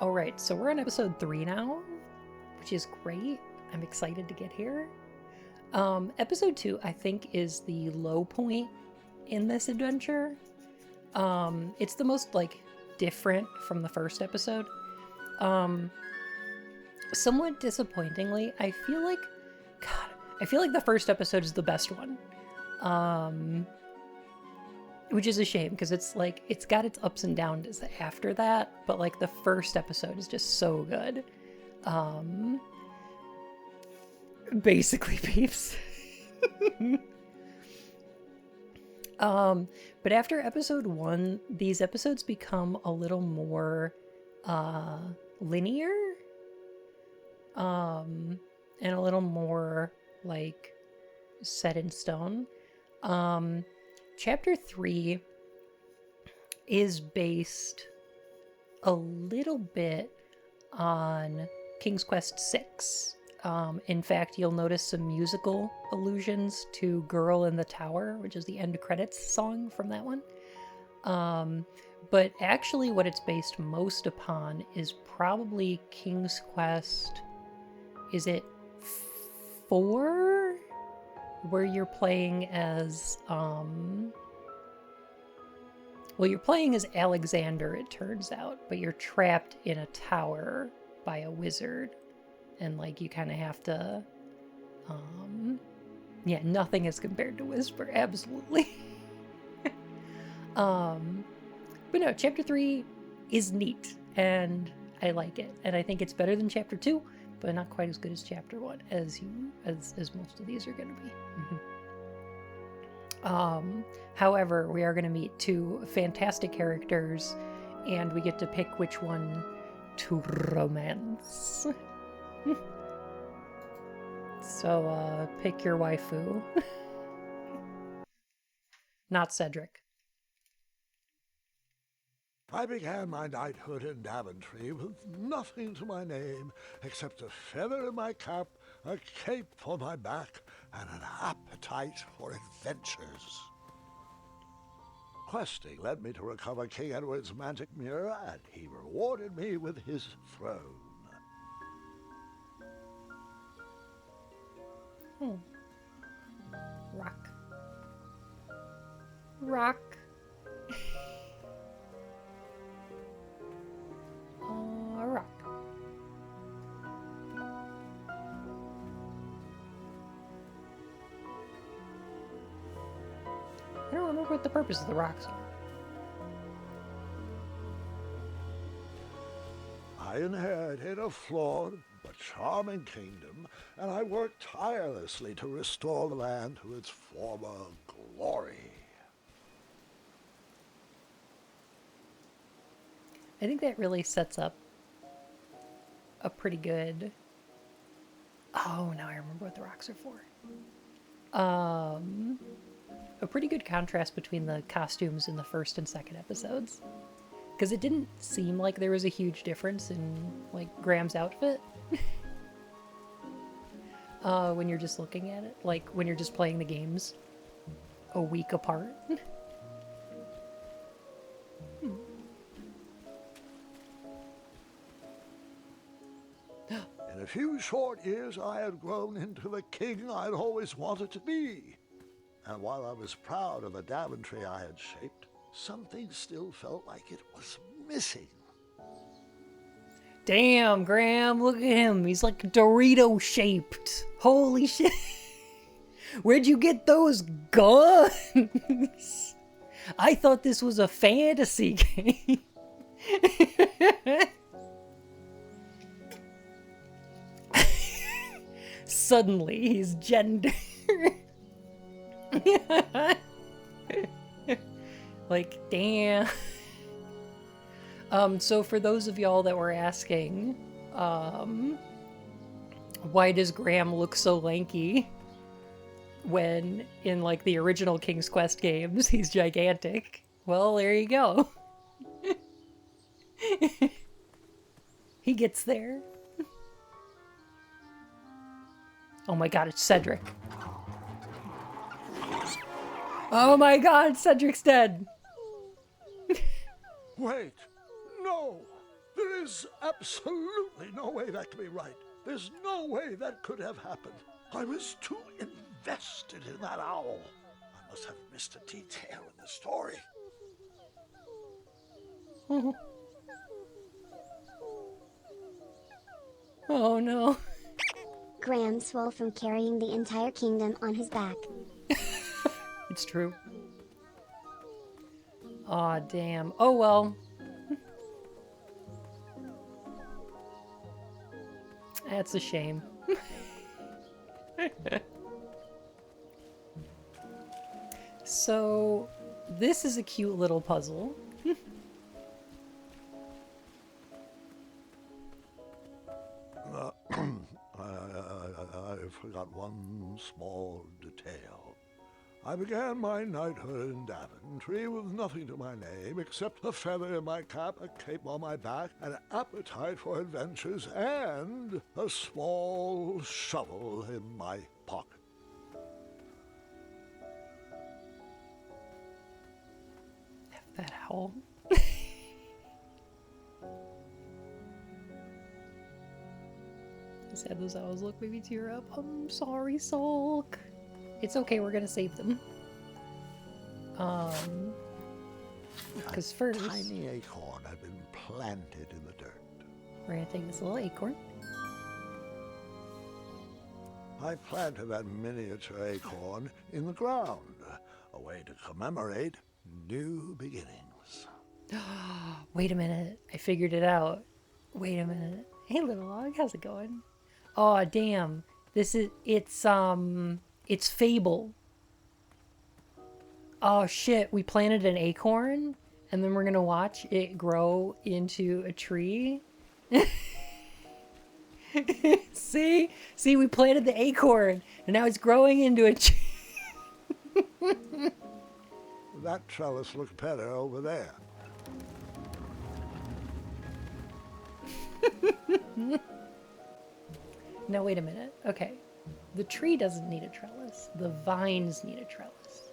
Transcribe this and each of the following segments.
Alright, so we're on episode 3 now, which is great. I'm excited to get here. Episode 2, I think, is the low point in this adventure. It's the most, different from the first episode. Somewhat disappointingly, I feel like the first episode is the best one. Which is a shame, because it's got its ups and downs after that, but the first episode is just so good. Basically, peeps. But after episode 1, these episodes become a little more linear, and a little more set in stone. Chapter 3 is based a little bit on King's Quest 6. In fact, you'll notice some musical allusions to Girl in the Tower, which is the end credits song from that one. But actually what it's based most upon is probably King's Quest, is it 4? Where you're playing as, you're playing as Alexander, it turns out, but you're trapped in a tower by a wizard. And, you kind of have to, yeah, nothing is compared to Whisper, absolutely. But no, Chapter 3 is neat, and I like it. And I think it's better than Chapter 2, but not quite as good as Chapter 1, as most of these are going to be. However, we are going to meet 2 fantastic characters, and we get to pick which one to romance. So, pick your waifu. Not Cedric. I began my knighthood in Daventry with nothing to my name except a feather in my cap, a cape for my back, and an appetite for adventures. Questing led me to recover King Edward's magic mirror, and he rewarded me with his throne. Rock. Rock. Rock. I don't remember what the purpose of the rocks are. I inherited a flawed but charming kingdom, and I worked tirelessly to restore the land to its former glory. I think that really sets up a pretty good... Oh, now I remember what the rocks are for. A pretty good contrast between the costumes in the first and second episodes. Because it didn't seem like there was a huge difference in, Graham's outfit. When you're just looking at it. When you're just playing the games a week apart. In a few short years, I had grown into the king I'd always wanted to be. And while I was proud of the Daventry I had shaped, something still felt like it was missing. Damn, Graham, look at him. He's like Dorito-shaped. Holy shit. Where'd you get those guns? I thought this was a fantasy game. Suddenly, he's gender. Damn. So for those of y'all that were asking, why does Graham look so lanky when in the original King's Quest games he's gigantic? Well, there you go. He gets there. Oh my god, it's Cedric. Oh my god, Cedric's dead. Wait, no! There There's absolutely no way that could be right. There's no way that could have happened. I was too invested in that owl. I must have missed a detail in the story. Oh no. Graham swole from carrying the entire kingdom on his back. It's true. Aw, damn. Oh well. That's a shame. So, this is a cute little puzzle. I forgot one small detail. I began my knighthood in Daventry with nothing to my name except a feather in my cap, a cape on my back, an appetite for adventures, and a small shovel in my pocket. That howl. I said those owls look maybe tear up. I'm sorry, Sulk. It's okay, we're gonna save them. Because first... A tiny acorn had been planted in the dirt. we're gonna take this little acorn. I planted that miniature acorn in the ground, a way to commemorate new beginnings. Wait a minute, I figured it out. Wait a minute. Hey, little log, how's it going? Oh, damn. It's Fable. Oh, shit, we planted an acorn, and then we're gonna watch it grow into a tree. See, we planted the acorn, and now it's growing into a tree. That trellis looks better over there. No, wait a minute. Okay. The tree doesn't need a trellis. The vines need a trellis.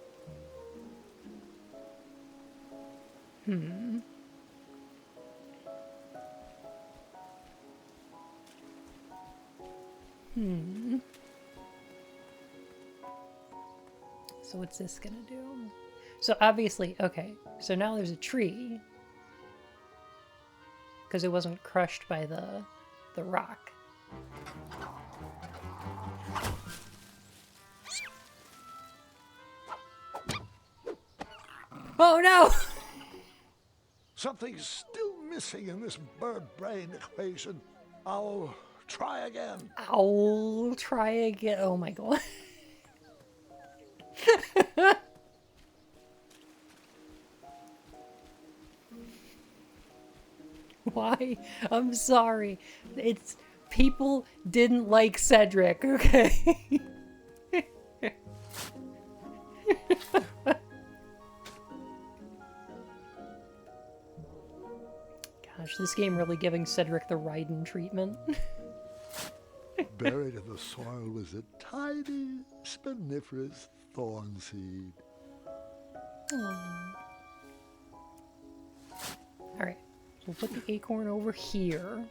So what's this gonna do? So obviously, okay. So now there's a tree. Because it wasn't crushed by the rock. Oh no! Something's still missing in this bird brain equation. I'll try again. I'll try again. Oh my god. Why? I'm sorry. It's people didn't like Cedric, okay? Gosh, this game really giving Cedric the Raiden treatment. Buried in the soil was a tiny, spiniferous thorn seed. Alright, so we'll put the acorn over here.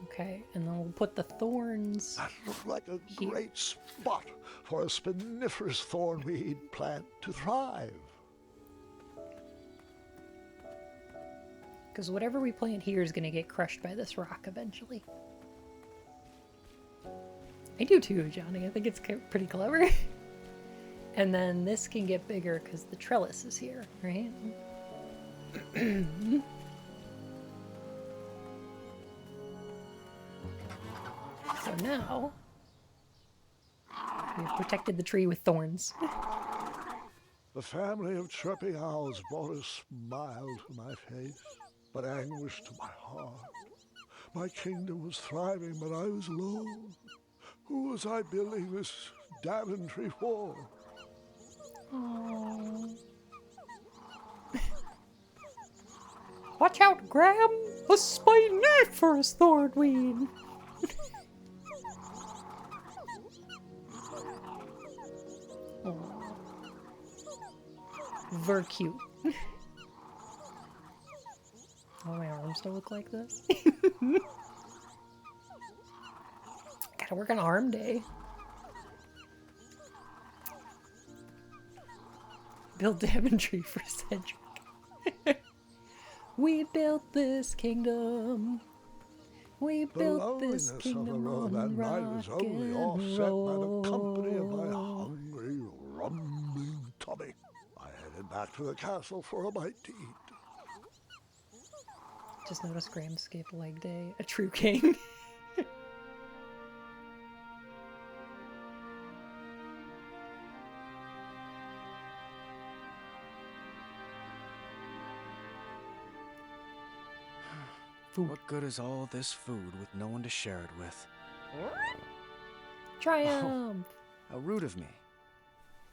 Okay, and then we'll put the thorns. That looked like a Here. great spot for a spiniferous thornweed plant to thrive. Because whatever we plant here is going to get crushed by this rock eventually. I do too, Johnny. I think it's pretty clever. And then this can get bigger because the trellis is here, right? So now, we've protected the tree with thorns. The family of chirping owls brought a smile to my face, but anguish to my heart. My kingdom was thriving, but I was alone. Who was I building this Daventry for? Aww. Watch out, Graham! A spiniferous thornweed! Ver cute. arms to look like this. Gotta work on arm day. Build Daventry for Cedric. We built this kingdom. We The built this loneliness of a kingdom row that on night was rock only and offset by the company of my roll. hungry, rumbling tummy. I headed back to the castle for a bite to eat. Just noticed Graham skipped leg day. A true king. Food. What good is all this food with no one to share it with? Triumph! How rude of me.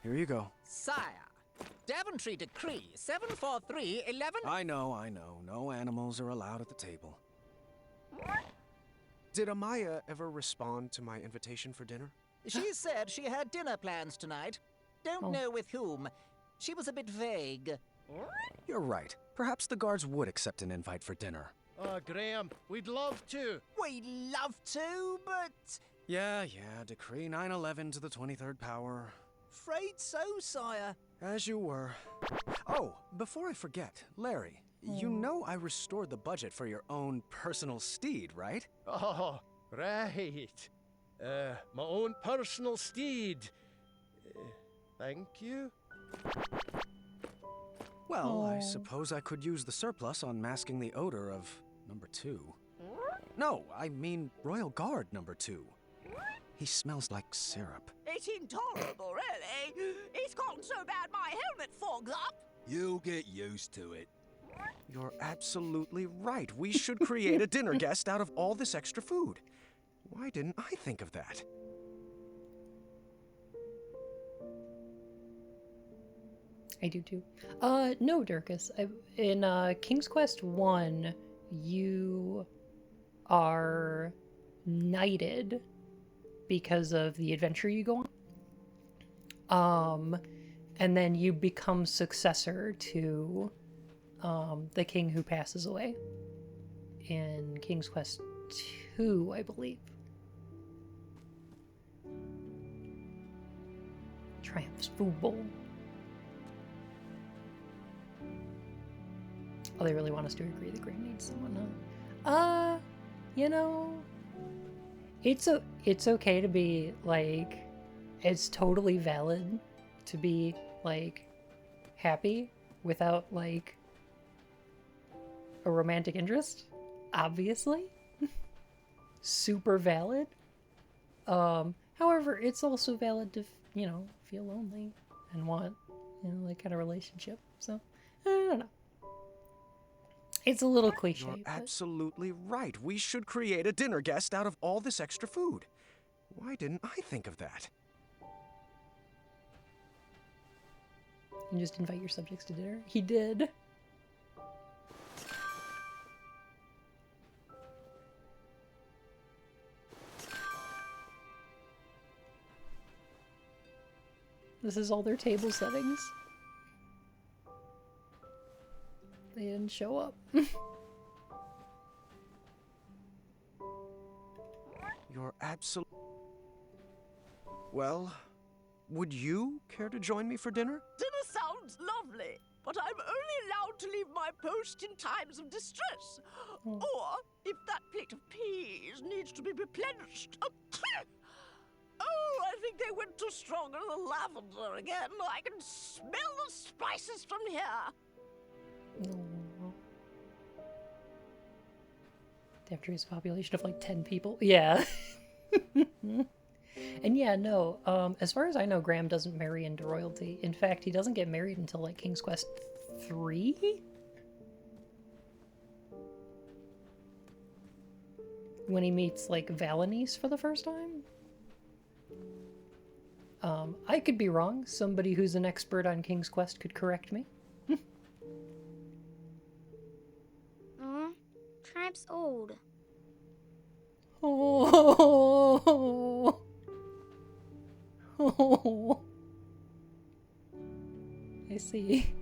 Here you go. Sire, Daventry Decree 74311. I know. No animals are allowed at the table. Did Amaya ever respond to my invitation for dinner? She said she had dinner plans tonight. Don't know with whom. She was a bit vague. You're right. Perhaps the guards would accept an invite for dinner. Oh, Graham, we'd love to. We'd love to, but Yeah, Decree 911 to the 23rd power. afraid so, sire. As you were. Oh, before I forget, Larry, you know I restored the budget for your own personal steed, right? Oh, right. My own personal steed. Thank you. Well, I suppose I could use the surplus on masking the odor of number 2. No, I mean Royal Guard number 2. He smells like syrup. It's intolerable, really. It's gotten so bad my helmet fogs up. You'll get used to it. You're absolutely right. We should create a dinner guest out of all this extra food. Why didn't I think of that? I do too. No, Durkus. In King's Quest 1, you are knighted because of the adventure you go on. And then you become successor to the king who passes away in King's Quest 2, I believe. Triumph's Food Bowl. Oh, they really want us to agree that Graham needs someone, huh? You know, it's okay to be, like, it's totally valid to be, like, happy without, like, a romantic interest, obviously. Super valid. However, it's also valid to, you know, feel lonely and want, you know, like, kind of relationship. So, I don't know. It's a little cliche. You're but absolutely right. We should create a dinner guest out of all this extra food. Why didn't I think of that? you just invite your subjects to dinner. He did. This is all their table settings. They didn't show up. You're absolute. Well, would you care to join me for dinner? Dinner sounds lovely, but I'm only allowed to leave my post in times of distress. Or if that plate of peas needs to be replenished. Oh, I think they went too strong on the lavender again. I can smell the spices from here. Daventry's population of like 10 people. Yeah. And yeah, no, as far as I know, Graham doesn't marry into royalty. In fact, he doesn't get married until like King's Quest 3? When he meets like Valanice for the first time? I could be wrong. Somebody who's an expert on King's Quest could correct me. Tribe's old. Oh. Oh. I see.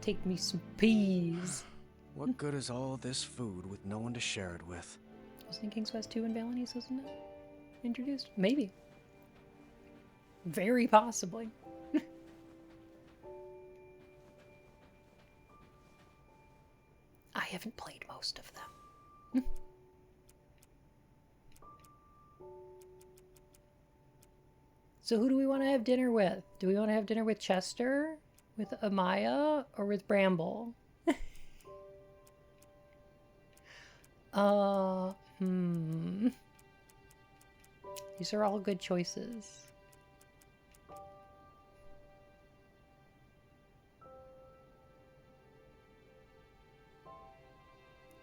take me some peas. What good is all this food with no one to share it with? Wasn't King's Quest 2 and Balinese, wasn't it? Introduced? Maybe. Very possibly. I haven't played most of them. So who do we want to have dinner with? Do we want to have dinner with Chester? With Amaya? Or with Bramble? These are all good choices.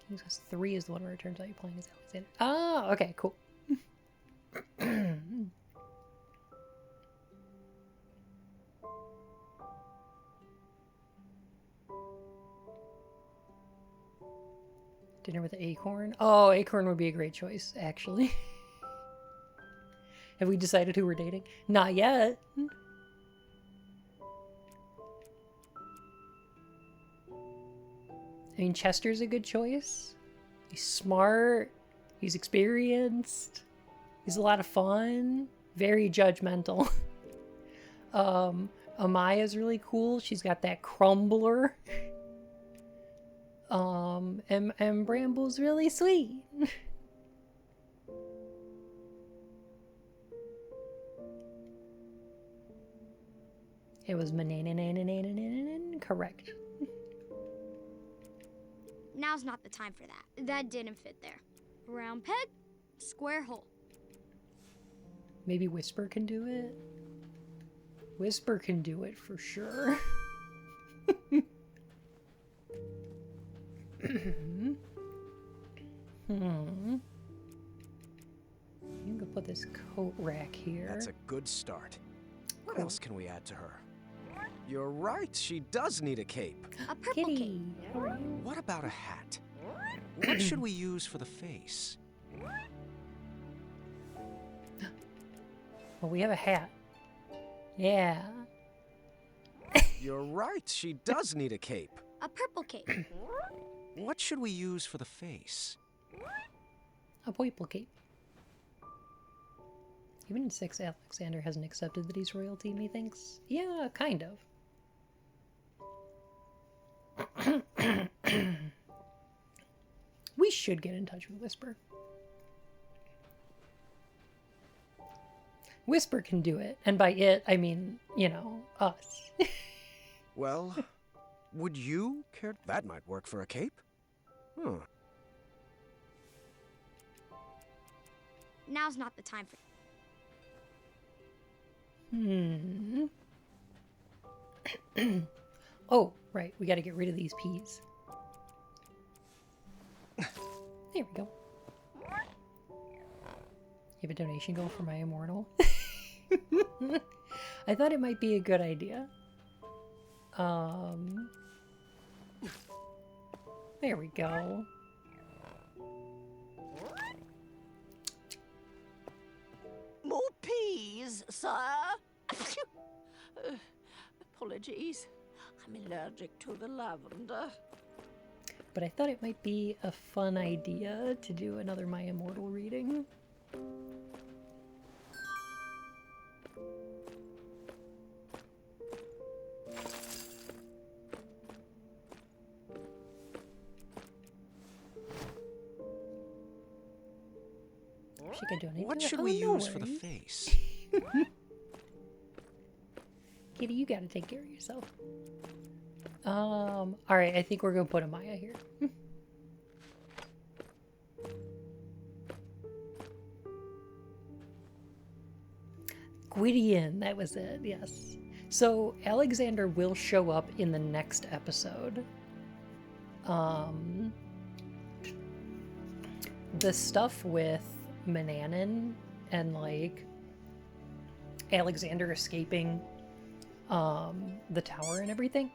King's Quest 3 is the one where it turns out you're playing as Alexander. Ah, okay, cool. Dinner with Acorn? Oh, Acorn would be a great choice, actually. Have we decided who we're dating? Not yet. I mean, Chester's a good choice. He's smart. He's experienced. He's a lot of fun. Very judgmental. Amaya's really cool. She's got that crumbler. And Bramble's really sweet. It was correct. Now's not the time for that. That didn't fit there. Round peg, square hole. Maybe Whisper can do it? Whisper can do it for sure. You can put this coat rack here. That's a good start. What else can we add to her? You're right, she does need a cape. A purple cape. What about a hat? What should we use for the face? Well, we have a hat. Yeah. You're right, she does need a cape. A purple cape. What should we use for the face? A purple cape. Even in 6, Alexander hasn't accepted that he's royalty, methinks. Yeah, kind of. We should get in touch with Whisper. Whisper can do it. And by it, I mean, you know, us. Well, would you care? That might work for a cape. Huh. Now's not the time for... Oh, right. We got to get rid of these peas. There we go. You have a donation goal for my immortal? I thought it might be a good idea. There we go. More peas, sir? Apologies. I'm allergic to the lavender. But I thought it might be a fun idea to do another My Immortal reading. She could donate. What should we use for the face? Kitty, you gotta take care of yourself. Alright, I think we're gonna put a Maya here. Gwydion, that was it, yes. So, Alexander will show up in the next episode. The stuff with Mananan and, like, Alexander escaping the tower and everything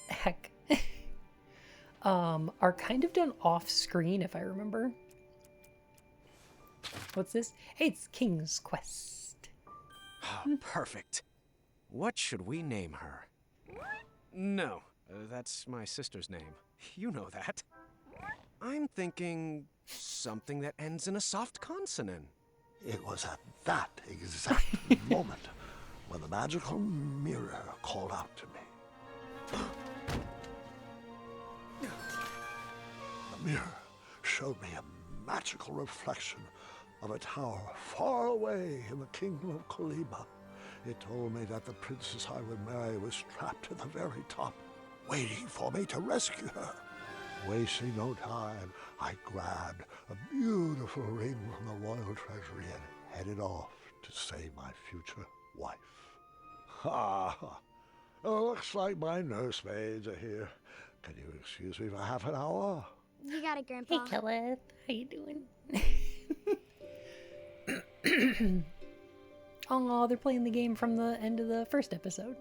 heck are kind of done off screen, if I remember. What's this? Hey, it's King's Quest. Perfect. What should we name her? No, that's my sister's name. You know that. I'm thinking something that ends in a soft consonant. It was at that exact moment when the magical mirror called out to me. The mirror showed me a magical reflection of a tower far away in the kingdom of Koliba. It told me that the princess I would marry was trapped at the very top, waiting for me to rescue her. Wasting no time, I grabbed a beautiful ring from the royal treasury and headed off to save my future wife. Ha! Looks like my nursemaids are here. Can you excuse me for half an hour? You got it, Grandpa. Hey, Killeth. How you doing? Oh, they're playing the game from the end of the first episode.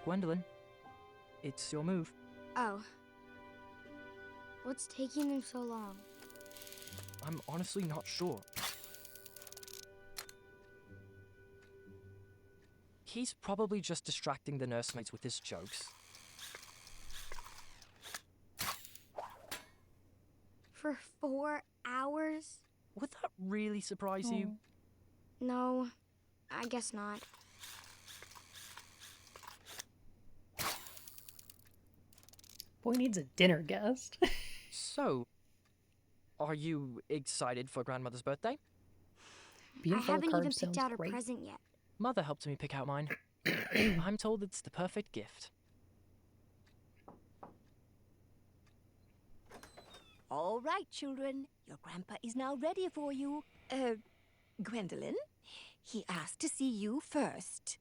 Gwendolyn, it's your move. Oh. What's taking them so long? I'm honestly not sure. He's probably just distracting the nursemaids with his jokes. For 4 hours? Would that really surprise you? No, I guess not. Boy needs a dinner guest. So, are you excited for Grandmother's birthday? Being I full of haven't even carbs picked sounds out a great. present yet. Mother helped me pick out mine. I'm told it's the perfect gift. All right, children. Your grandpa is now ready for you. Gwendolyn, he asked to see you first.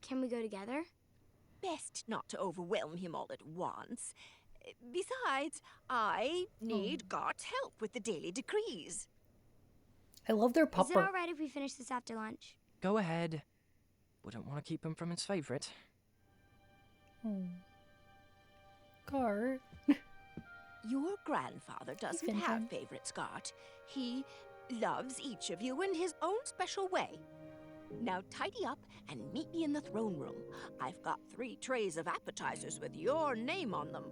Can we go together? Best not to overwhelm him all at once. Besides, I need Gart's help with the daily decrees. I love their Is it pupper. all right if we finish this after lunch? Go ahead. Wouldn't want to keep him from his favorite. Gart. Your grandfather doesn't Fintan. have favorites, Gart. He loves each of you in his own special way. Now tidy up and meet me in the throne room. I've got 3 trays of appetizers with your name on them.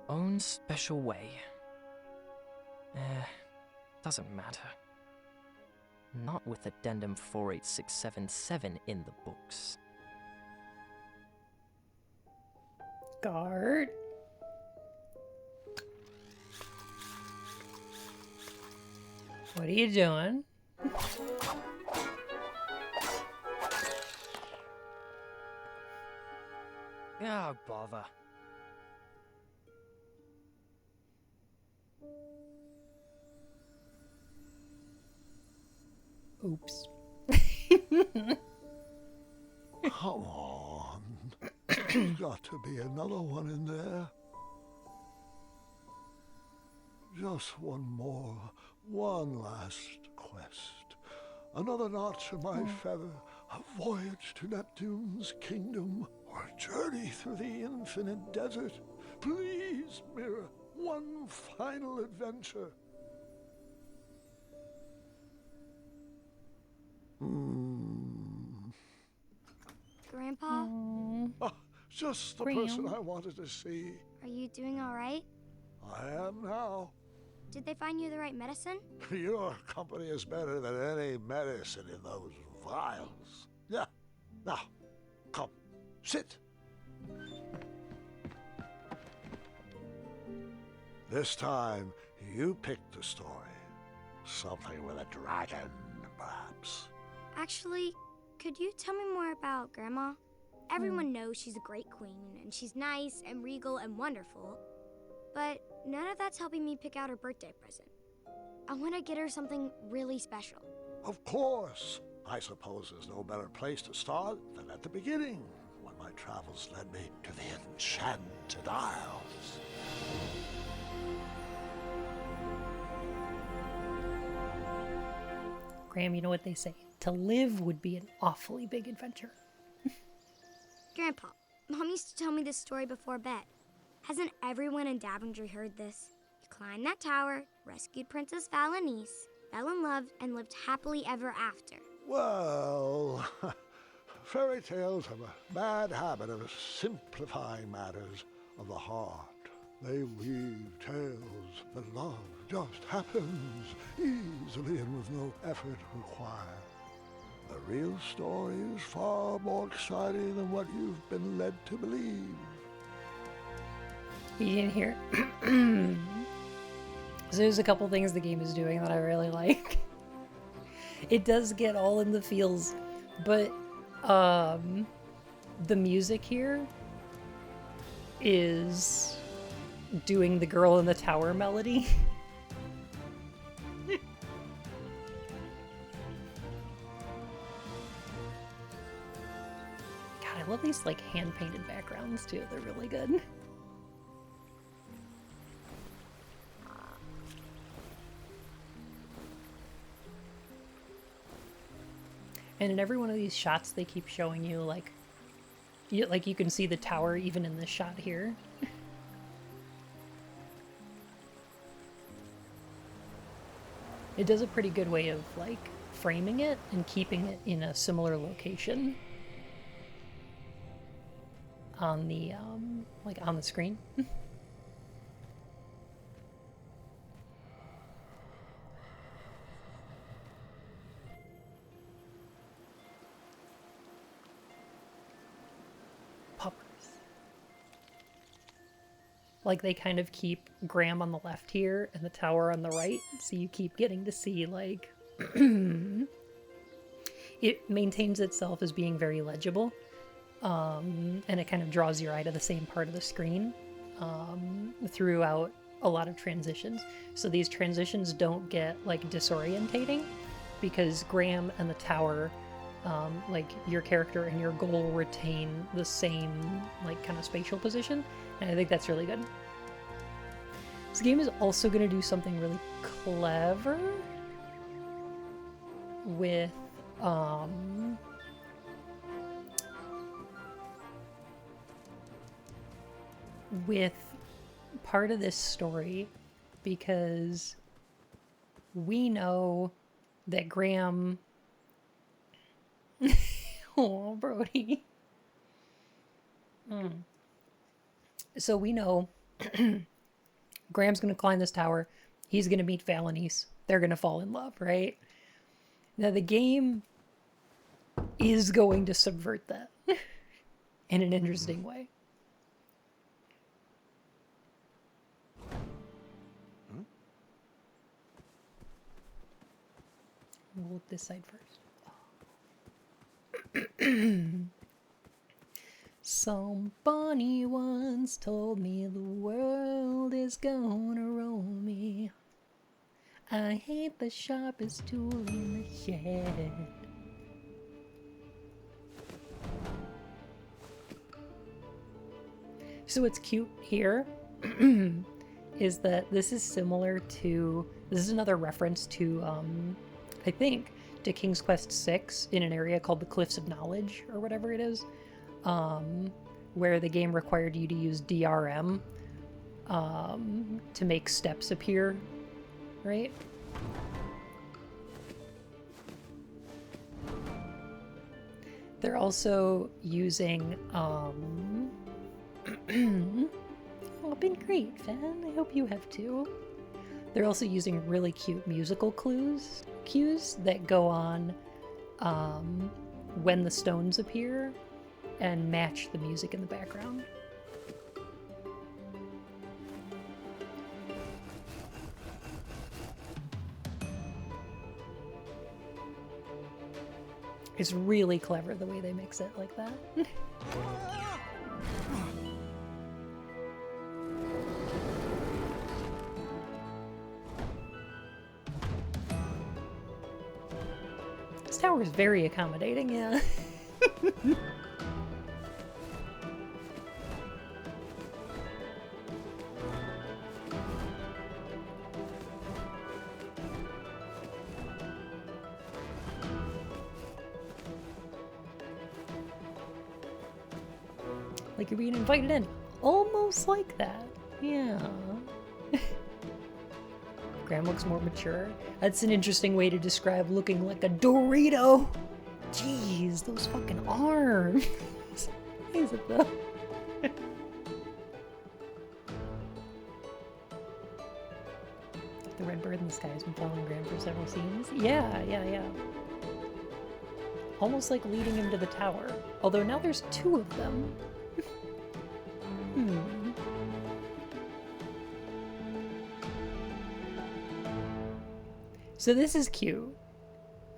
Own special way. Doesn't matter. Not with Addendum 48677 in the books. Gart. What are you doing? Oh, bother. Oops. Come on. There's got to be another one in there. Just one more, one last quest. Another notch in my feather, a voyage to Neptune's kingdom, or a journey through the infinite desert. Please, Mirror, one final adventure. Grandpa, Ah, just the Graham. person I wanted to see. are you doing all right? I am now. Did they find you the right medicine? Your company is better than any medicine in those vials. Yeah. Now, come, sit. This time, you picked the story. Something with a dragon, perhaps. Actually, could you tell me more about Grandma? Everyone knows she's a great queen, and she's nice and regal and wonderful. But none of that's helping me pick out her birthday present. I want to get her something really special. Of course. I suppose there's no better place to start than at the beginning, when my travels led me to the Enchanted Isles. Graham, you know what they say. To live would be an awfully big adventure. Grandpa, Mom used to tell me this story before bed. Hasn't everyone in Daventry heard this? You climbed that tower, rescued Princess Valenice, fell in love, and lived happily ever after. Well, fairy tales have a bad habit of simplifying matters of the heart. They weave tales that love just happens easily and with no effort required. The real story is far more exciting than what you've been led to believe. You didn't hear. So there's a couple things the game is doing that I really like. It does get all in the feels, but the music here is doing the Girl in the Tower melody. God, I love these like hand-painted backgrounds too. They're really good. And in every one of these shots, they keep showing you like you can see the tower even in this shot here. It does a pretty good way of like framing it and keeping it in a similar location on the like on the screen. Puppers. Like they kind of keep Graham on the left here and the tower on the right, so you keep getting to see like it maintains itself as being very legible, and it kind of draws your eye to the same part of the screen throughout a lot of transitions. So these transitions don't get like disorientating because Graham and the tower, like your character and your goal retain the same like kind of spatial position, and I think that's really good. This game is also going to do something really clever with part of this story, because we know that Graham oh, Brody. So we know Graham's going to climb this tower. He's going to meet Valenice. They're going to fall in love, right? Now the game is going to subvert that in an interesting way. We'll look this side first. Somebody once told me the world is gonna roll me. I hate the sharpest tool in the shed. So what's cute here is that this is similar to, this is another reference to, I think, to King's Quest VI in an area called the Cliffs of Knowledge, or whatever it is, where the game required you to use DRM to make steps appear, right? They're also using, oh, been great, fan. I hope you have too. They're also using really cute musical cues that go on when the stones appear and match the music in the background. It's really clever the way they mix it like that. This tower is very accommodating, yeah. Like you're being invited in. Almost like that. Yeah. Graham looks more mature. That's an interesting way to describe looking like a Dorito. Jeez, those fucking arms. Is it though? The red bird in the sky has been following Graham for several scenes. Yeah. Almost like leading him to the tower. Although now there's two of them. So this is cute.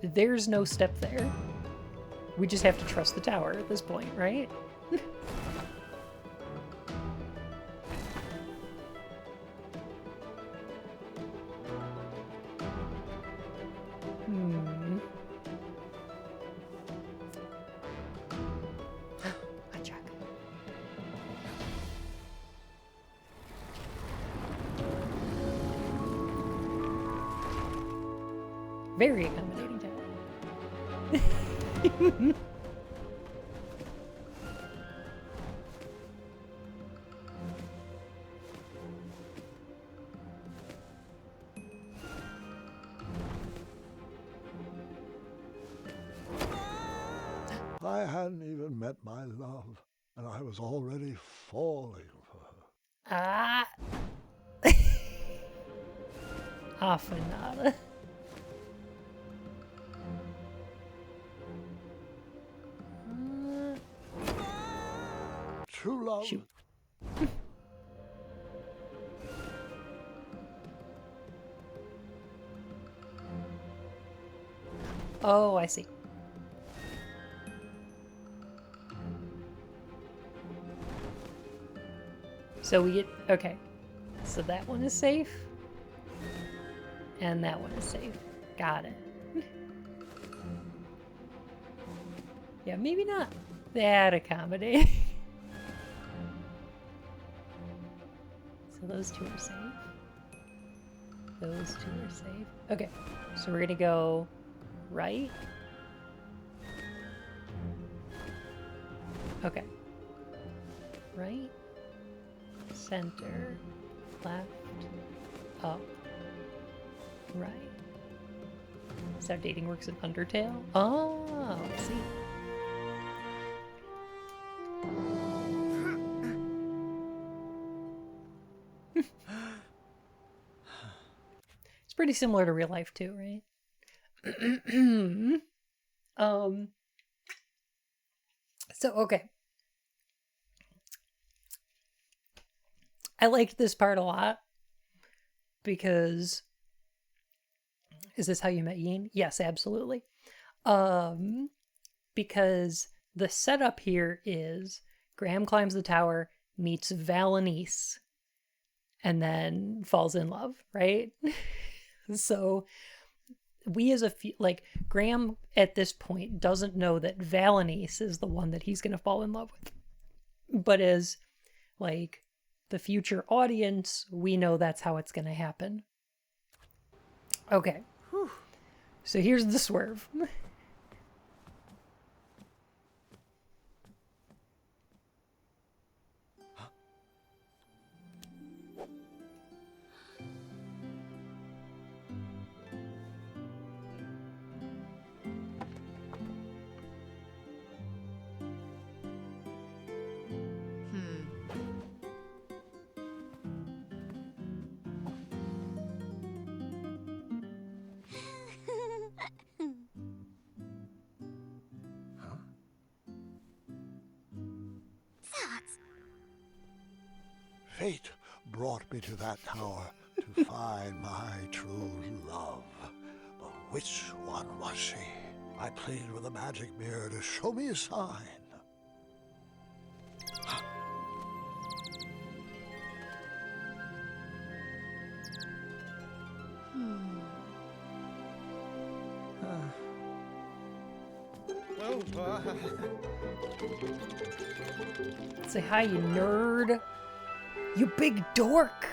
There's no step there. We just have to trust the tower at this point, right? Very accommodating tower. I hadn't even met my love, and I was already falling for her. Ah. Affinada. True love. Shoot. Oh, I see. So we get, okay. So that one is safe. And that one is safe. Got it. Yeah, maybe not that accommodating. So those two are safe. Those two are safe. Okay, so we're gonna go right. Okay. Right, center, left, up, right. Is that how dating works in Undertale? Oh, I see. It's pretty similar to real life too, right? So okay. I liked this part a lot because is this how you met Yin? Yes, absolutely. Because the setup here is Graham climbs the tower, meets Valanice, and then falls in love, right? So we as like Graham at this point doesn't know that Valanice is the one that he's going to fall in love with. But as like the future audience, we know that's how it's going to happen. Okay. Whew. So here's the swerve. Fate brought me to that tower to find my true love. But which one was she? I pleaded with the magic mirror to show me a sign. Say hi, you nerd. You big dork.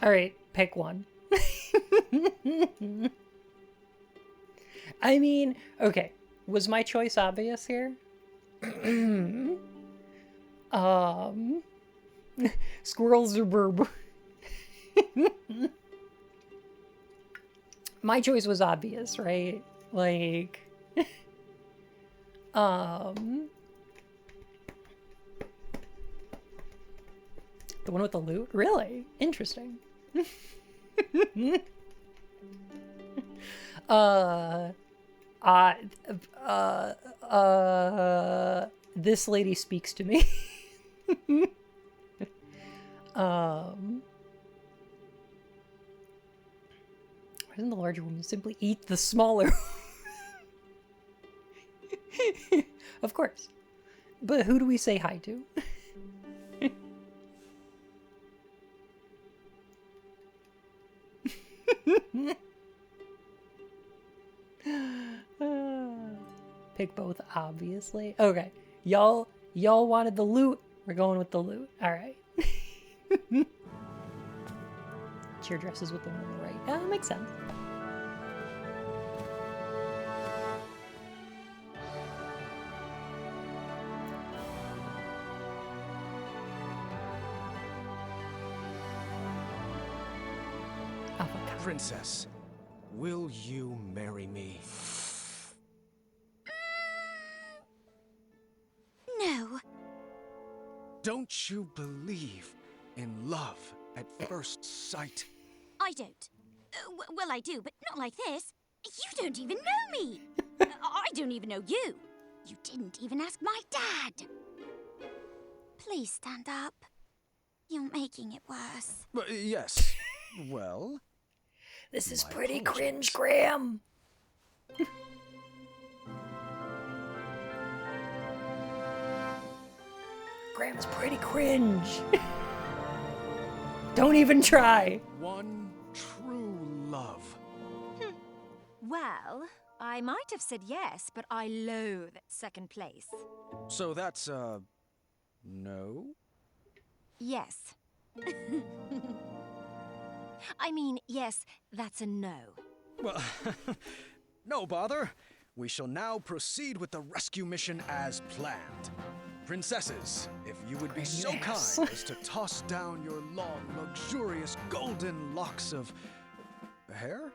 All right, pick one. I mean, okay. Was my choice obvious here? Squirrels or burb? My choice was obvious, right? Like, the one with the loot? Really? Interesting. This lady speaks to me. Why doesn't the larger woman simply eat the smaller? Of course. But who do we say hi to? Pick both, obviously. Okay. Y'all wanted the loot. We're going with the loot. Alright. Cheer dresses with the one on the right. That makes sense. Princess, will you marry me? No. Don't you believe in love at first sight? I don't. Well, I do, but not like this. You don't even know me. I don't even know you. You didn't even ask my dad. Please stand up. You're making it worse. Yes. Well... This is pretty cringe, Graham. Graham's pretty cringe. Don't even try. One true love. Well, I might have said yes, but I loathe second place. So that's, no? Yes. I mean, yes, that's a no. Well, no bother. We shall now proceed with the rescue mission as planned. Princesses, if you would be so kind as to toss down your long, luxurious, golden locks of... hair?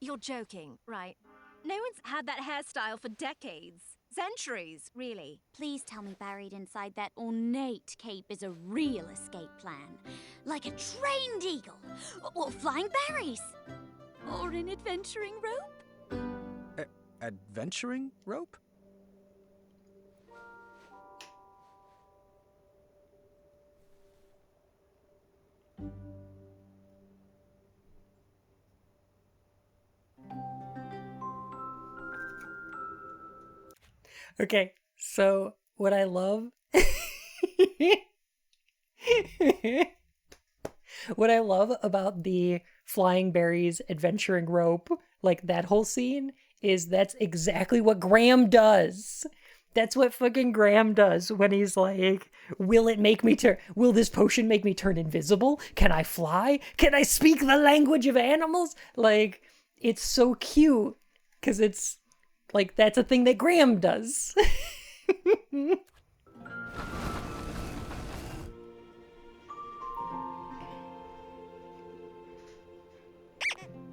You're joking, right? No one's had that hairstyle for decades. Centuries, really. Please tell me buried inside that ornate cape is a real escape plan. Like a trained eagle, or flying berries, or an adventuring rope. Adventuring rope? Okay, so what I love... what I love about the flying berries, adventuring rope, like that whole scene, is that's exactly what Graham does. That's what fucking Graham does when he's like, will this potion make me turn invisible? Can I fly? Can I speak the language of animals? Like, it's so cute, because it's, like, that's a thing that Graham does.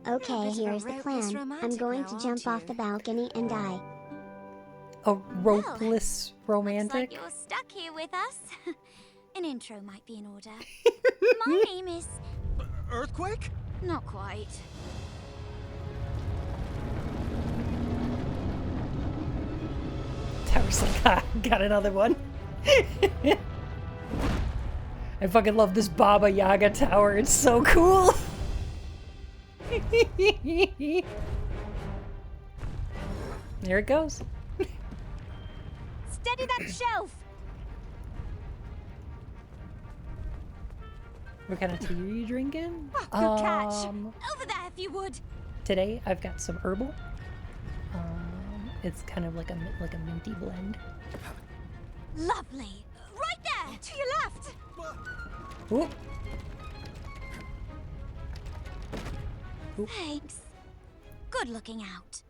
Okay, here's the plan. I'm going to jump off the balcony and die. A ropeless romantic? Looks like you're stuck here with us. An intro might be in order. My name is... Earthquake? Not quite. Tower's like, ha, got another one. I fucking love this Baba Yaga tower. It's so cool. There it goes. Steady that shelf! What kind of tea are you drinking? Oh, good catch. Over there, if you would. Today I've got some herbal. It's kind of like a minty blend. Lovely. Right there, to your left. Ooh. Thanks. Good looking out.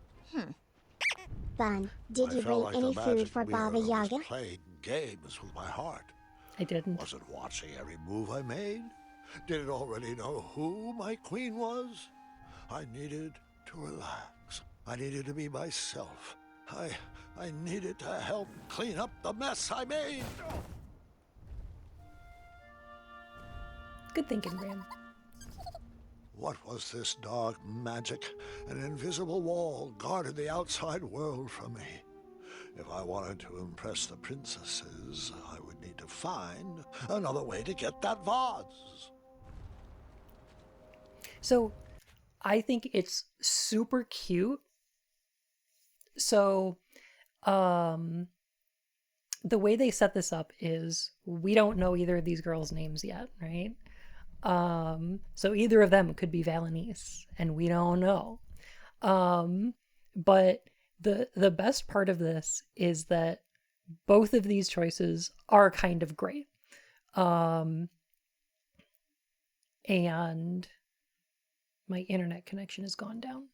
Bun, did I you felt bring like any the food magic for mirror Baba was Yaga? playing games with my heart. I didn't. Was it watching every move I made? Did it already know who my queen was? I needed to relax. I needed to be myself. I needed to help clean up the mess I made. Good thinking, Graham. What was this dark magic? An invisible wall guarded the outside world from me. If I wanted to impress the princesses, I would need to find another way to get that vase. So, I think it's super cute. So, the way they set this up is we don't know either of these girls' names yet, right? So either of them could be Valenice, and we don't know. But the best part of this is that both of these choices are kind of great. And my internet connection has gone down.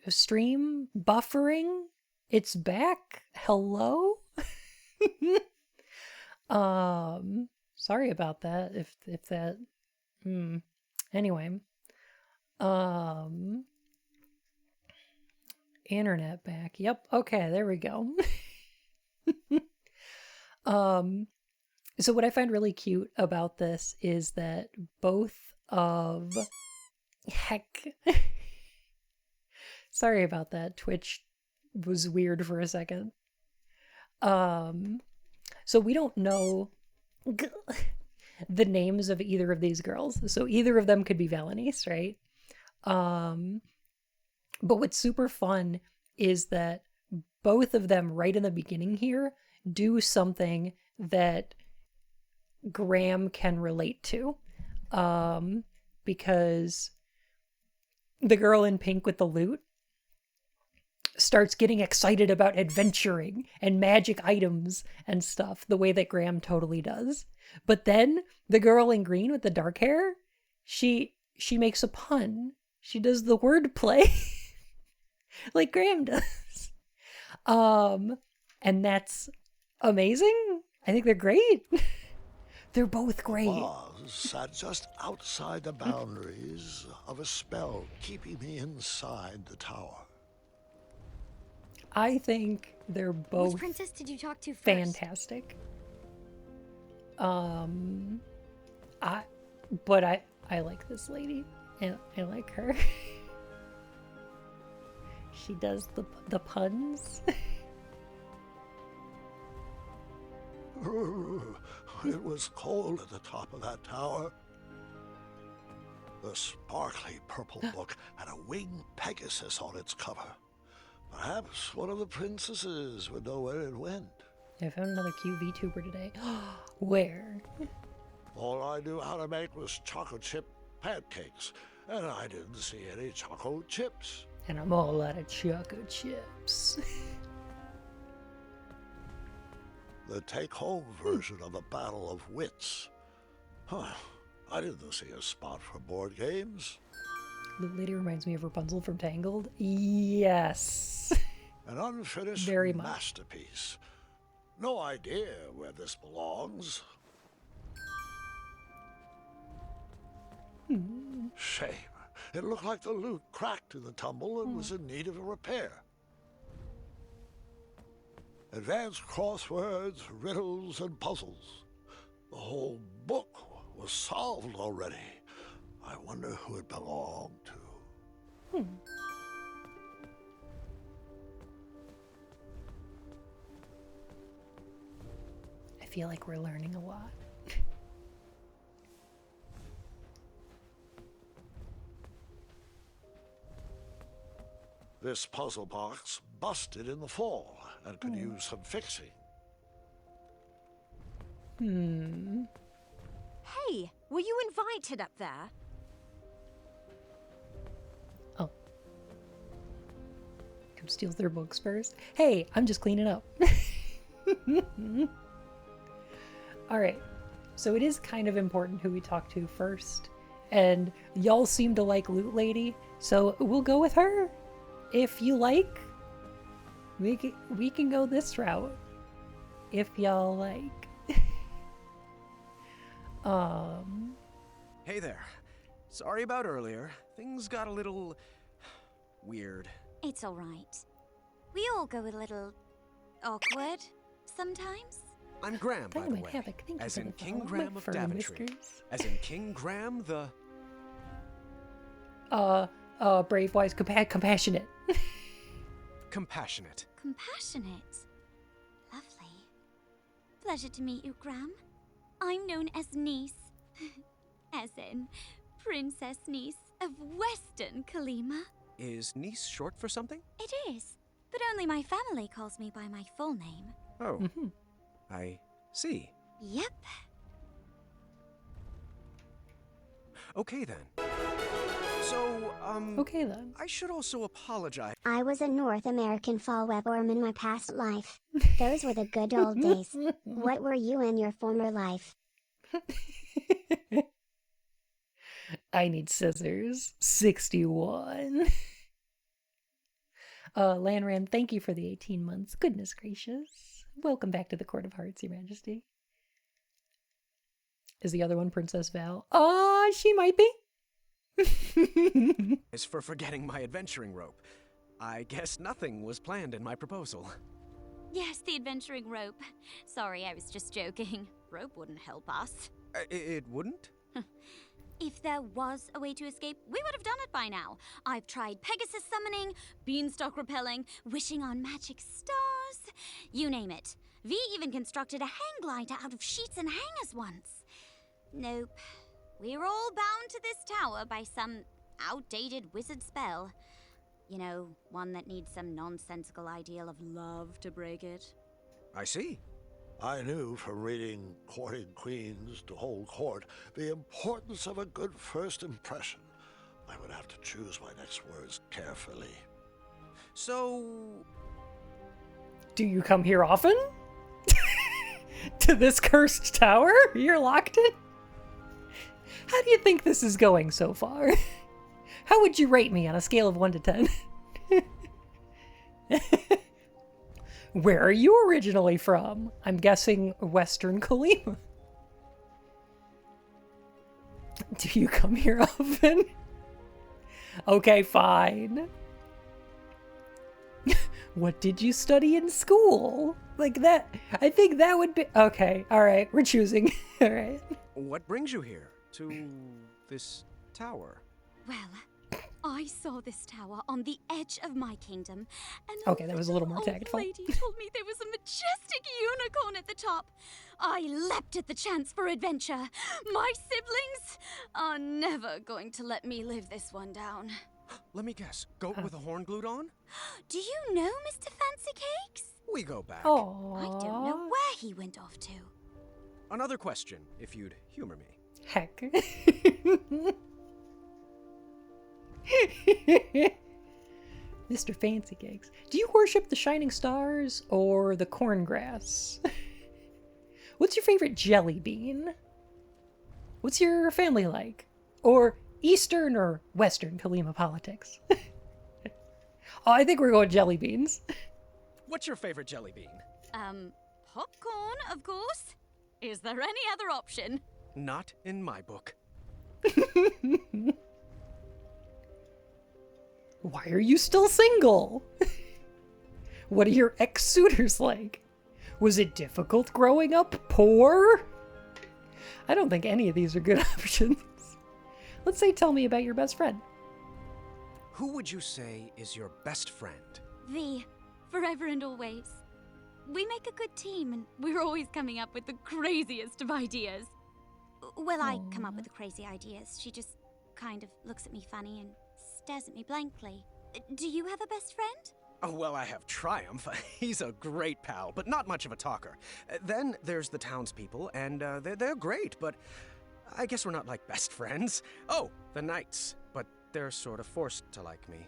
Stream buffering? It's back? Hello? Sorry about that. If that anyway. Internet back. Yep. Okay, there we go. So what I find really cute about this is that both of heck. Sorry about that. Twitch was weird for a second. So we don't know the names of either of these girls. So either of them could be Valenice, right? But what's super fun is that both of them right in the beginning here do something that Graham can relate to. Because the girl in pink with the lute starts getting excited about adventuring and magic items and stuff the way that Graham totally does. But then the girl in green with the dark hair, she makes a pun. She does the word play like Graham does. And that's amazing. I think they're great. They're both great. Vase sat just outside the boundaries of a spell keeping me inside the tower. I think they're both Which princess did you talk to first? fantastic. I like this lady. I like her. She does the puns. It was cold at the top of that tower. The sparkly purple book had a winged Pegasus on its cover. Perhaps one of the princesses would know where it went. I found another cute VTuber today. Where? All I knew how to make was chocolate chip pancakes, and I didn't see any chocolate chips. And I'm all out of chocolate chips. The take-home version of a battle of wits. Huh. I didn't see a spot for board games. Loot Lady reminds me of Rapunzel from Tangled. Yes. An unfinished Very much. masterpiece. No idea where this belongs. Shame. It looked like the loot cracked in the tumble and was in need of a repair. Advanced crosswords, riddles, and puzzles. The whole book was solved already. I wonder who it belonged to. I feel like we're learning a lot. This puzzle box busted in the fall and could use some fixing. Hey, were you invited up there? Oh. Come steal their books first. Hey, I'm just cleaning up. All right. So it is kind of important who we talk to first. And y'all seem to like Loot Lady, so we'll go with her. If you like, we can go this route. If y'all like. Hey there. Sorry about earlier. Things got a little weird. It's all right. We all go a little awkward sometimes. I'm Graham, by the Dynamite way. Havoc, thank you As for in the King follow. Graham My of fur Daventry. whiskers. As in King Graham the... Brave, wise, compassionate. Compassionate. Compassionate. Lovely. Pleasure to meet you, Graham. I'm known as Niece. As in Princess Niece of Western Kalima. Is niece short for something? It is, but only my family calls me by my full name. Oh. I see. Yep. Okay then. So, Okay then. I should also apologize. I was a North American fall webworm in my past life. Those were the good old days. What were you in your former life? I need scissors. 61. Lanran, thank you for the 18 months. Goodness gracious. Welcome back to the Court of Hearts, Your Majesty. Is the other one Princess Val? She might be. As for forgetting my adventuring rope, I guess nothing was planned in my proposal. Yes, the adventuring rope. Sorry, I was just joking. Rope wouldn't help us. It wouldn't? If there was a way to escape, we would have done it by now. I've tried Pegasus summoning, beanstalk repelling, wishing on magic stars. You name it. V even constructed a hang glider out of sheets and hangers once. Nope. We're all bound to this tower by some outdated wizard spell. You know, one that needs some nonsensical ideal of love to break it. I see. I knew from reading Courting Queens to Hold Court the importance of a good first impression. I would have to choose my next words carefully. So... Do you come here often? To this cursed tower? You're locked in? How do you think this is going so far? How would you rate me on a scale of 1 to 10? Where are you originally from? I'm guessing Western Kalima. Do you come here often? Okay, fine. What did you study in school? Like that, I think that would be... Okay, alright, we're choosing. Alright. What brings you here? To this tower? Well, I saw this tower on the edge of my kingdom, and Okay, that was a little more old tactful. lady told me there was a majestic unicorn at the top. I leapt at the chance for adventure. My siblings are never going to let me live this one down. Let me guess. Goat with a horn glued on? Do you know Mr. Fancy Cakes? We go back. Aww. I don't know where he went off to. Another question, if you'd humor me. Heck. Mr. Fancy Cakes. Do you worship the shining stars or the corngrass? What's your favorite jelly bean? What's your family like? Or Eastern or Western Kalima politics? Oh, I think we're going jelly beans. What's your favorite jelly bean? Popcorn, of course. Is there any other option? Not in my book. Why are you still single? What are your ex-suitors like? Was it difficult growing up poor? I don't think any of these are good options. Let's say tell me about your best friend. Who would you say is your best friend? V, forever and always. We make a good team, and we're always coming up with the craziest of ideas. Well, I come up with the crazy ideas. She just kind of looks at me funny and stares at me blankly. Do you have a best friend? Oh, well, I have Triumph. He's a great pal, but not much of a talker. Then there's the townspeople, and they're great, but I guess we're not like best friends. Oh, the knights, but they're sort of forced to like me.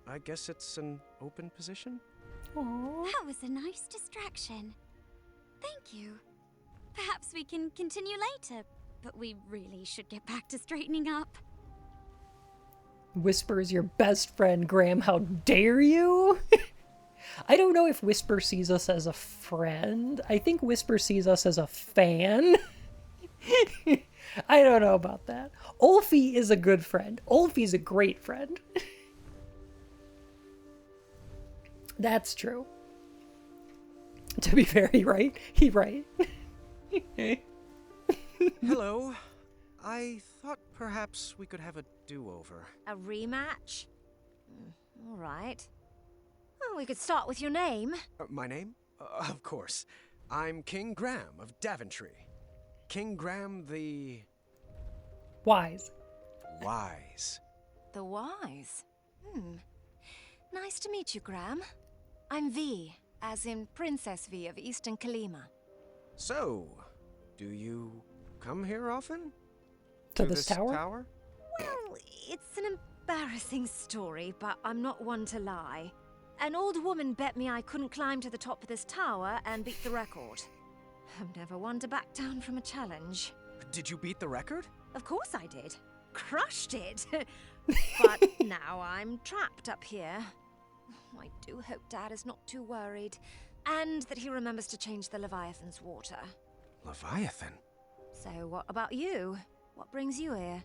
I guess it's an open position? Aww. That was a nice distraction. Thank you. Perhaps we can continue later, but we really should get back to straightening up. Whisper is your best friend, Graham. How dare you? I don't know if Whisper sees us as a friend. I think Whisper sees us as a fan. I don't know about that. Ulfie is a good friend. Ulfie's a great friend. That's true. To be fair, he right. Hello. I thought perhaps we could have a do-over. A rematch? All right. Well, we could start with your name. My name? Of course. I'm King Graham of Daventry. King Graham the... Wise. Wise. The Wise. Nice to meet you, Graham. I'm V, as in Princess V of Eastern Kalima. So, do you come here often? To this tower? Well, it's an embarrassing story, but I'm not one to lie. An old woman bet me I couldn't climb to the top of this tower and beat the record. I'm never one to back down from a challenge. Did you beat the record? Of course I did. Crushed it. But now I'm trapped up here. I do hope Dad is not too worried. And that he remembers to change the Leviathan's water. Leviathan? So what about you? What brings you here?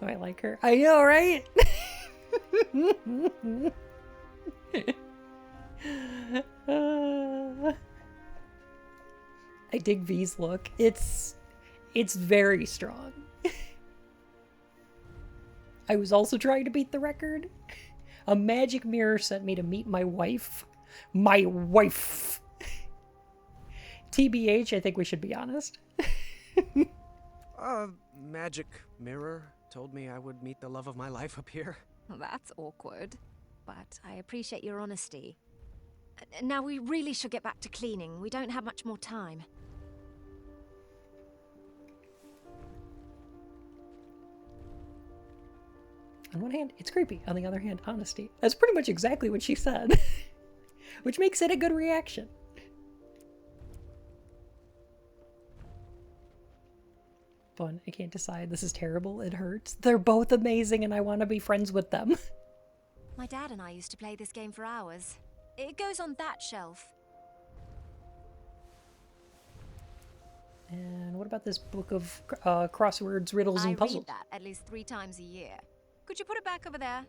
Oh, I like her. I know, right? I dig V's look. It's very strong. I was also trying to beat the record. A magic mirror sent me to meet my wife. My wife. TBH, I think we should be honest. Magic mirror told me I would meet the love of my life up here. Well, that's awkward. But I appreciate your honesty. Now we really should get back to cleaning. We don't have much more time. On one hand, it's creepy. On the other hand, honesty. That's pretty much exactly what she said. Which makes it a good reaction. Fun. I can't decide. This is terrible. It hurts. They're both amazing and I want to be friends with them. My dad and I used to play this game for hours. It goes on that shelf. And what about this book of crosswords, riddles, and puzzles? I read that at least 3 times a year. Could you put it back over there?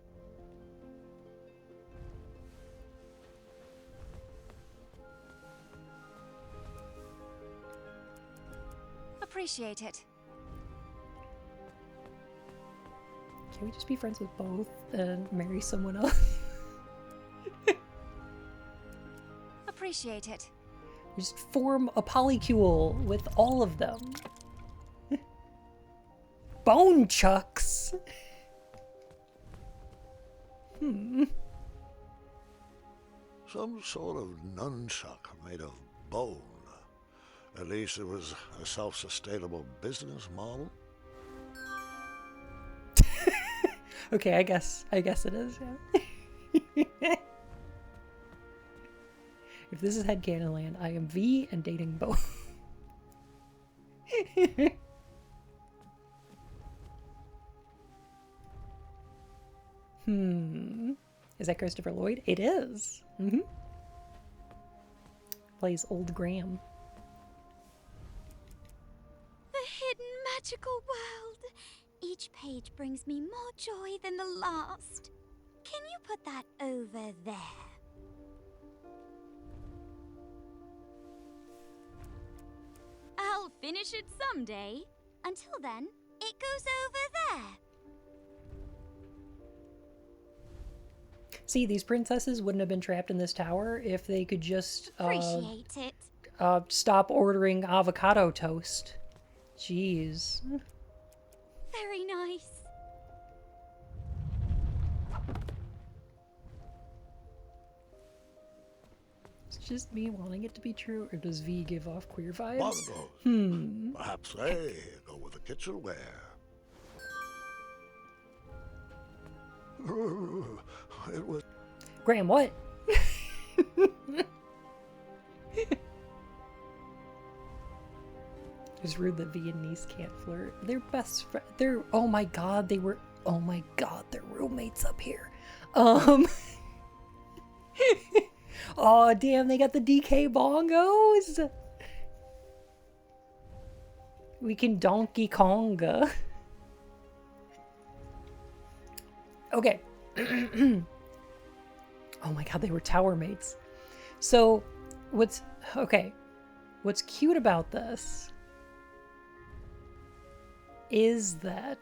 Appreciate it. Can we just be friends with both and marry someone else? Appreciate it. Just form a polycule with all of them. Bone chucks. Some sort of nunchuck made of bone. At least it was a self-sustainable business model. Okay, I guess it is, yeah. If this is headcanon land, I am V and dating both. Is that Christopher Lloyd? It is. Plays Old Graham. The hidden magical world. Each page brings me more joy than the last. Can you put that over there? I'll finish it someday. Until then, it goes over there. See, these princesses wouldn't have been trapped in this tower if they could just Appreciate it. stop ordering avocado toast. Jeez. Very nice. It's just me wanting it to be true, or does V give off queer vibes? Bongos. Perhaps they go with the kitchenware. It was... Graham, what? It's rude that V and Niece can't flirt. They're best friends. They're, oh my god, oh my god, they're roommates up here. Oh damn, they got the DK bongos. We can Donkey Konga. Okay. Oh my god, they were tower mates. So, what's cute about this is that...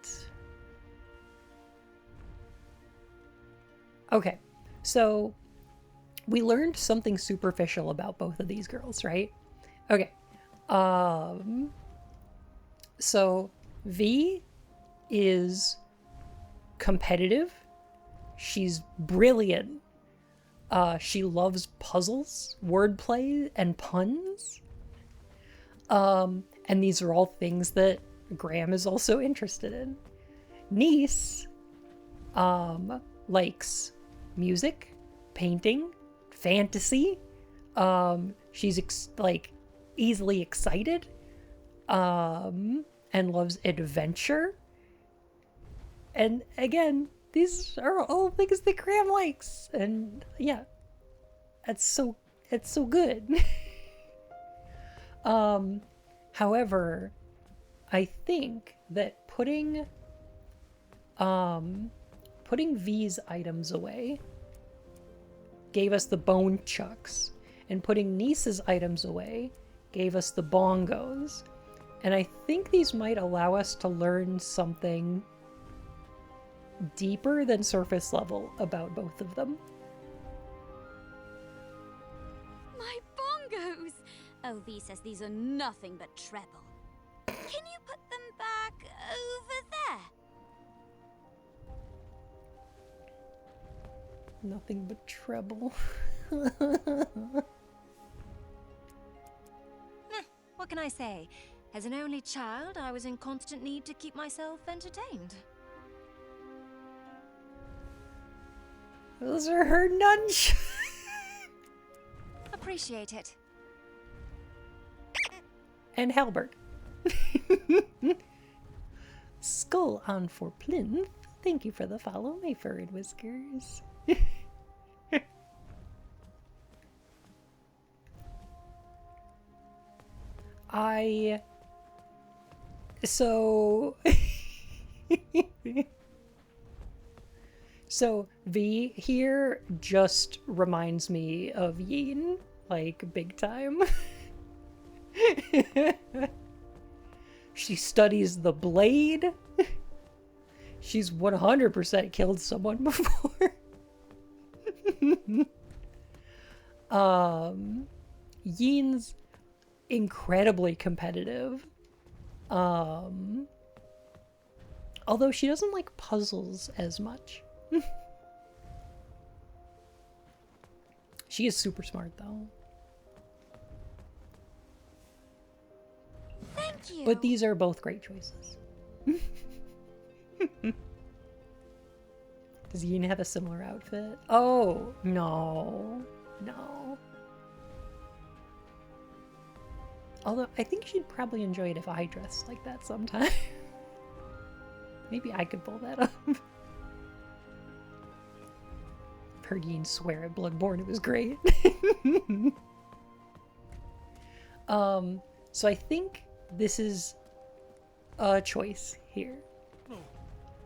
Okay, so we learned something superficial about both of these girls, right? Okay. So V is competitive. She's brilliant. She loves puzzles, wordplay, and puns. And these are all things that Graham is also interested in. Niece likes music, painting, fantasy. She's easily excited, and loves adventure. And again, these are all things that Graham likes, and yeah, it's so good. However, I think that putting V's items away gave us the bone chucks, and putting Niece's items away gave us the bongos. And I think these might allow us to learn something deeper than surface level about both of them. My bongos! Oh, V says these are nothing but treble. Can you put them back over there? Nothing but treble. What can I say? As an only child, I was in constant need to keep myself entertained. Those are her nunch. Appreciate it. And halberd. Skull on for plinth. Thank you for the follow, my fur and whiskers. So V here just reminds me of Yin, like big time. She studies the blade. She's 100% killed someone before. Yin's incredibly competitive. Although she doesn't like puzzles as much. She is super smart though. Thank you. But these are both great choices. Does Yin have a similar outfit? Oh, no. No. Although, I think she'd probably enjoy it if I dressed like that sometime. Maybe I could pull that up. I've heard Yin swear at Bloodborne, it was great. So I think this is a choice here.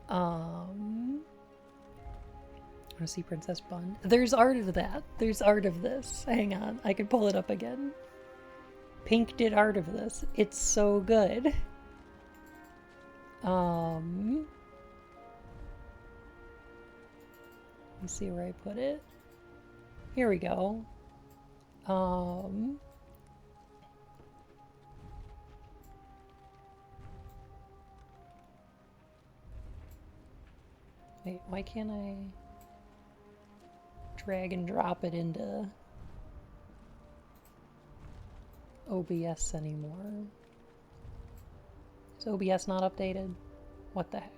I want to see Princess Bun. There's art of that. There's art of this. Hang on, I can pull it up again. Pink did art of this. It's so good. Let me see where I put it. Here we go. Wait, why can't I drag and drop it into OBS anymore? Is OBS not updated? What the heck?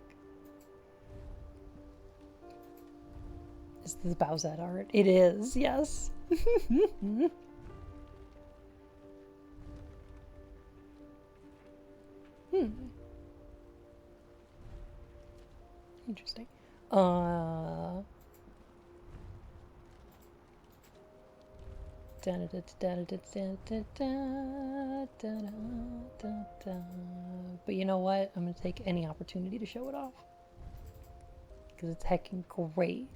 Is this Bowsette art? It is, yes. But you know what? I'm gonna take any opportunity to show it off. Because it's heckin' great.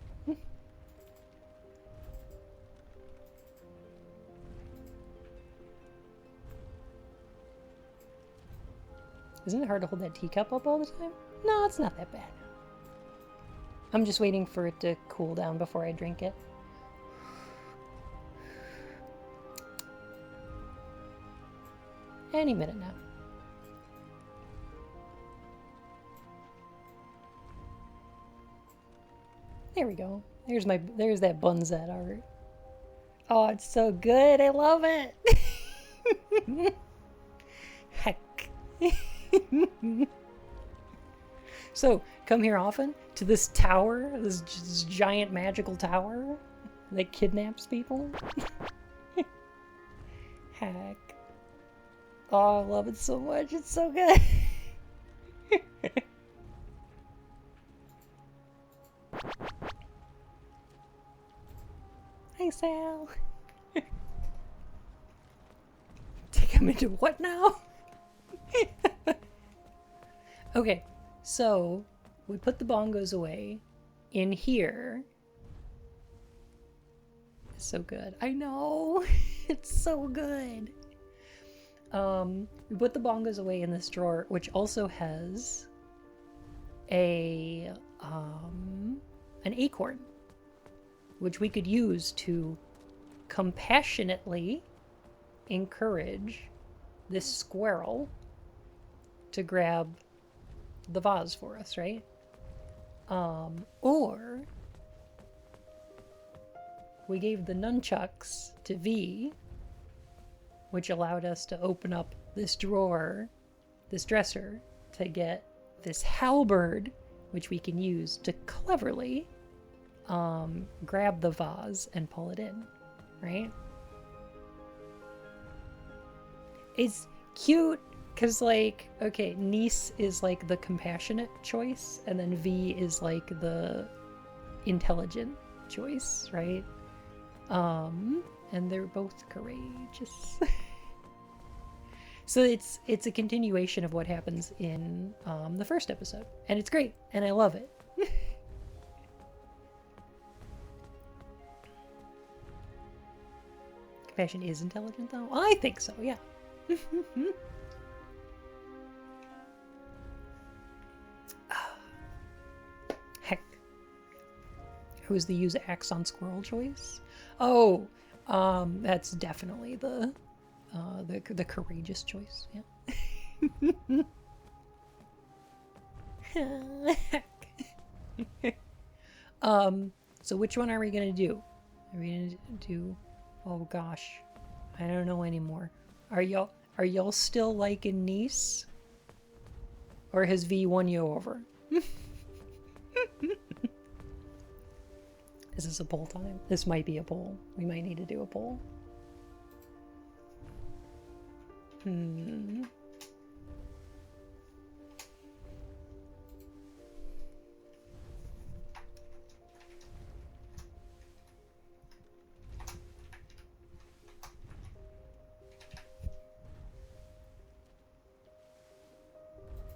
Isn't it hard to hold that teacup up all the time? No, it's not that bad. I'm just waiting for it to cool down before I drink it. Any minute now. There we go. There's that bunzette art. Oh, it's so good. I love it. Heck. So, come here often to this tower, this giant magical tower that kidnaps people. Heck. Oh, I love it so much. It's so good. Hi, Sal. Take him into what now? Okay, so we put the bongos away in here. It's so good. I know. It's so good. We put the bongos away in this drawer, which also has an acorn, which we could use to compassionately encourage this squirrel to grab the vase for us, right? Or we gave the nunchucks to V, which allowed us to open up this drawer, this dresser, to get this halberd, which we can use to cleverly grab the vase and pull it in, right? It's cute because, like, okay, niece is like the compassionate choice, and then V is like the intelligent choice, right? And they're both courageous. So it's a continuation of what happens in the first episode, and it's great, and I love it. Compassion is intelligent, though? I think so, yeah. Heck. Who's the use axe on squirrel choice? Oh, that's definitely the courageous choice, yeah. So which one are we gonna do? Are we gonna do, oh gosh, I don't know anymore. Are y'all still liking niece? Or has V won you over? Is this a poll time? This might be a poll. We might need to do a poll.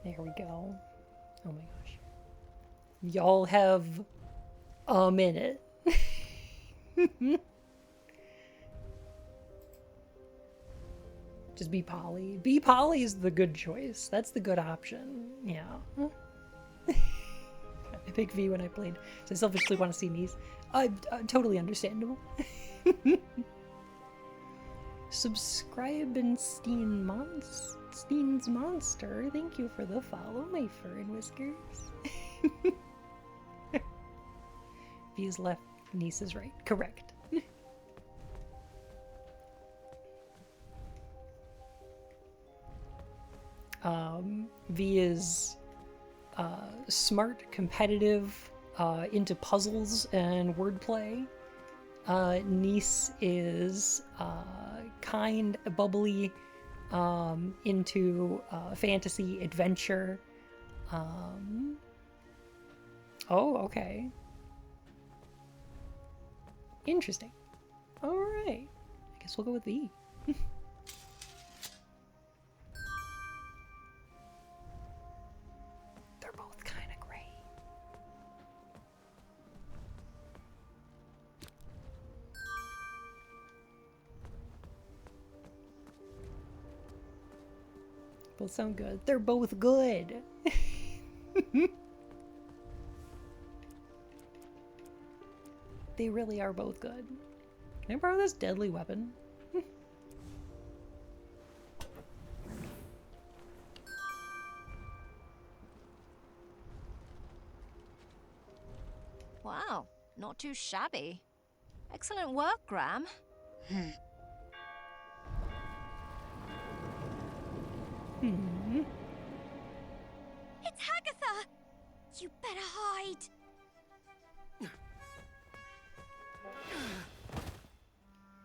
There we go. Oh my gosh. Y'all have a minute. Just be Polly. Be Polly is the good choice. That's the good option. Yeah. I picked V when I played, so I selfishly want to see niece. Totally understandable. Subscribe and Steen's Monster. Thank you for the follow, my fur and whiskers. V's left, niece is right. Correct. V is smart, competitive, into puzzles and wordplay. Niece is kind, bubbly, into fantasy, adventure. Oh, okay. Interesting. Alright. I guess we'll go with V. They're both kind of great. Both sound good. They're both good. They really are both good. Can I borrow this deadly weapon? Wow, not too shabby. Excellent work, Graham. It's Hagatha! You better hide.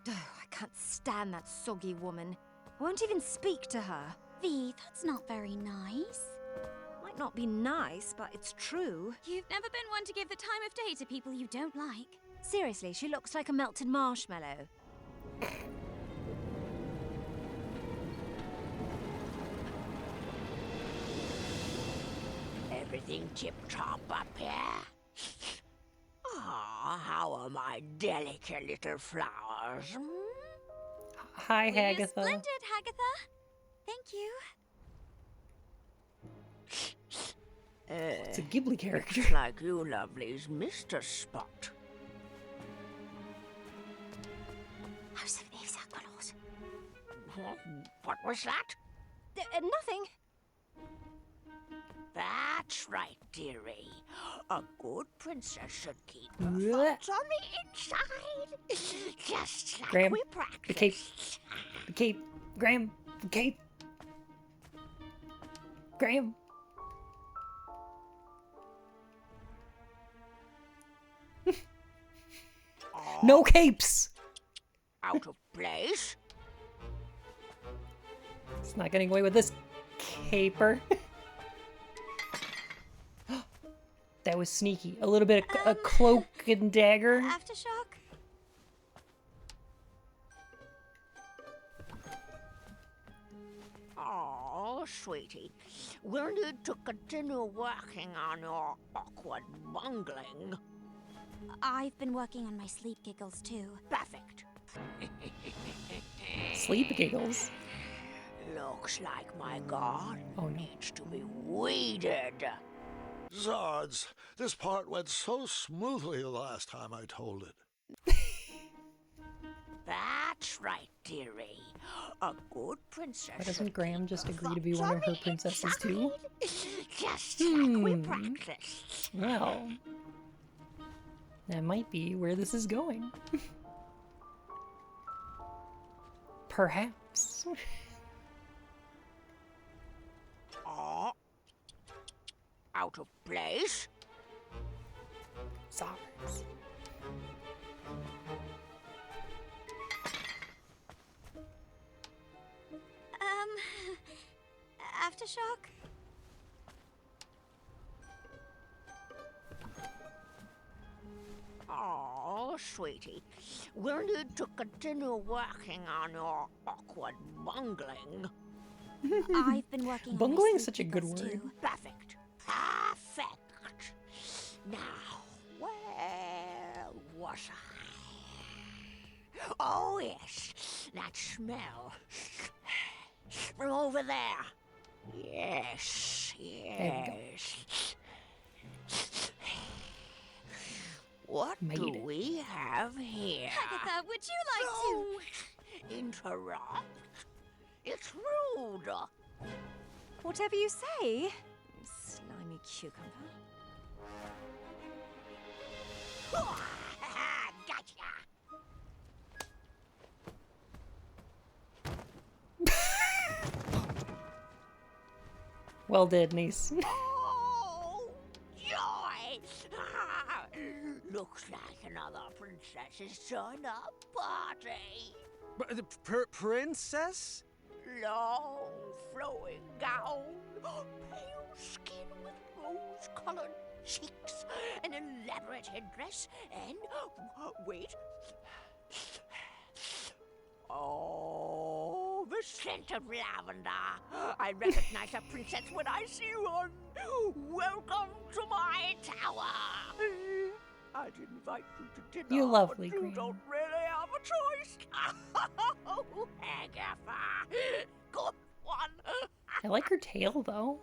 Oh, I can't stand that soggy woman. I won't even speak to her. V, that's not very nice. Might not be nice, but it's true. You've never been one to give the time of day to people you don't like. Seriously, she looks like a melted marshmallow. Everything tip-top up here? Ah, how are my delicate little flowers? Hmm? Hi, Well, you're Hagatha. splendid, Hagatha. Thank you. It's a Ghibli character. Looks like you lovelies missed a spot. What was that? Nothing. That's right, dearie. A good princess should keep her Blech. thoughts on the inside. Just like Graham, we the practiced. cape. The cape. Graham, the cape. Graham. No capes! Out of place? It's not getting away with this, caper. That was sneaky. A little bit of a cloak and dagger. Aftershock? Oh, sweetie. We'll need to continue working on your awkward bungling. I've been working on my sleep giggles too. Perfect. Sleep giggles. Looks like my garden Oh, no. needs to be weeded. Zards, this part went so smoothly the last time I told it. That's right, dearie. A good princess. Why doesn't should Graham keep just her agree to be thoughts one on of her the princesses too? inside. Just like we practiced. Well, that might be where this is going. Perhaps. Oh. Out of place? Zards. Aftershock? Oh, sweetie. We'll need to continue working on your awkward bungling. I've been working on my Bungling's sleep such a good giggles word. too. Perfect. Perfect. Now, where was I? Oh, yes. That smell. From over there. Yes, yes. What Made do it. we have here? Hagatha, would you like to? Don't interrupt. It's rude. Whatever you say. You slimy cucumber. Gotcha. Well did, niece. Oh, joy! Looks like another princess's turn-up party. Princess? Long, flowing gown, pale skin with rose-colored cheeks, an elaborate headdress, and wait. Oh, the scent of lavender. I recognize a princess when I see one. Welcome to my tower. I'd invite you to dinner, You lovely but you Graham. don't really have a choice. Oh, Agatha. Good one. I like her tail, though.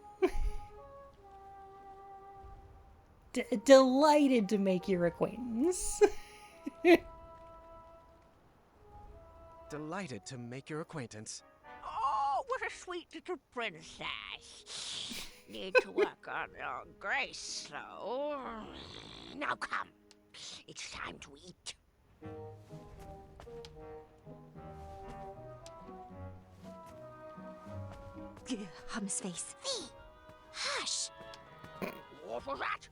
Delighted to make your acquaintance. Delighted to make your acquaintance. Oh, what a sweet little princess. Need to work on your grace, though. Now come. It's time to eat. Hum's face. Hush! What was that?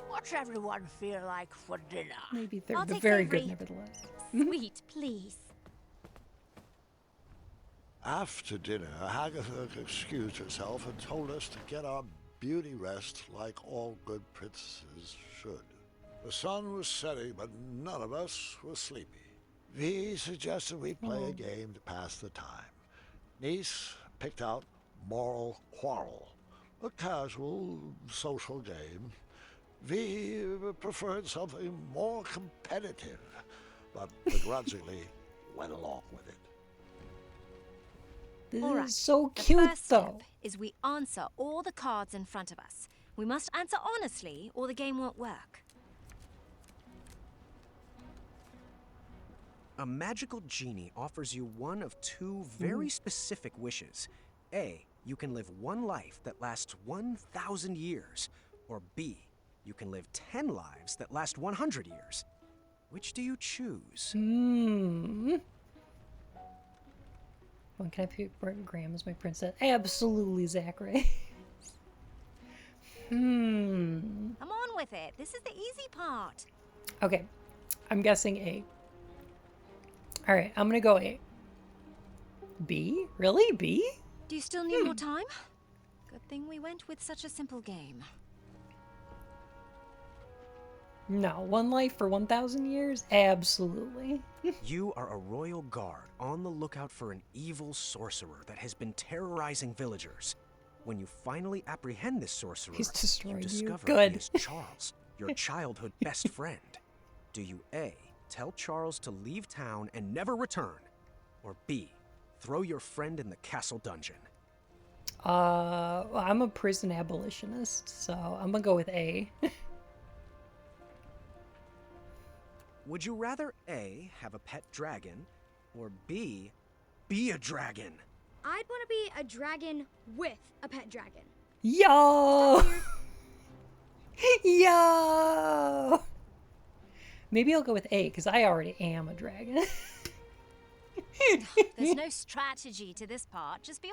What's everyone feel like for dinner? Maybe they're I'll take very Avery. good, nevertheless. Sweet, please. After dinner, Agatha excused herself and told us to get our beauty rest like all good princesses should. The sun was setting, but none of us were sleepy. V suggested we play a game to pass the time. Niece picked out Moral Quarrel, a casual social game. V preferred something more competitive, but begrudgingly went along with it. This All right. is so The cute, first though. step is we answer all the cards in front of us. We must answer honestly, or the game won't work. A magical genie offers you one of two very specific wishes. A, you can live one life that lasts 1,000 years. Or B, you can live 10 lives that last 100 years. Which do you choose? When can I pick Graham as my princess? Absolutely, Zachary. Come on with it. This is the easy part. Okay, I'm guessing A. All right, I'm gonna go A. B? Really? B? Do you still need more time? Good thing we went with such a simple game. No, one life for 1,000 years? Absolutely. You are a royal guard on the lookout for an evil sorcerer that has been terrorizing villagers. When you finally apprehend this sorcerer, He's destroyed you. discover Good. he is Charles, your childhood best friend. Do you A, tell Charles to leave town and never return? Or B, throw your friend in the castle dungeon? I'm a prison abolitionist, so I'm gonna go with A. Would you rather A, have a pet dragon, or B, be a dragon? I'd want to be a dragon with a pet dragon. Yo! Yo! Maybe I'll go with A, because I already am a dragon. There's no strategy to this part. Just be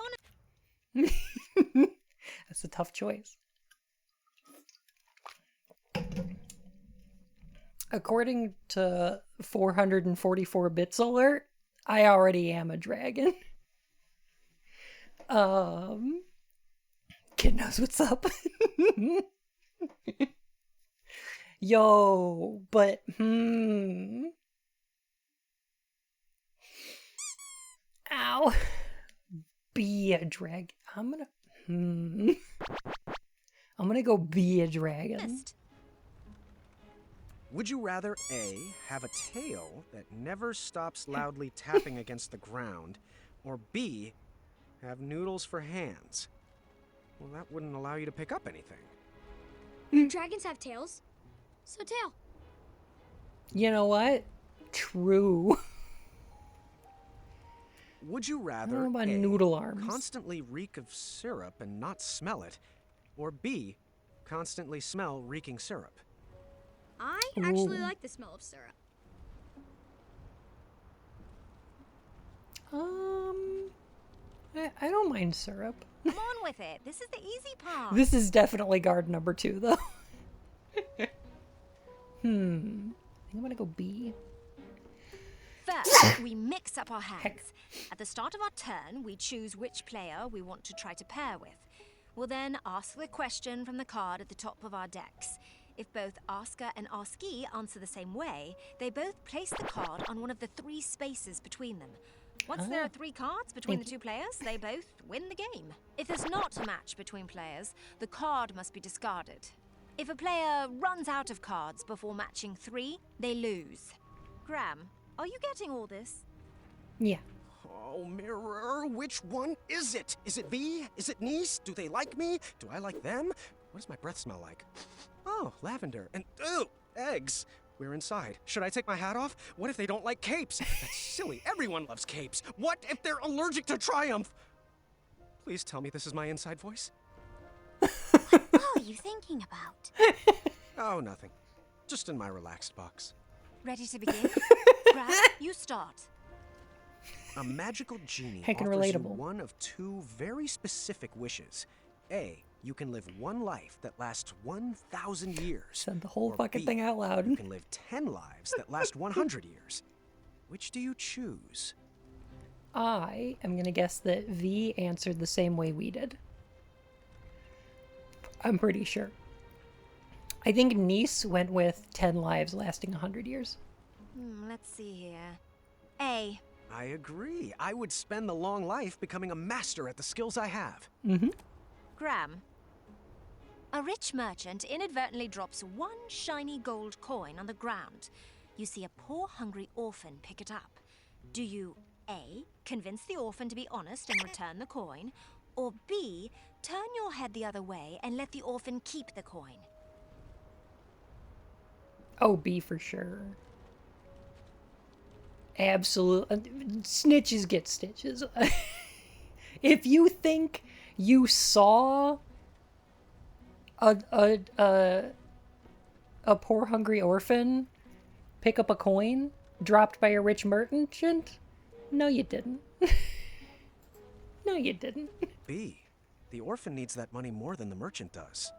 honest. That's a tough choice. According to 444 bits alert, I already am a dragon. Kid knows what's up. Yo, but ow. Be a dragon. I'm gonna go be a dragon. Would you rather A, have a tail that never stops loudly tapping against the ground, or B, have noodles for hands? Well, that wouldn't allow you to pick up anything. Dragons have tails, so tail. You know what? True. Would you I rather don't know about A, noodle arms. constantly reek of syrup and not smell it, or B, constantly smell reeking syrup? I actually Ooh. like the smell of syrup. I don't mind syrup. Come on with it. This is the easy part. This is definitely guard number 2, though. I think I'm gonna go B. First, we mix up our hands. At the start of our turn, we choose which player we want to try to pair with. We'll then ask the question from the card at the top of our decks. If both asker and askee answer the same way, they both place the card on one of the 3 spaces between them. Once there are 3 cards between the 2 players, they both win the game. If there's not a match between players, the card must be discarded. If a player runs out of cards before matching 3, they lose. Graham, are you getting all this? Yeah. Oh, Mirror, which one is it? Is it V? Is it Niece? Do they like me? Do I like them? What does my breath smell like? Oh, lavender. And, ooh, eggs. We're inside. Should I take my hat off? What if they don't like capes? That's silly. Everyone loves capes. What if they're allergic to Triumph? Please tell me this is my inside voice. What are you thinking about? Oh, nothing. Just in my relaxed box. Ready to begin? Graham, you start. A magical genie Heckin' offers you relatable. one of 2 very specific wishes. A, you can live 1 life that lasts 1,000 years. Said the whole Or fucking B, thing out loud. You can live 10 lives that last 100 years. Which do you choose? I am going to guess that V answered the same way we did. I'm pretty sure. I think Niece went with 10 lives lasting 100 years. Let's see here. A. I agree. I would spend the long life becoming a master at the skills I have. Mm-hmm. Graham. A rich merchant inadvertently drops 1 shiny gold coin on the ground. You see a poor, hungry orphan pick it up. Do you A, convince the orphan to be honest and return the coin, or B, turn your head the other way and let the orphan keep the coin? Oh, B for sure. Absolute. Snitches get stitches. If you think you saw a poor hungry orphan pick up a coin dropped by a rich merchant, no, you didn't. No, you didn't. B, the orphan needs that money more than the merchant does.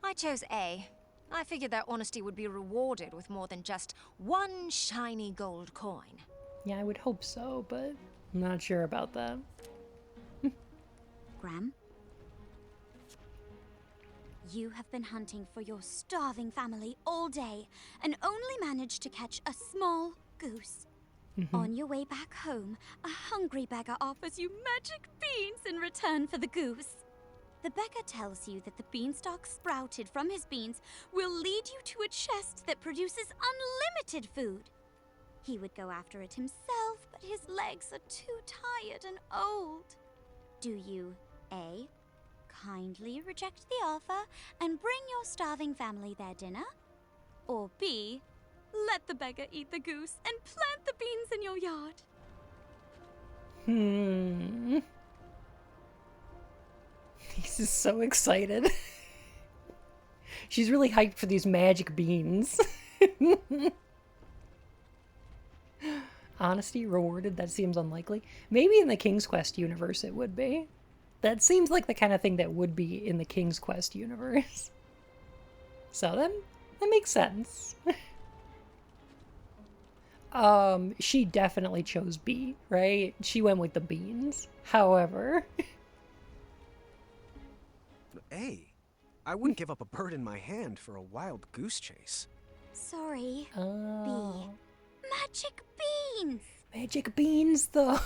I chose A. I figured that honesty would be rewarded with more than just 1 shiny gold coin. Yeah, I would hope so, but I'm not sure about that. Graham? You have been hunting for your starving family all day and only managed to catch a small goose. On your way back home, a hungry beggar offers you magic beans in return for the goose. The beggar tells you that the beanstalk sprouted from his beans will lead you to a chest that produces unlimited food. He would go after it himself, but his legs are too tired and old. Do you A, kindly reject the offer and bring your starving family their dinner? Or B, let the beggar eat the goose and plant the beans in your yard? He's so excited. She's really hyped for these magic beans. Honesty rewarded? That seems unlikely. Maybe in the King's Quest universe it would be. That seems like the kind of thing that would be in the King's Quest universe. So that makes sense. She definitely chose B, right? She went with the beans. However... A, I wouldn't give up a bird in my hand for a wild goose chase. Sorry. Oh. B. Magic beans! Magic beans, though.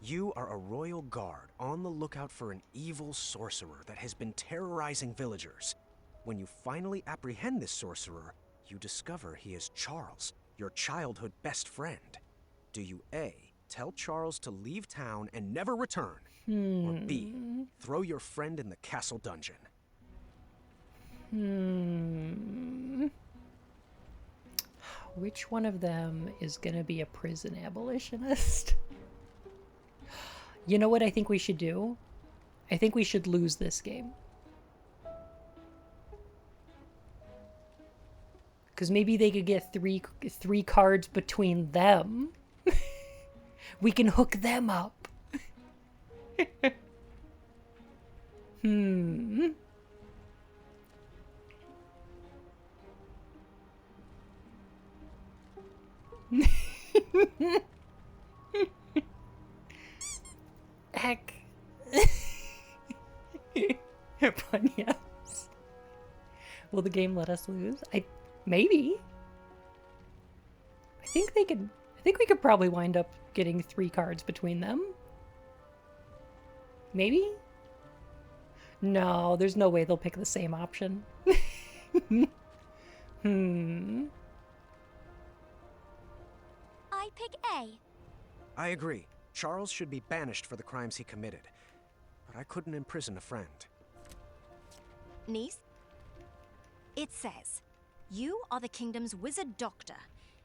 You are a royal guard on the lookout for an evil sorcerer that has been terrorizing villagers. When you finally apprehend this sorcerer, you discover he is Charles, your childhood best friend. Do you A, tell Charles to leave town and never return? Or B, throw your friend in the castle dungeon? Which one of them is gonna be a prison abolitionist? You know what I think we should do? I think we should lose this game. Because maybe they could get three cards between them. We can hook them up. Will the game let us lose? Maybe. I think we could probably wind up getting 3 cards between them. Maybe? No, there's no way they'll pick the same option. I pick A. I agree. Charles should be banished for the crimes he committed. But I couldn't imprison a friend. Niece? It says, you are the kingdom's wizard doctor.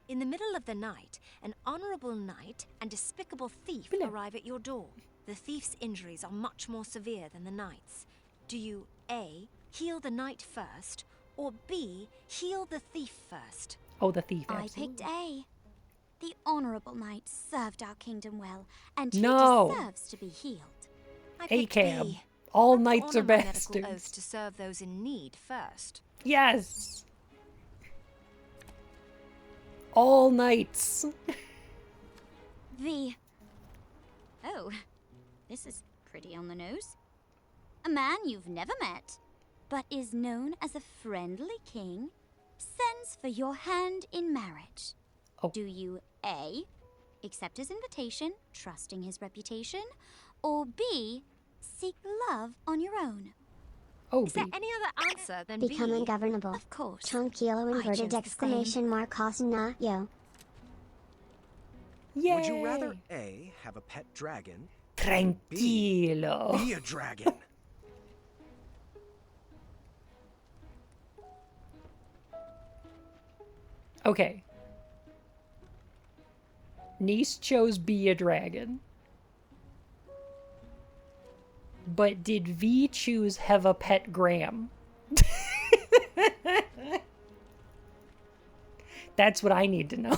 In the middle of the night, an honorable knight and despicable thief arrive at your door. The thief's injuries are much more severe than the knight's. Do you A, heal the knight first, or B, heal the thief first? Oh, the thief, I absolutely. picked A. The honorable knight served our kingdom well, and he No. deserves to be healed. I picked A-cam. B. All Have to knights are honor my medical bastards. oath to serve those in need first. Yes! All knights. V. Oh, this is pretty on the nose. A man you've never met, but is known as a friendly king, sends for your hand in marriage. Oh. Do you A, accept his invitation, trusting his reputation, or B, seek love on your own? Oh, Is there any other answer than Become B? ungovernable. Of course. Tranquilo I chose inverted the exclamation mark Hasna yo. Yay! Would you rather A, have a pet dragon, Tranquilo. be a dragon? Okay. Niece chose be a dragon. But did V choose have a pet Graham? That's what I need to know.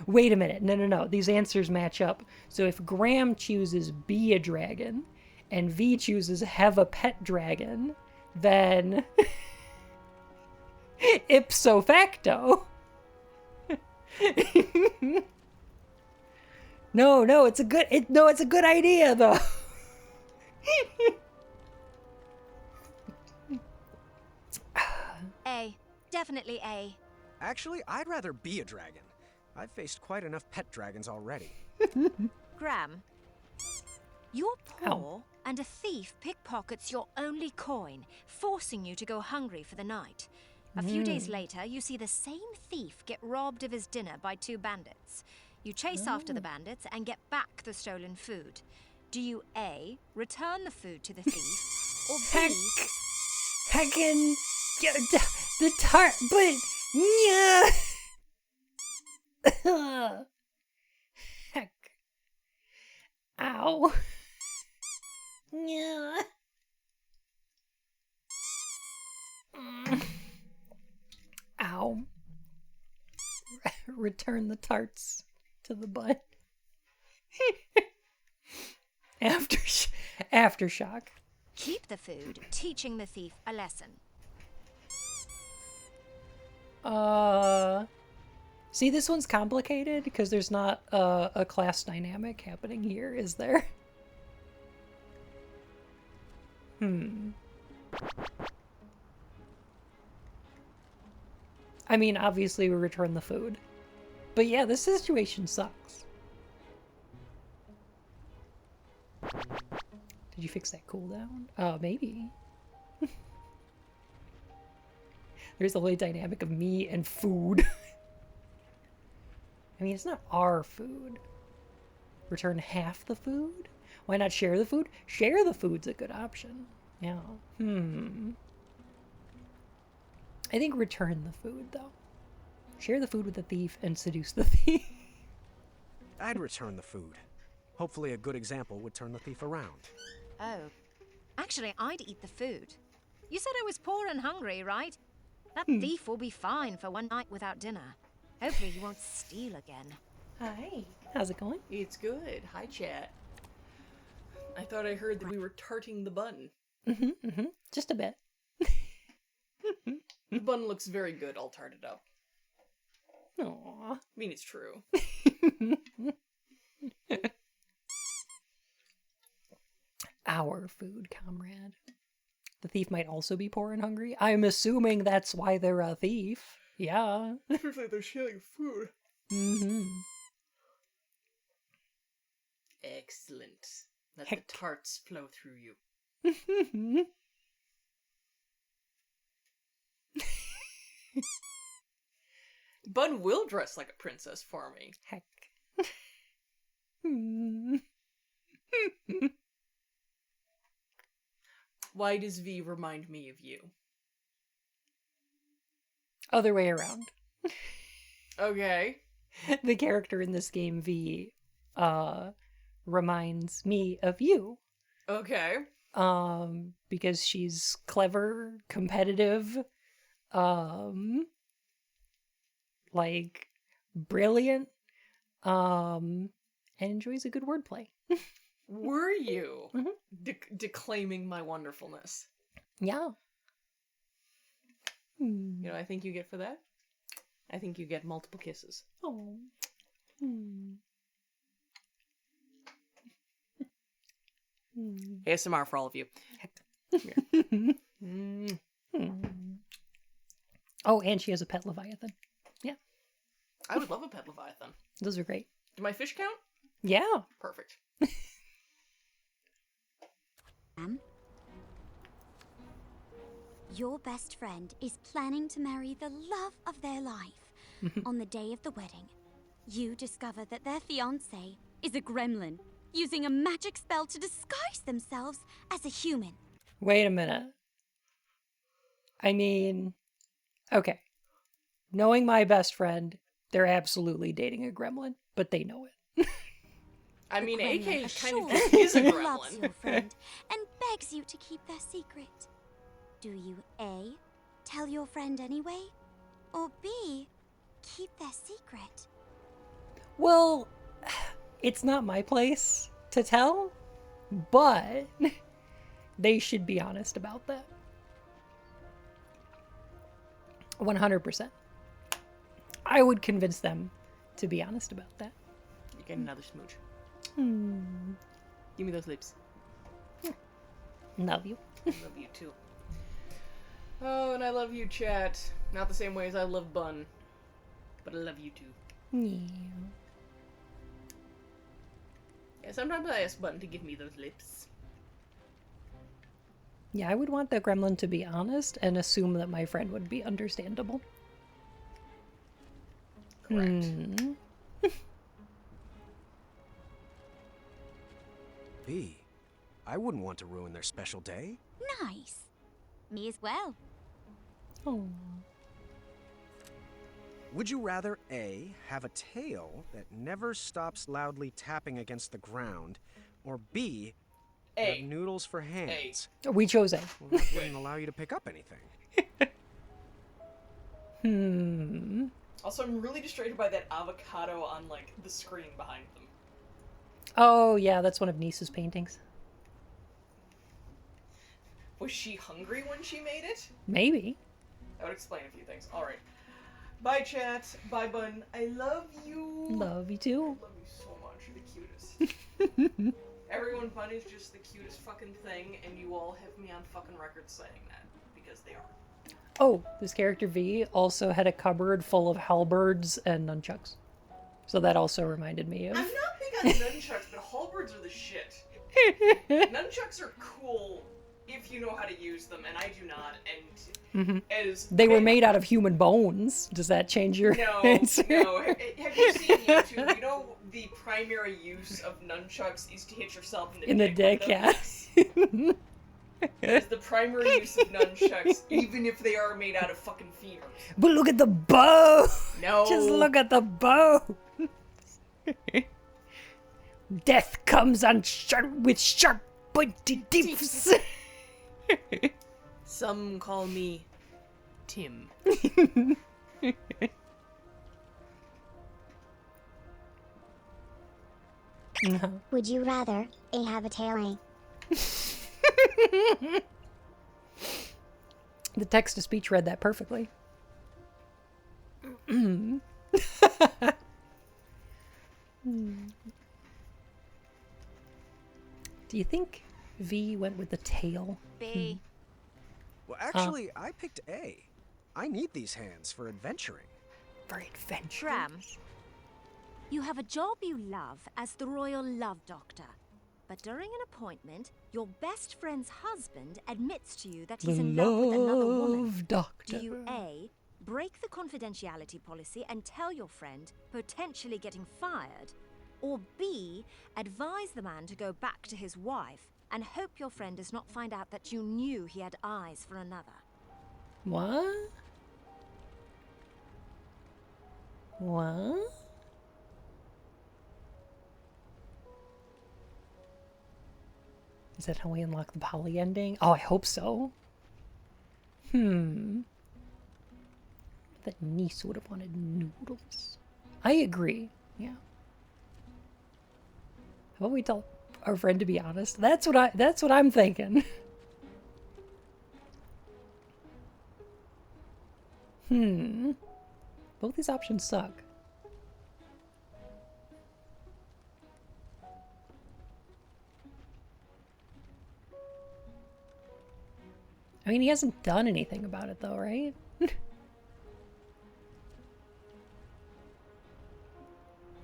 Wait a minute. No. These answers match up. So if Graham chooses be a dragon and V chooses have a pet dragon, then ipso facto. No, it's a good idea though. A. Definitely A. Actually, I'd rather be a dragon. I've faced quite enough pet dragons already. Graham, you're poor, and a thief pickpockets your only coin, forcing you to go hungry for the night. A few days later, you see the same thief get robbed of his dinner by 2 bandits. You chase after the bandits and get back the stolen food. Do you A, return the food to the thief, or B... Heckin' the tart, but yeah. Heck. Ow. Yeah. Ow. Return the tarts to the butt. Aftershock. Keep the food, teaching the thief a lesson. See, this one's complicated because there's not a class dynamic happening here, is there? I mean, obviously we return the food. But yeah, this situation sucks. Did you fix that cooldown? Maybe. There's the only dynamic of me and food. I mean, it's not our food. Return half the food? Why not share the food? Share the food's a good option. Yeah. I think return the food, though. Share the food with the thief and seduce the thief. I'd return the food. Hopefully a good example would turn the thief around. Oh. Actually, I'd eat the food. You said I was poor and hungry, right? That thief will be fine for one night without dinner. Hopefully he won't steal again. Hi. How's it going? It's good. Hi, chat. I thought I heard that we were tarting the bun. Just a bit. The bun looks very good all tarted up. Aww. I mean, it's true. Our food, comrade. The thief might also be poor and hungry. I'm assuming that's why they're a thief. Yeah. Seems like they're stealing food. Mm-hmm. Excellent. Let Heck. the tarts flow through you. Bun will dress like a princess for me. Heck. Why does V remind me of you? Other way around. Okay. The character in this game, V, reminds me of you. Okay. Because she's clever, competitive, like brilliant, and enjoys a good wordplay. Were you declaiming my wonderfulness? Yeah. You know what I think you get for that? I think you get multiple kisses. Oh. ASMR for all of you. Oh, and she has a pet Leviathan. Yeah. I would love a pet Leviathan. Those are great. Do my fish count? Yeah. Perfect. Your best friend is planning to marry the love of their life. On the day of the wedding, you discover that their fiancé is a gremlin, using a magic spell to disguise themselves as a human. Wait a minute. I mean, okay. Knowing my best friend, they're absolutely dating a gremlin, but they know it. I mean, AK kind assures of is a you loves gremlin. your friend and begs you to keep their secret. Do you A, tell your friend anyway, or B, keep their secret? Well, it's not my place to tell, but they should be honest about that. 100%. I would convince them to be honest about that. You get another smooch. Hmm. Give me those lips. Love you. I love you too. Oh, and I love you, chat. Not the same way as I love Bun, but I love you too. Yeah. Yeah, sometimes I ask Bun to give me those lips. Yeah, I would want the gremlin to be honest and assume that my friend would be understandable. Correct. B, I wouldn't want to ruin their special day. Nice. Me as well. Oh. Would you rather A, have a tail that never stops loudly tapping against the ground, or B, A. have noodles for hands? We chose A. Well, that wouldn't allow you to pick up anything. Also, I'm really distracted by that avocado on, like, the screen behind them. Oh, yeah, that's one of Nisa's paintings. Was she hungry when she made it? Maybe. That would explain a few things. Alright. Bye, chat. Bye, Bun. I love you. Love you too. I love you so much. You're the cutest. Everyone, Bun is just the cutest fucking thing, and you all have me on fucking record saying that. Because they are. Oh, this character V also had a cupboard full of halberds and nunchucks. So that also reminded me of... I'm not big on nunchucks, but halberds are the shit. Nunchucks are cool if you know how to use them, and I do not, and as... They were made out of human bones. Does that change your answer? No. Have you seen YouTube? You know the primary use of nunchucks is to hit yourself in the dick. Yeah. That is the primary use of nunchucks, even if they are made out of fucking femurs. But look at the bow! No. Just look at the bow! Death comes on with sharp, pointy tips. Some call me Tim. Would you rather A, have a tail, The text-to-speech read that perfectly. Do you think V went with the tail? B. Well, actually, I picked A. I need these hands for adventuring. For adventure. Graham, you have a job you love as the Royal Love Doctor. But during an appointment, your best friend's husband admits to you that he's The in love with another woman. Love Doctor. Do you A, break the confidentiality policy and tell your friend, potentially getting fired? Or B, advise the man to go back to his wife and hope your friend does not find out that you knew he had eyes for another? What? What? Is that how we unlock the poly ending? Oh, I hope so. That niece would have wanted noodles. I agree. Yeah. How about we tell our friend to be honest? That's what I'm thinking. Both these options suck. I mean, he hasn't done anything about it though, right?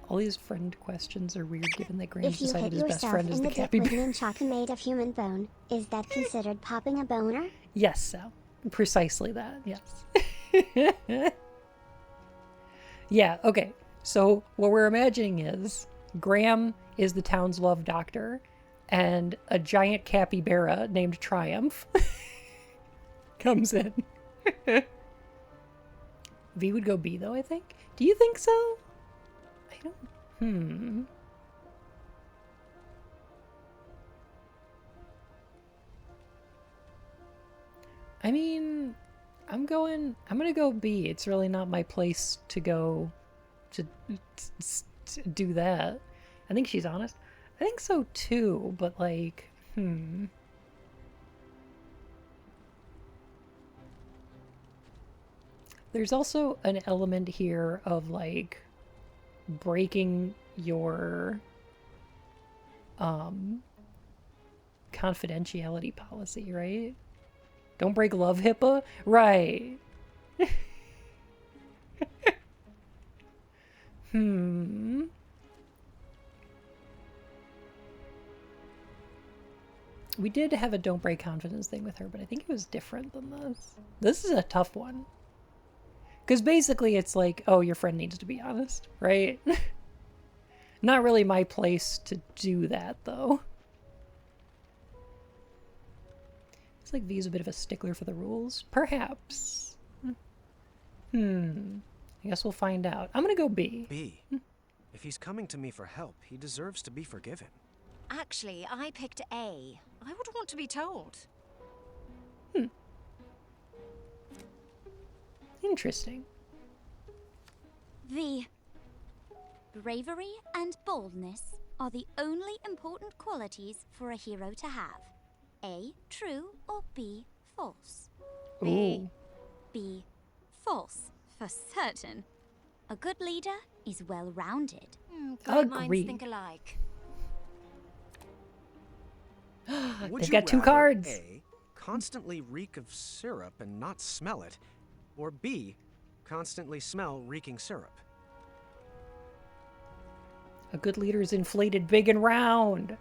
All these friend questions are weird given that Graham's If you decided hit his best yourself friend is in the the dick capybara. with an nunchuck made of human bone, is that considered popping a boner? Yes, Sal. Precisely that, yes. Yeah, okay. So what we're imagining is Graham is the town's love doctor, and a giant capybara named Triumph comes in. V would go B, though, I think. Do you think so? I don't... I mean, I'm gonna go B. It's really not my place to go to do that. I think she's honest. I think so too, but like, There's also an element here of like breaking your confidentiality policy, right? Don't break love HIPAA? Right. We did have a don't break confidence thing with her, but I think it was different than this. This is a tough one. Because basically it's like, oh, your friend needs to be honest, right? Not really my place to do that, though. It's like V's a bit of a stickler for the rules. Perhaps. I guess we'll find out. I'm gonna go B. B. If he's coming to me for help, he deserves to be forgiven. Actually, I picked A. I would want to be told. Interesting. V. Bravery and boldness are the only important qualities for a hero to have. A, true, or B, false? Ooh. B, false, for certain. A good leader is well-rounded. Great minds Agreed. think alike. Would They've you got two rather cards. A, constantly reek of syrup and not smell it, or B, constantly smell reeking syrup? A good leader is inflated big and round.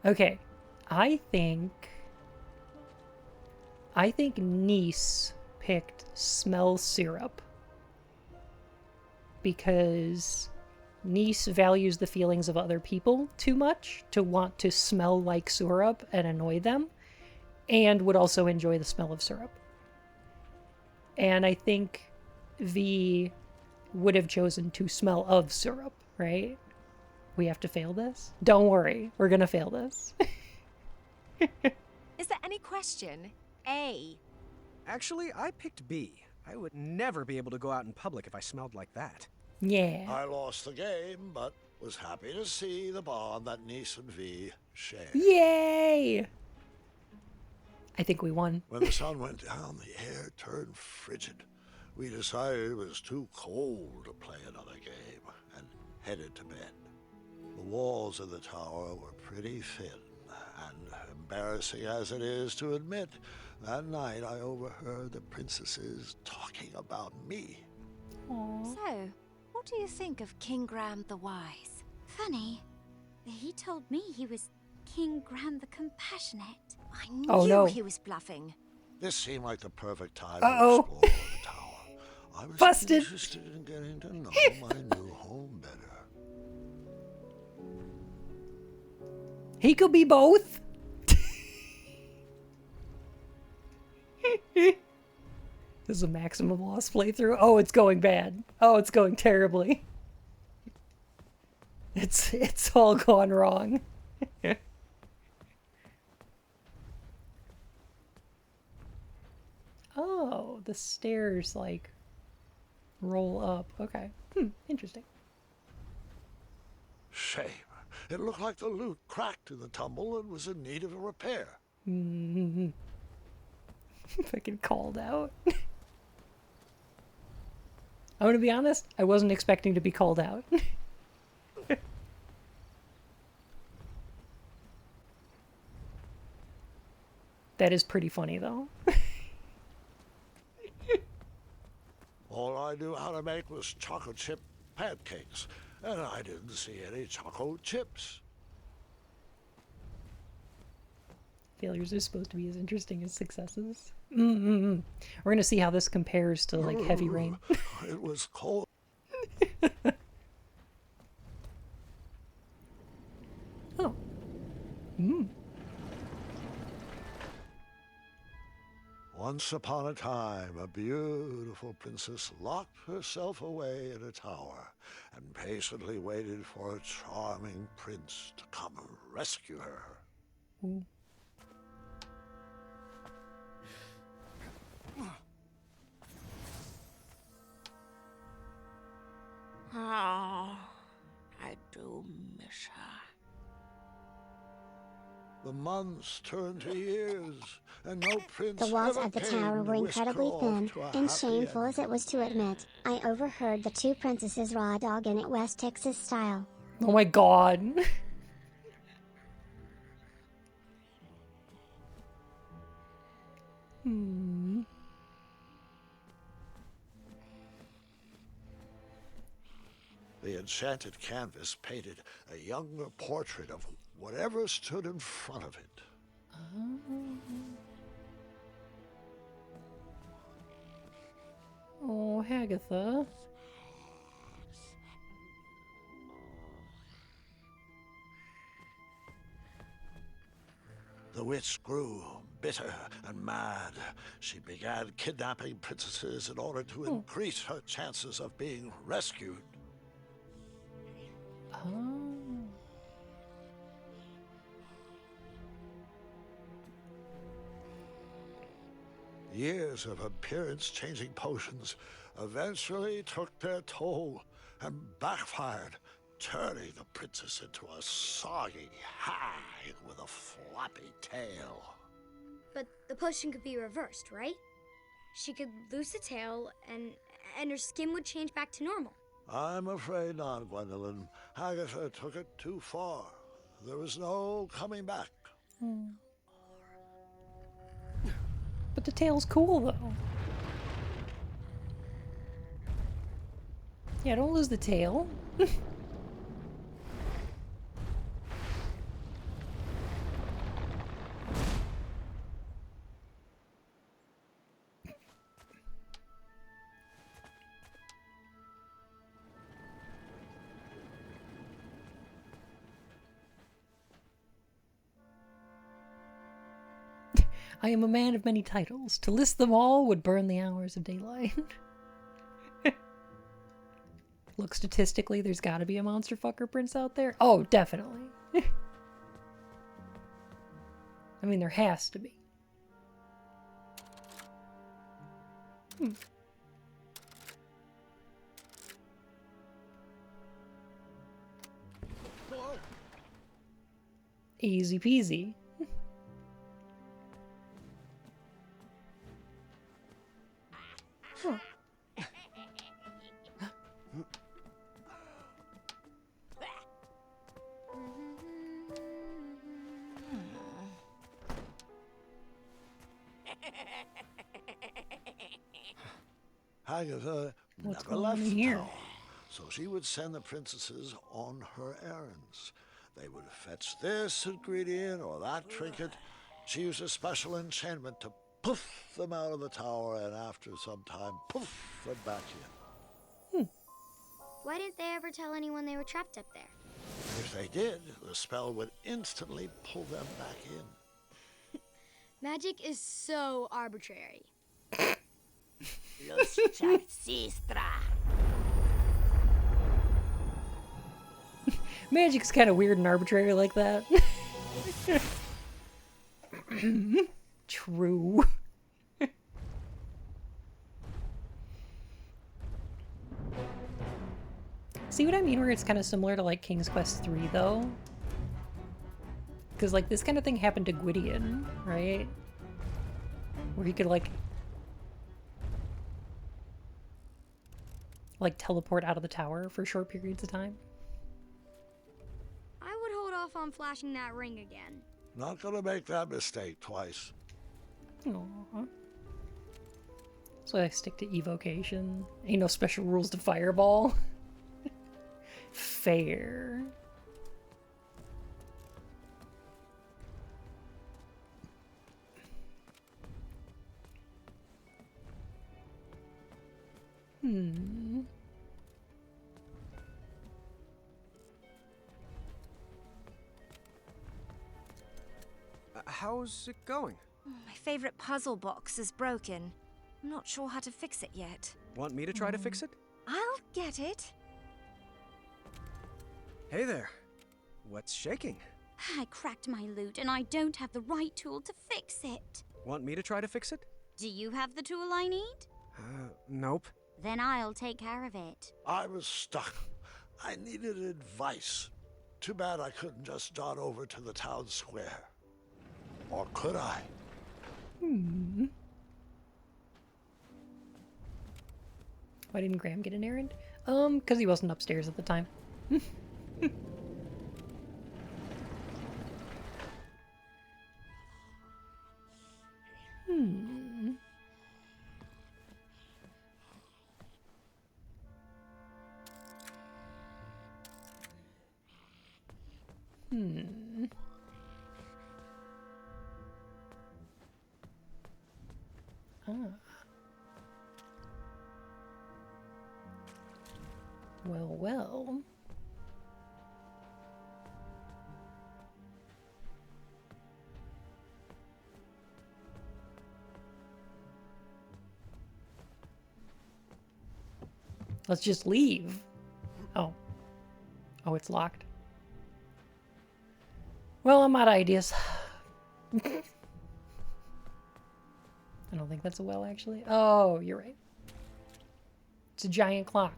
Okay, I think Niece picked smell syrup because Niece values the feelings of other people too much to want to smell like syrup and annoy them, and would also enjoy the smell of syrup. And I think V would have chosen to smell of syrup, right? We have to fail this? Don't worry, we're gonna fail this. Is there any question? A. Actually, I picked B. I would never be able to go out in public if I smelled like that. Yeah. I lost the game, but was happy to see the bond that Niece and V share. Yay! I think we won. When the sun went down, the air turned frigid. We decided it was too cold to play another game and headed to bed. The walls of the tower were pretty thin, and embarrassing as it is to admit, that night I overheard the princesses talking about me. So, what do you think of King Graham the Wise? Funny. He told me he was King Graham the Compassionate. I knew Oh, no. he was bluffing. This seemed like the perfect time Uh-oh. to explore the tower. I was Busted. interested in getting to know my new home better. He could be both. This is a maximum loss playthrough. Oh, it's going bad. Oh, it's going terribly. It's all gone wrong. Oh, the stairs like roll up. Okay. Interesting. Shame. It looked like the loot cracked in the tumble and was in need of a repair. Fucking called out. I'm gonna be honest, I wasn't expecting to be called out. That is pretty funny though. All I knew how to make was chocolate chip pancakes, and I didn't see any chocolate chips. Failures are supposed to be as interesting as successes. We're gonna see how this compares to like Heavy Rain. It was cold. Oh. Once upon a time, a beautiful princess locked herself away in a tower and patiently waited for a charming prince to come rescue her. Oh, I do miss her. The months turned to years, and no prince The walls ever of the came tower to were whisk her incredibly off thin, to a and happy shameful ending. as it was to admit, I overheard the two princesses raw dogging it West Texas style. Oh my god. The enchanted canvas painted a younger portrait of whatever stood in front of it. Oh, Hagatha. The witch grew bitter and mad. She began kidnapping princesses in order to increase her chances of being rescued. Years of appearance-changing potions eventually took their toll and backfired, turning the princess into a soggy hag with a floppy tail. But the potion could be reversed, right? She could lose the tail and her skin would change back to normal. I'm afraid not, Gwendolyn. Agatha took it too far. There was no coming back. But the tail's cool though. Yeah, don't lose the tail. I am a man of many titles. To list them all would burn the hours of daylight. Look, statistically, there's gotta be a monster fucker prince out there. Oh, definitely. I mean, there has to be. Easy peasy. Huh. Agatha What's never going on left the here? tower, so she would send the princesses on her errands. They would fetch this ingredient or that trinket. She used a special enchantment to poof them out of the tower, and after some time, poof them back in. Why didn't they ever tell anyone they were trapped up there? If they did, the spell would instantly pull them back in. Magic is so arbitrary. Los chasistra. Magic's kind of weird and arbitrary like that. True. See what I mean where it's kind of similar to like King's Quest 3 though? Because like this kind of thing happened to Gwydion, right? Where he could like teleport out of the tower for short periods of time. I would hold off on flashing that ring again. Not gonna make that mistake twice. Aww. So I stick to evocation. Ain't no special rules to fireball. Fair. How's it going? My favorite puzzle box is broken. I'm not sure how to fix it yet. Want me to try to fix it? I'll get it. Hey there. What's shaking? I cracked my lute and I don't have the right tool to fix it. Want me to try to fix it? Do you have the tool I need? Nope. Then I'll take care of it. I was stuck. I needed advice. Too bad I couldn't just dart over to the town square. Or could I? Why didn't Graham get an errand? Because he wasn't upstairs at the time. Well, well. Let's just leave. Oh. Oh, it's locked. Well, I'm out of ideas. I don't think that's a well, actually. Oh, you're right. It's a giant clock.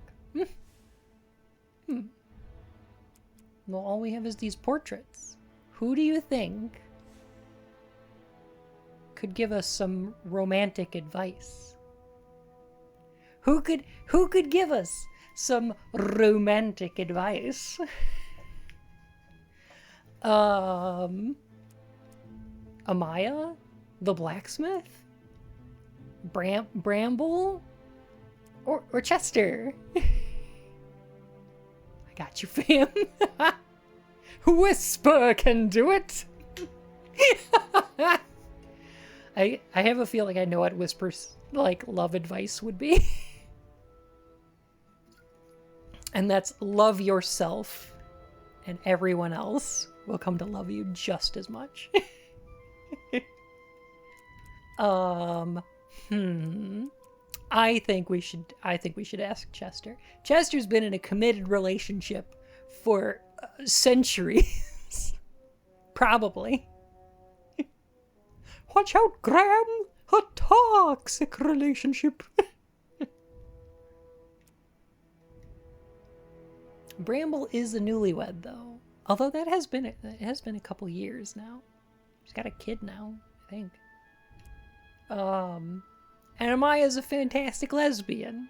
Well, all we have is these portraits. Who do you think could give us some romantic advice? Who could give us some romantic advice? Amaya? The blacksmith? Bramble? Or Chester? I got you, fam. Whisper can do it. I have a feeling I know what Whisper's like love advice would be. And that's love yourself, and everyone else will come to love you just as much. I think we should ask Chester. Chester's been in a committed relationship for centuries. Probably. Watch out, Graham! A toxic relationship. Bramble is a newlywed, though. Although it has been a couple years now. She's got a kid now, I think. And Amaya's a fantastic lesbian.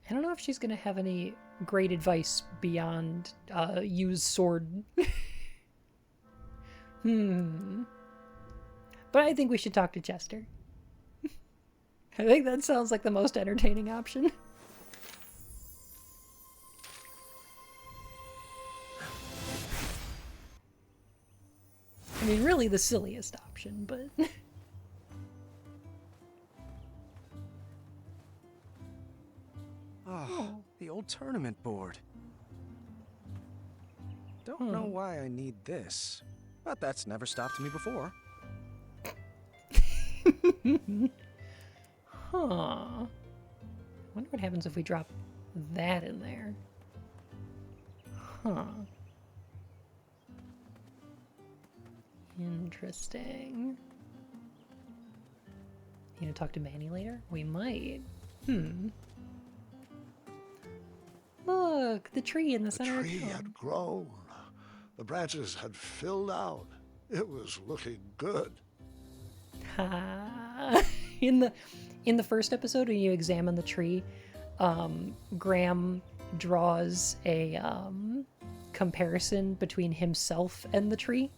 I don't know if she's gonna have any great advice beyond use sword. But I think we should talk to Chester. I think that sounds like the most entertaining option. I mean, really the silliest option, but... Oh, the old tournament board. Don't know why I need this, but that's never stopped me before. Huh. Wonder what happens if we drop that in there. Huh. Interesting. You gonna talk to Manny later? We might. Look, the tree in the center of The tree town. had grown. The branches had filled out. It was looking good. in the first episode, when you examine the tree, Graham draws a comparison between himself and the tree.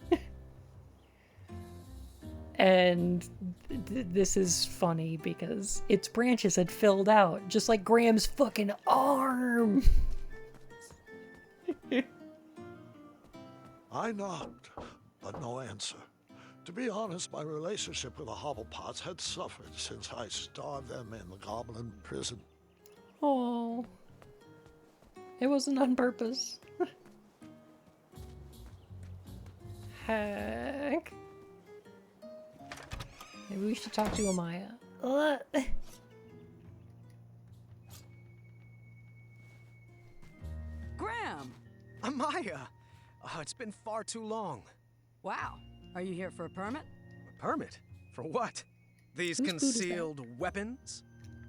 And this is funny because its branches had filled out, just like Graham's fucking arm. I knocked, but no answer. To be honest, my relationship with the Hobblepots had suffered since I starved them in the goblin prison. Oh, it wasn't on purpose. Heck. Maybe we should talk to Amaya. Graham! Amaya! Oh, it's been far too long. Wow. Are you here for a permit? A permit? For what? These Whose boot is that? concealed weapons?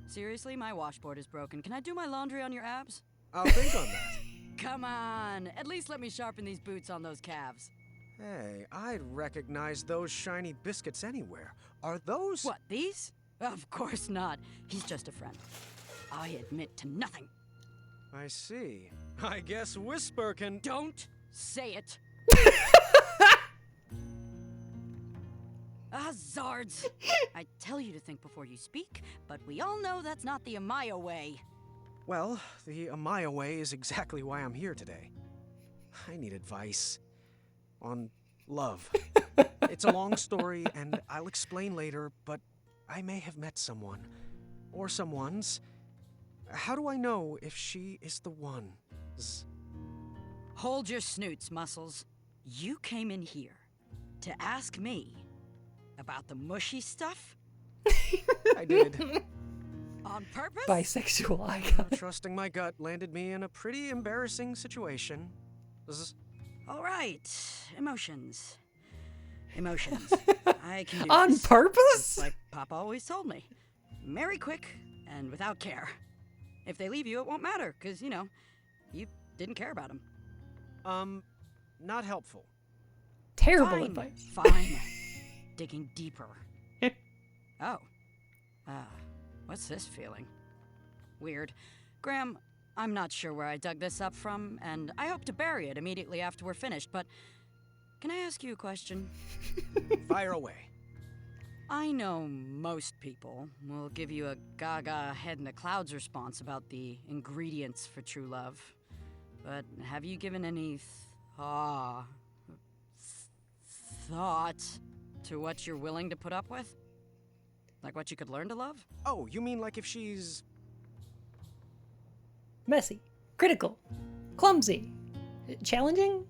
Seriously, my washboard is broken. Can I do my laundry on your abs? I'll think on that. Come on. At least let me sharpen these boots on those calves. Hey, I'd recognize those shiny biscuits anywhere. Are those... What, these? Of course not. He's just a friend. I admit to nothing. I see. I guess Whisper can... Don't say it. Zards. I tell you to think before you speak, but we all know that's not the Amaya way. Well, the Amaya way is exactly why I'm here today. I need advice. On love. It's a long story, and I'll explain later, but I may have met someone. Or someone's. How do I know if she is the one? Hold your snoots, Muscles. You came in here to ask me about the mushy stuff? I did. On purpose? Bisexual icon. Trusting my gut landed me in a pretty embarrassing situation. All right. Emotions. Emotions. I can do On this. purpose? It's like Papa always told me. Marry quick and without care. If they leave you, it won't matter, because, you know, you didn't care about them. Not helpful. Terrible Fine. advice. Fine. Digging deeper. Oh. What's this feeling? Weird. Graham, I'm not sure where I dug this up from, and I hope to bury it immediately after we're finished, but can I ask you a question? Fire away. I know most people will give you a gaga head in the clouds response about the ingredients for true love, but have you given any thought to what you're willing to put up with? Like what you could learn to love? Oh, you mean like if she's... Messy. Critical. Clumsy. Challenging?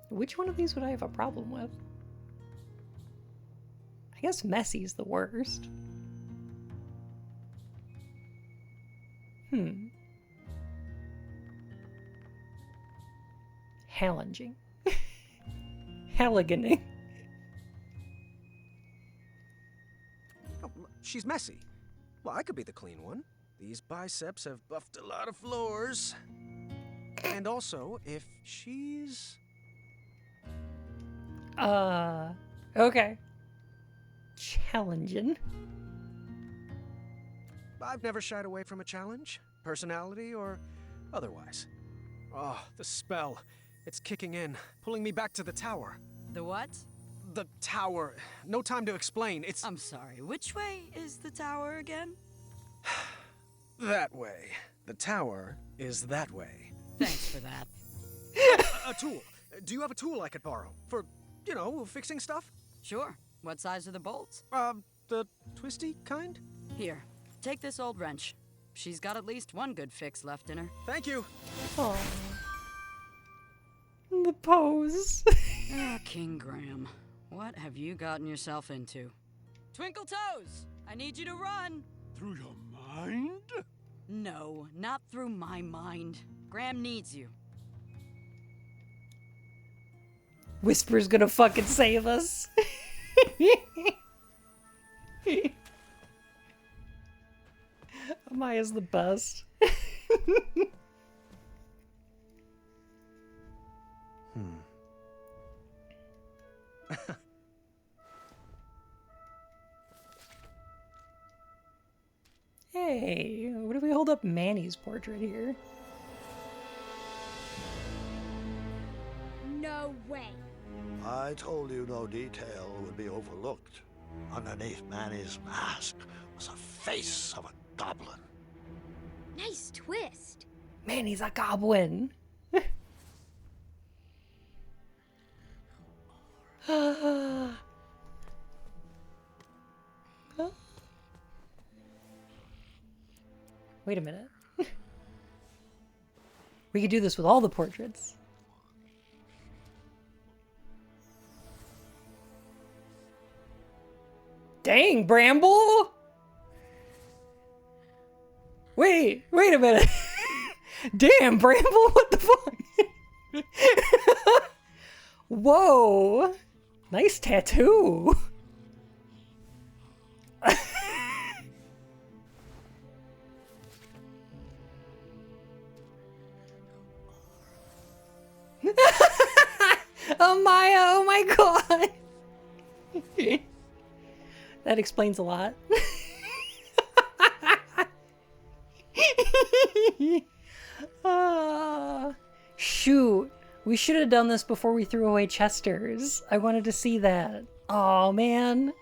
Which one of these would I have a problem with? I guess messy's the worst. Challenging. Halliganing. Oh, she's messy. Well, I could be the clean one. These biceps have buffed a lot of floors. And also, if she's... Okay. Challenging. I've never shied away from a challenge, personality or otherwise. Oh, the spell. It's kicking in, pulling me back to the tower. The what? The tower. No time to explain. It's... I'm sorry, which way is the tower again? that way. The tower is that way. Thanks for that. A tool. Do you have a tool I could borrow? For, you know, fixing stuff? Sure. What size are the bolts? The twisty kind? Here, take this old wrench. She's got at least one good fix left in her. Thank you. Oh. The pose. King Graham, what have you gotten yourself into? Twinkle Toes, I need you to run. Through your mind? No, not through my mind. Graham needs you. Whisper's gonna fucking save us. Amaya's the best. Hey, what if we hold up Manny's portrait here? No way. I told you no detail would be overlooked. Underneath Manny's mask was the face of a goblin. Nice twist. Manny's a goblin. Wait a minute. We could do this with all the portraits. Dang, Bramble! Wait a minute. Damn, Bramble, what the fuck? Whoa! Nice tattoo! Oh Maya, oh my god! That explains a lot. Shoot, we should have done this before we threw away Chester's. I wanted to see that. Oh man.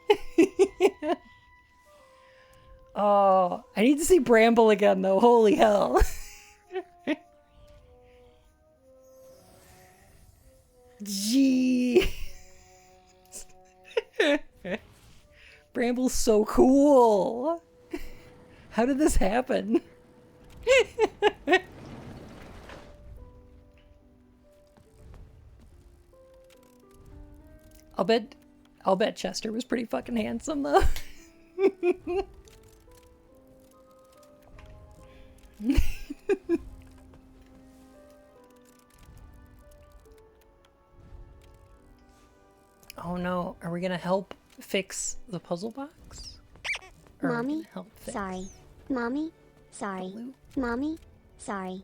Oh, I need to see Bramble again though, holy hell. Gee. Bramble's so cool. How did this happen? I'll bet Chester was pretty fucking handsome though. Oh no, are we gonna help fix the puzzle box? Or are we Mommy, gonna help fix sorry. Mommy, sorry. Baloo? Mommy, sorry.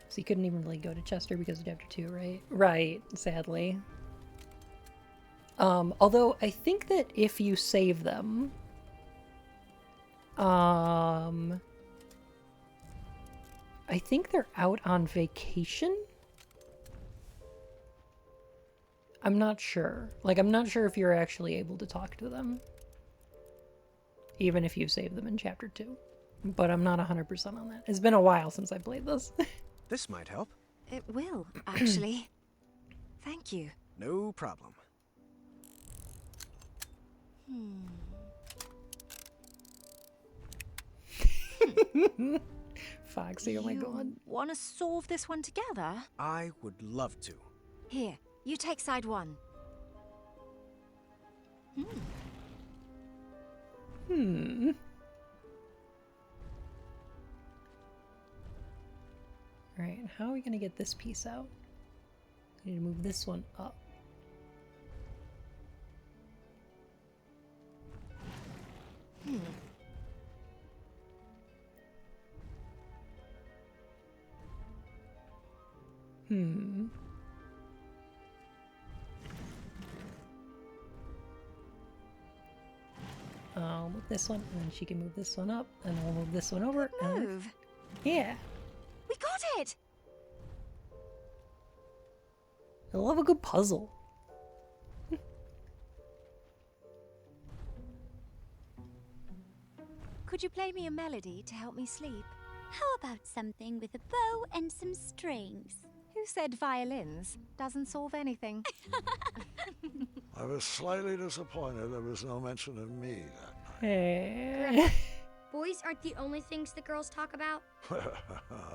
So you couldn't even really go to Chester because of chapter 2, right? Right, sadly. Although I think that if you save them, I think they're out on vacation. I'm not sure. Like, I'm not sure if you're actually able to talk to them. Even if you save them in chapter 2. But I'm not 100% on that. It's been a while since I played this. This might help. It will, actually. Thank you. No problem. Foxy, oh my god. Want to solve this one together? I would love to. Here, you take side one. Alright, how are we gonna get this piece out? I need to move this one up. I'll move this one, and then she can move this one up, and we'll move this one over. Move. Yeah. We got it! I love a good puzzle. Could you play me a melody to help me sleep? How about something with a bow and some strings? Who said violins? Doesn't solve anything. I was slightly disappointed there was no mention of me that Hey. Boys aren't the only things the girls talk about. night.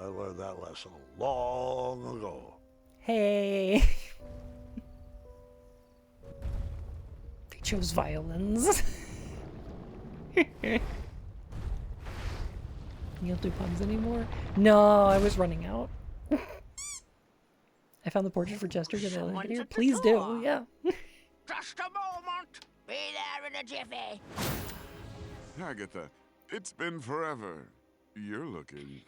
I learned that lesson long ago. Hey. They chose violins. You don't do puns anymore? No, I was running out. I found the portrait for Chester. Get it Someone's here. at the Please door. do. Yeah. Just a moment. Be there in a jiffy. Agatha, it's been forever. You're looking.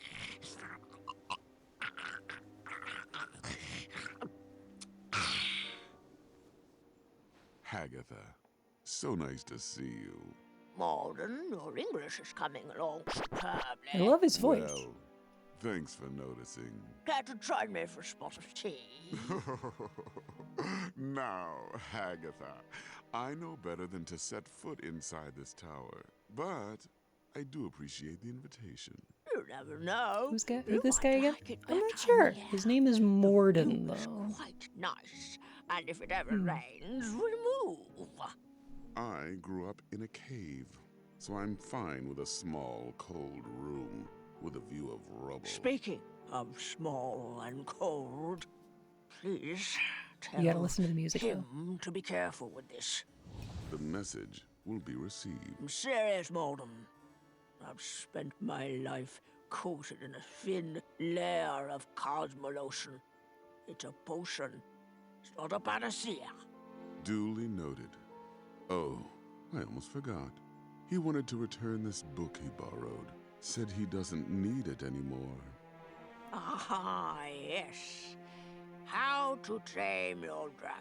Agatha, so nice to see you. Malden, your English is coming along superbly. I love his voice. Well, thanks for noticing. Care to join me for a spot of tea? Now, Agatha, I know better than to set foot inside this tower, but I do appreciate the invitation. You never know. Who's You this might guy again? like it I'm not better sure. here. His name is Morden, though. Quite nice. And if it ever rains, we'll move. I grew up in a cave, so I'm fine with a small, cold room with a view of rubble. Speaking of small and cold, please tell You gotta listen to the music, though. him to be careful with this. The message will be received. I'm serious, Malden. I've spent my life coated in a thin layer of cosmolotion. It's a potion. It's not a panacea. Duly noted. Oh, I almost forgot. He wanted to return this book he borrowed. Said he doesn't need it anymore. Ah, yes. How to Tame Your Dragon.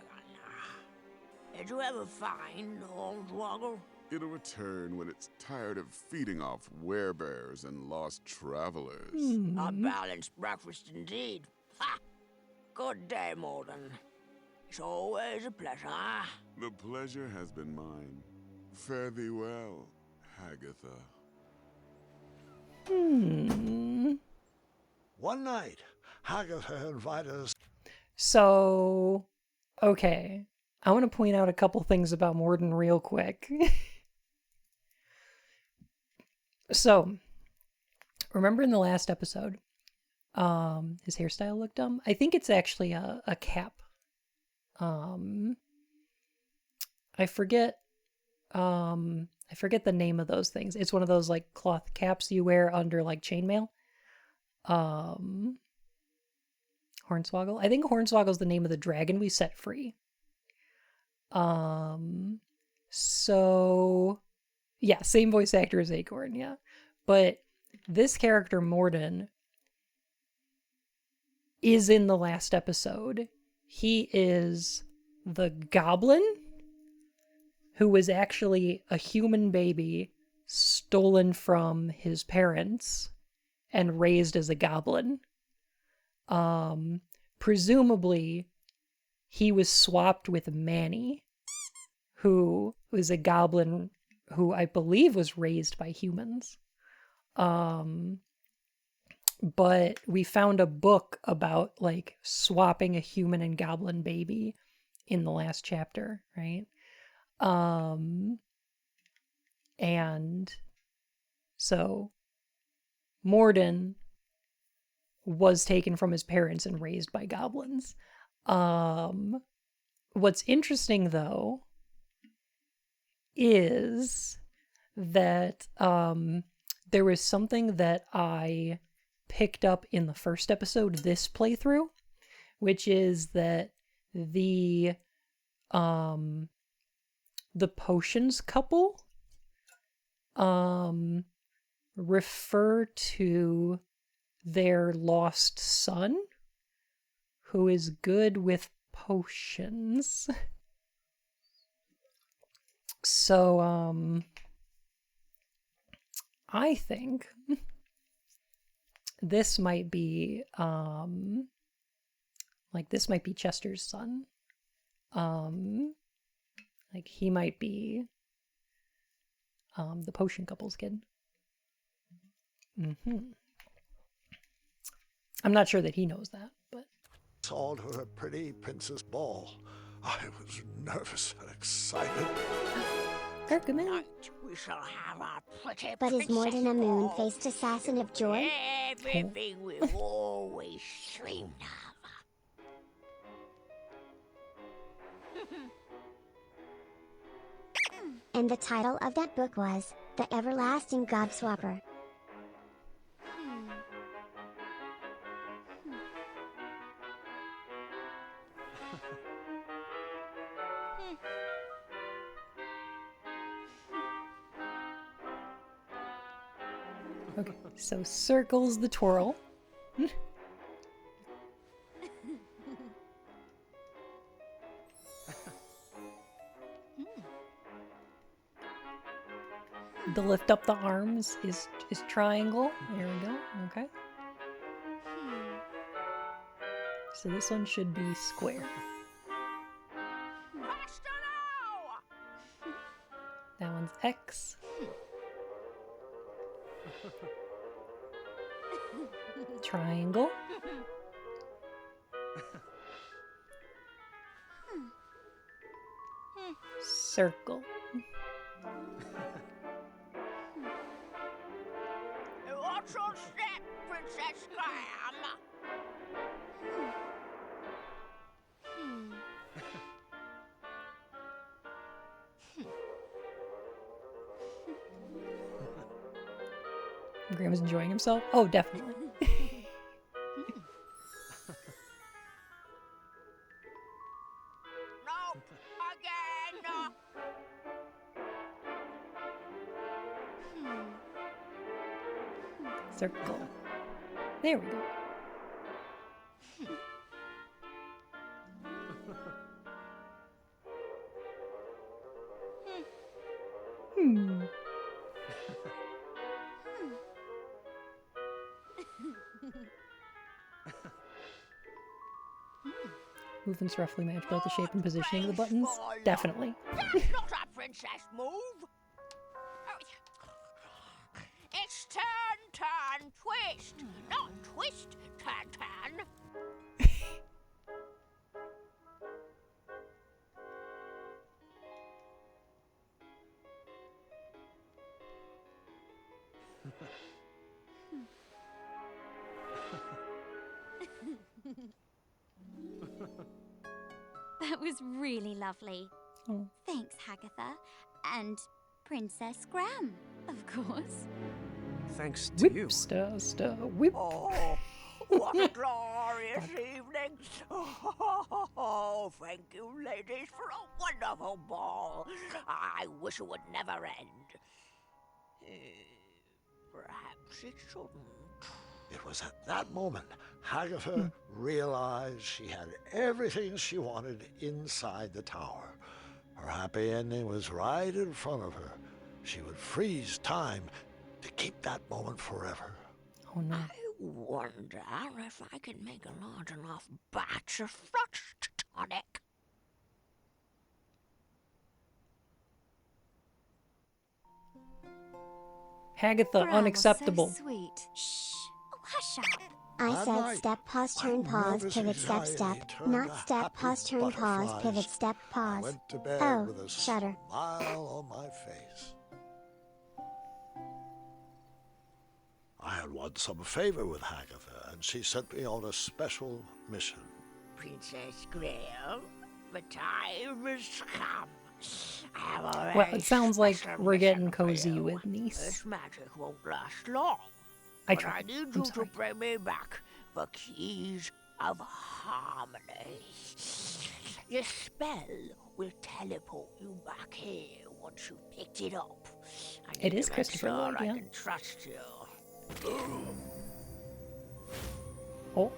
Did you ever find Hornswoggle? It'll return when it's tired of feeding off werebears and lost travelers. A balanced breakfast indeed. Ha! Good day, Malden. It's always a pleasure. The pleasure has been mine. Fare thee well, Agatha. One night, Agatha invited us. So, okay. I want to point out a couple things about Morden real quick. So, remember in the last episode, his hairstyle looked dumb? I think it's actually a cap. I forget the name of those things. It's one of those like cloth caps you wear under like chainmail. Hornswoggle. I think Hornswoggle's the name of the dragon we set free. So yeah, same voice actor as Acorn, yeah. But this character, Morden, is in the last episode. He is the goblin who was actually a human baby stolen from his parents and raised as a goblin. Presumably, he was swapped with Manny, who was a goblin who I believe was raised by humans. But we found a book about like swapping a human and goblin baby in the last chapter, right? And so Morden was taken from his parents and raised by goblins. What's interesting though is that there was something that I picked up in the first episode this playthrough, which is that the potions couple refer to their lost son who is good with potions. So I think this might be like this might be Chester's son. Like he might be the potion couple's kid. I'm not sure that he knows that, but Saw her a pretty princess ball. I was nervous and excited. Tonight we shall have a pretty But is more than a moon-faced assassin of joy? everything we've always dreamed And the title of that book was The Everlasting Gobswapper. okay. So circles the twirl. The lift up the arms is triangle. There we go. Okay. So this one should be square. That one's X. Triangle. Circle. Watch your step, Princess Graham. Graham's enjoying himself. Oh, definitely. No, again. Circle. There we go. Movements roughly match both the shape and positioning of the buttons. Definitely. That's not a princess move. It's turn, turn, twist. Not twist, turn, turn. That was really lovely. Oh. Thanks, Hagatha. And Princess Graham, of course. Thanks to you. Whip. Oh, what a glorious evening. Oh, thank you, ladies, for a wonderful ball. I wish it would never end. Perhaps it shouldn't. It was at that moment Hagatha realized she had everything she wanted inside the tower. Her happy ending was right in front of her. She would freeze time to keep that moment forever. Oh no. I wonder if I can make a large enough batch of flush tonic. Hagatha, unacceptable. So sweet. Shh. Oh, hush up. I said step, pause, turn, pause, pivot, step, step. Not step, pause, turn, pause, pivot, step, pause. Went to bed Oh, with a shudder. smile on my face. I had won some favor with Hagatha, and she sent me on a special mission. Princess Graham, the time has come. I have a Well, very it sounds like special we're getting mission for cozy you. with Niece. This magic won't last long. I but tried. I need I'm you sorry. to bring me back the keys of harmony. Your spell will teleport you back here once you picked it up. I need It is to make Christopher sure Lloyd, I yeah. can trust you. Oh.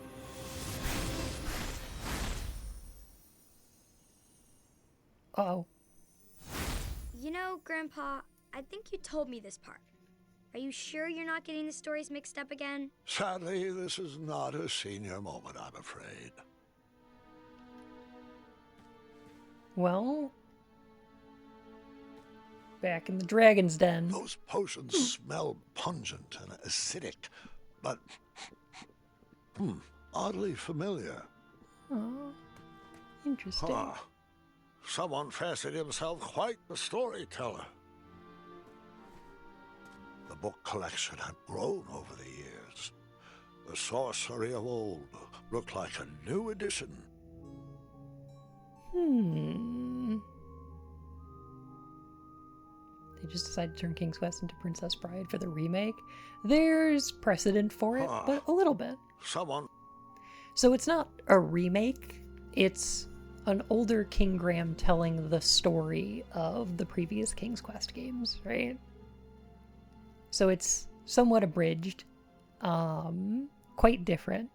Uh-oh. You know, Grandpa, I think you told me this part. Are you sure you're not getting the stories mixed up again? Sadly, this is not a senior moment, I'm afraid. Well, back in the dragon's den. Those potions smell pungent and acidic, but oddly familiar. Oh, interesting. Huh. Someone fancied himself quite the storyteller. The book collection had grown over the years. The sorcery of old looked like a new edition. They just decided to turn King's Quest into Princess Bride for the remake. There's precedent for it, but a little bit. So it's not a remake, it's an older King Graham telling the story of the previous King's Quest games, right? So it's somewhat abridged, quite different,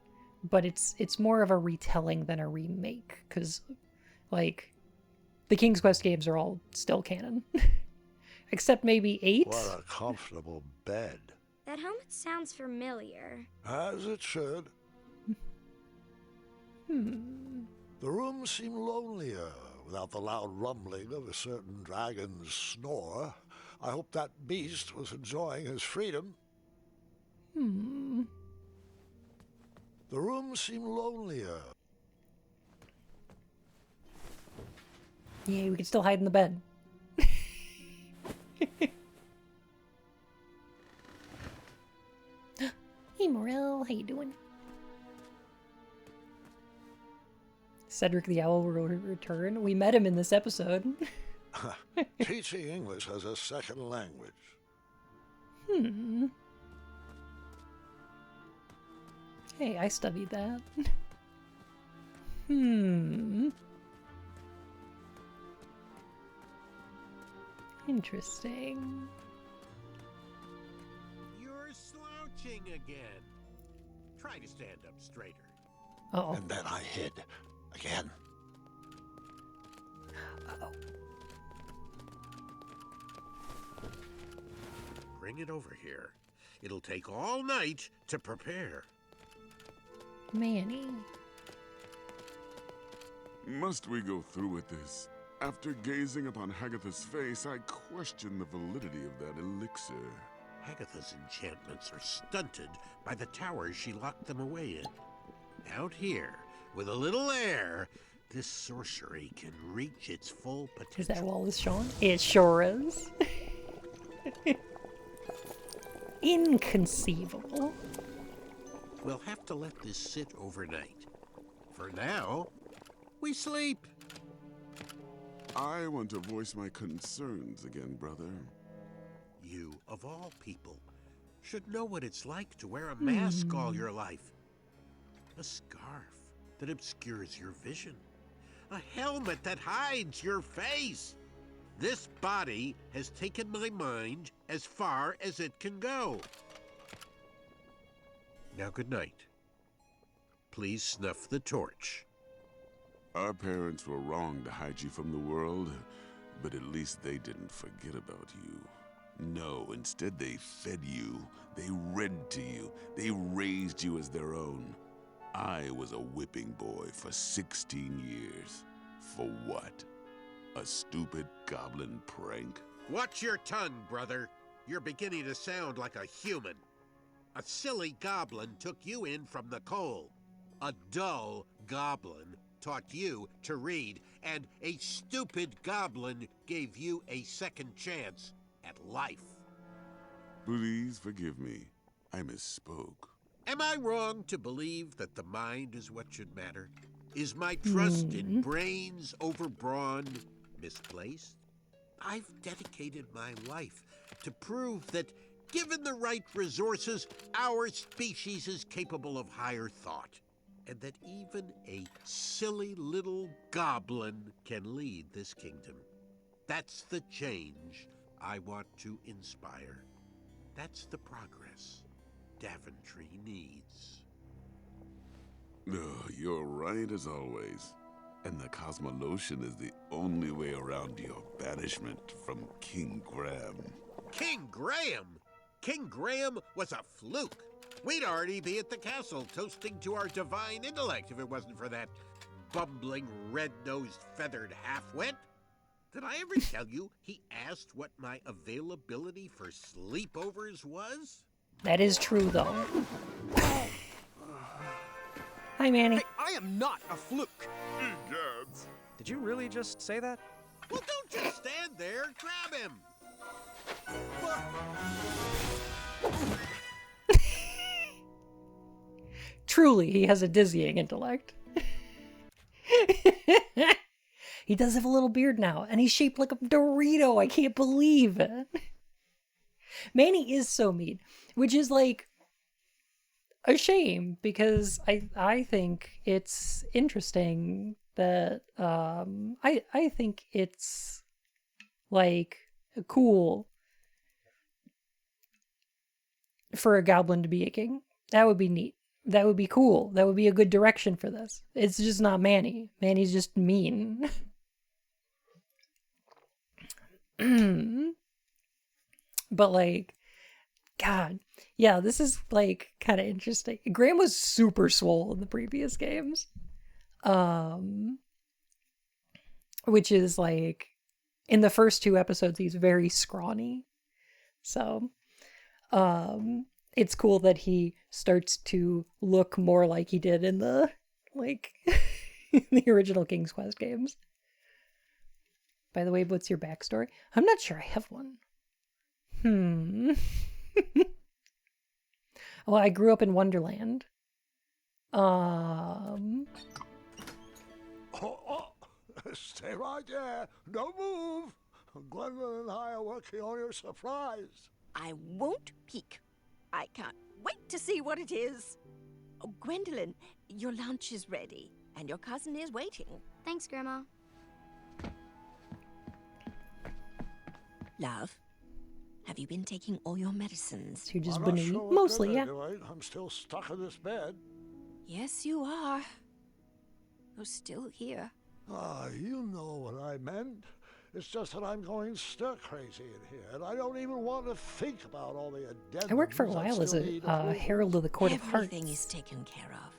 but it's more of a retelling than a remake, because, like, the King's Quest games are all still canon. Except maybe 8? What a comfortable bed. That helmet sounds familiar. As it should. The room seemed lonelier without the loud rumbling of a certain dragon's snore. I hope that beast was enjoying his freedom. The room seemed lonelier. Yeah, we can still hide in the bed. Hey, Morel, how you doing? Cedric the Owl will return. We met him in this episode. Teaching English as a second language. Hey, I studied that. Interesting. You're slouching again. Try to stand up straighter. Uh-oh. And then I hid again. Uh-oh. Bring it over here. It'll take all night to prepare. Manny. Must we go through with this? After gazing upon Hagatha's face, I question the validity of that elixir. Hagatha's enchantments are stunted by the towers she locked them away in. Out here, with a little air, this sorcery can reach its full potential. Is that Wallace Shawn? It sure is. Inconceivable. We'll have to let this sit overnight. For now, we sleep. I want to voice my concerns again, brother. You, of all people, should know what it's like to wear a mask all your life. A scarf that obscures your vision. A helmet that hides your face. This body has taken my mind as far as it can go. Now, good night. Please snuff the torch. Our parents were wrong to hide you from the world, but at least they didn't forget about you. No, instead they fed you, they read to you, they raised you as their own. I was a whipping boy for 16 years. For what? A stupid goblin prank? Watch your tongue, brother. You're beginning to sound like a human. A silly goblin took you in from the cold. A dull goblin taught you to read, and a stupid goblin gave you a second chance at life. Please forgive me. I misspoke. Am I wrong to believe that the mind is what should matter? Is my trust in brains over brawn misplaced? I've dedicated my life to prove that, given the right resources, our species is capable of higher thought, and that even a silly little goblin can lead this kingdom. That's the change I want to inspire. That's the progress Daventry needs. Oh, you're right as always. And the Cosmolotion is the only way around your banishment from King Graham. King Graham? King Graham was a fluke. We'd already be at the castle toasting to our divine intellect if it wasn't for that bumbling, red-nosed, feathered half-wit. Did I ever tell you he asked what my availability for sleepovers was? That is true, though. Hi, Manny. Hey, I am not a fluke. Egads. Did you really just say that? Well, don't just stand there. Grab him. Truly, he has a dizzying intellect. He does have a little beard now, and he's shaped like a Dorito. I can't believe it. Manny is so mean, which is like a shame because I think it's interesting that I think it's like cool for a goblin to be a king. That would be neat. That would be cool. That would be a good direction for this. It's just not Manny. Manny's just mean. But like, God, yeah, this is like kind of interesting. Graham was super swole in the previous games, which is like in the first 2 episodes he's very scrawny. So, it's cool that he starts to look more like he did in the like in the original King's Quest games. By the way, what's your backstory? I'm not sure I have one. Well, I grew up in Wonderland. Stay right there. Don't move. Gwendolyn and I are working on your surprise. I won't peek. I can't wait to see what it is. Oh, Gwendolyn, your lunch is ready, and your cousin is waiting. Thanks, Grandma. Love, have you been taking all your medicines? So you're just I'm not bunny. sure what Mostly, good yeah. they're doing. I'm still stuck in this bed. Yes, you are. You're still here. Ah, you know what I meant. It's just that I'm going stir crazy in here, and I don't even want to think about all the addendums. I worked for a that while as still a need approval. herald of the Court of Hearts. Everything is taken care of.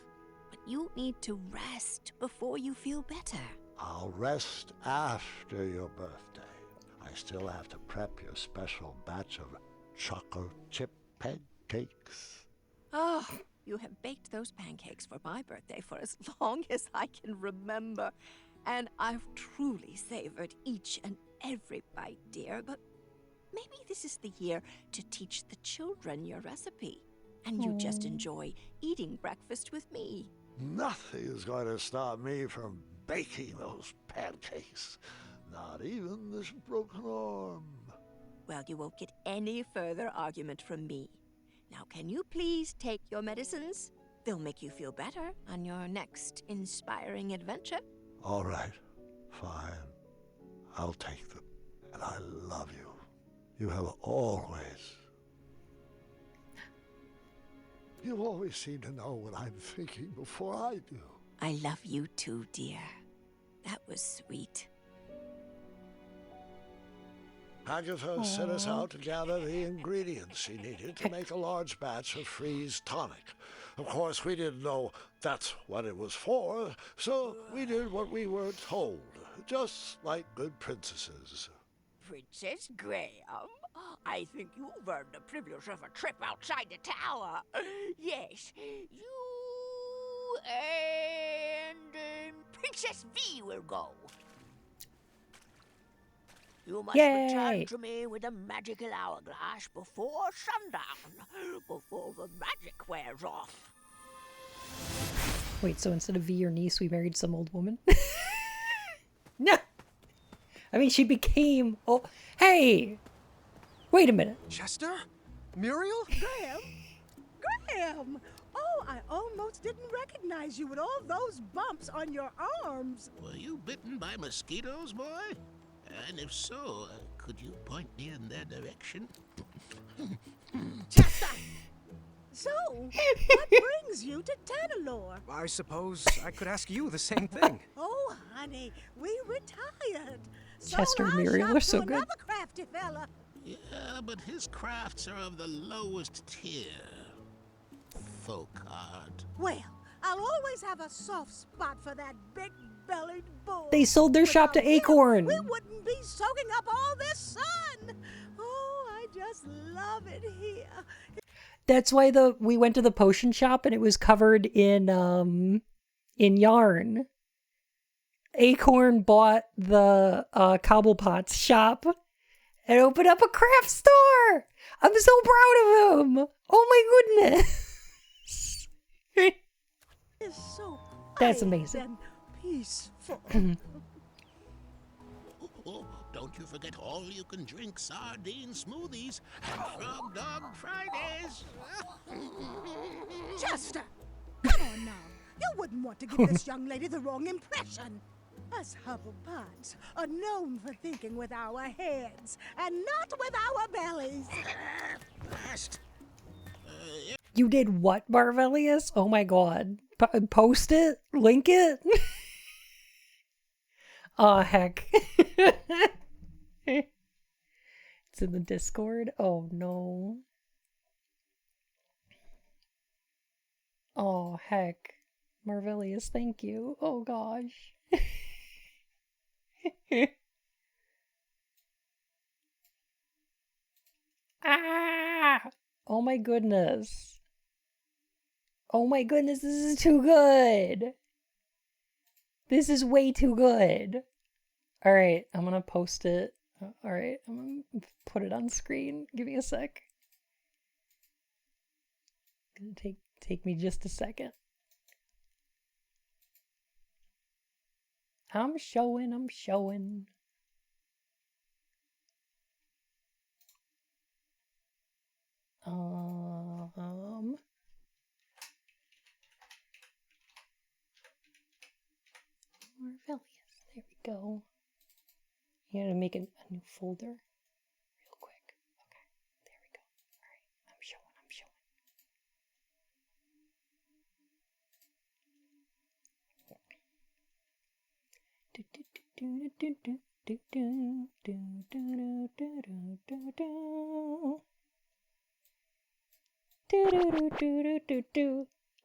But you need to rest before you feel better. I'll rest after your birthday. I still have to prep your special batch of chocolate chip pancakes. Oh, you have baked those pancakes for my birthday for as long as I can remember. And I've truly savored each and every bite, dear. But maybe this is the year to teach the children your recipe. And you just enjoy eating breakfast with me. Nothing is going to stop me from baking those pancakes. Not even this broken arm. Well, you won't get any further argument from me. Now, can you please take your medicines? They'll make you feel better on your next inspiring adventure. All right, fine. I'll take them. And I love you. You have always... You always seem to know what I'm thinking before I do. I love you too, dear. That was sweet. Agatha set us out to gather the ingredients she needed to make a large batch of freeze tonic. Of course, we didn't know that's what it was for, so we did what we were told, just like good princesses. Princess Graham, I think you've earned the privilege of a trip outside the tower. Yes, you and Princess V will go. You must return to me with a magical hourglass before sundown, before the magic wears off. Wait, so instead of V, your niece, we married some old woman? No! I mean, she became... Oh, hey! Wait a minute. Chester? Muriel? Graham! Oh, I almost didn't recognize you with all those bumps on your arms. Were you bitten by mosquitoes, boy? And if so, could you point me in their direction? Chester! So, what brings you to Tanalore? I suppose I could ask you the same thing. Oh, honey, we retired. Chester and I Muriel shopped are so to good. Another crafty fella. Yeah, but his crafts are of the lowest tier. Folk art. Well, I'll always have a soft spot for that big-bellied bull. They sold their shop to Acorn. We wouldn't be soaking up all this sun. Oh, I just love it here. That's why we went to the potion shop and it was covered in yarn. Acorn bought the Cobblepot's shop and opened up a craft store. I'm so proud of him. Oh my goodness. It's so That's amazing. and peaceful. Oh, don't you forget all you can drink sardine smoothies and frog dog Fridays. Chester, come on now. You wouldn't want to give this young lady the wrong impression. Us Hufflepuffs are known for thinking with our heads and not with our bellies. First. You did what, Marvelius? Oh my god. Post it? Link it? Oh, heck. It's in the Discord? Oh, no. Oh, heck. Marvelius, thank you. Oh, gosh. Ah! Oh my goodness. Oh my goodness, this is too good. This is way too good. Alright, I'm gonna post it. Alright, I'm gonna put it on screen. Give me a sec. It's gonna take me just a second. I'm showing. Marvelius, there we go. You gotta make a new folder real quick. Okay, there we go. Alright, I'm showing.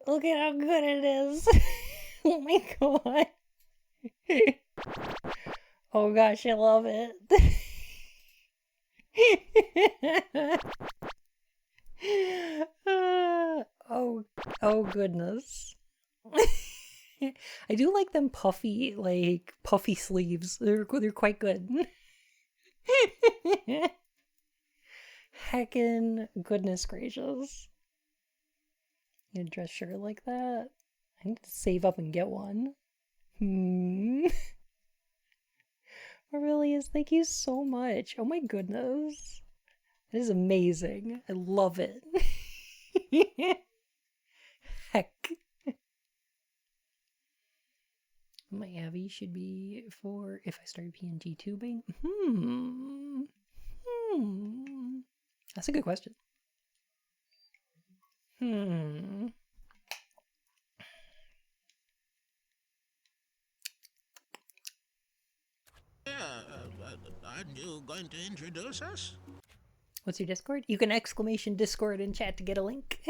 Look at how good it is. Oh my god. Oh gosh, I love it. Oh goodness. I do like them puffy sleeves. They're quite good. Heckin' goodness gracious. You a dress shirt like that? I need to save up and get one. Aurelius, thank you so much. Oh my goodness. That is amazing. I love it. Heck. My Abby should be for if I started PNG tubing. That's a good question. Aren't you going to introduce us? What's your Discord? You can exclamation Discord in chat to get a link.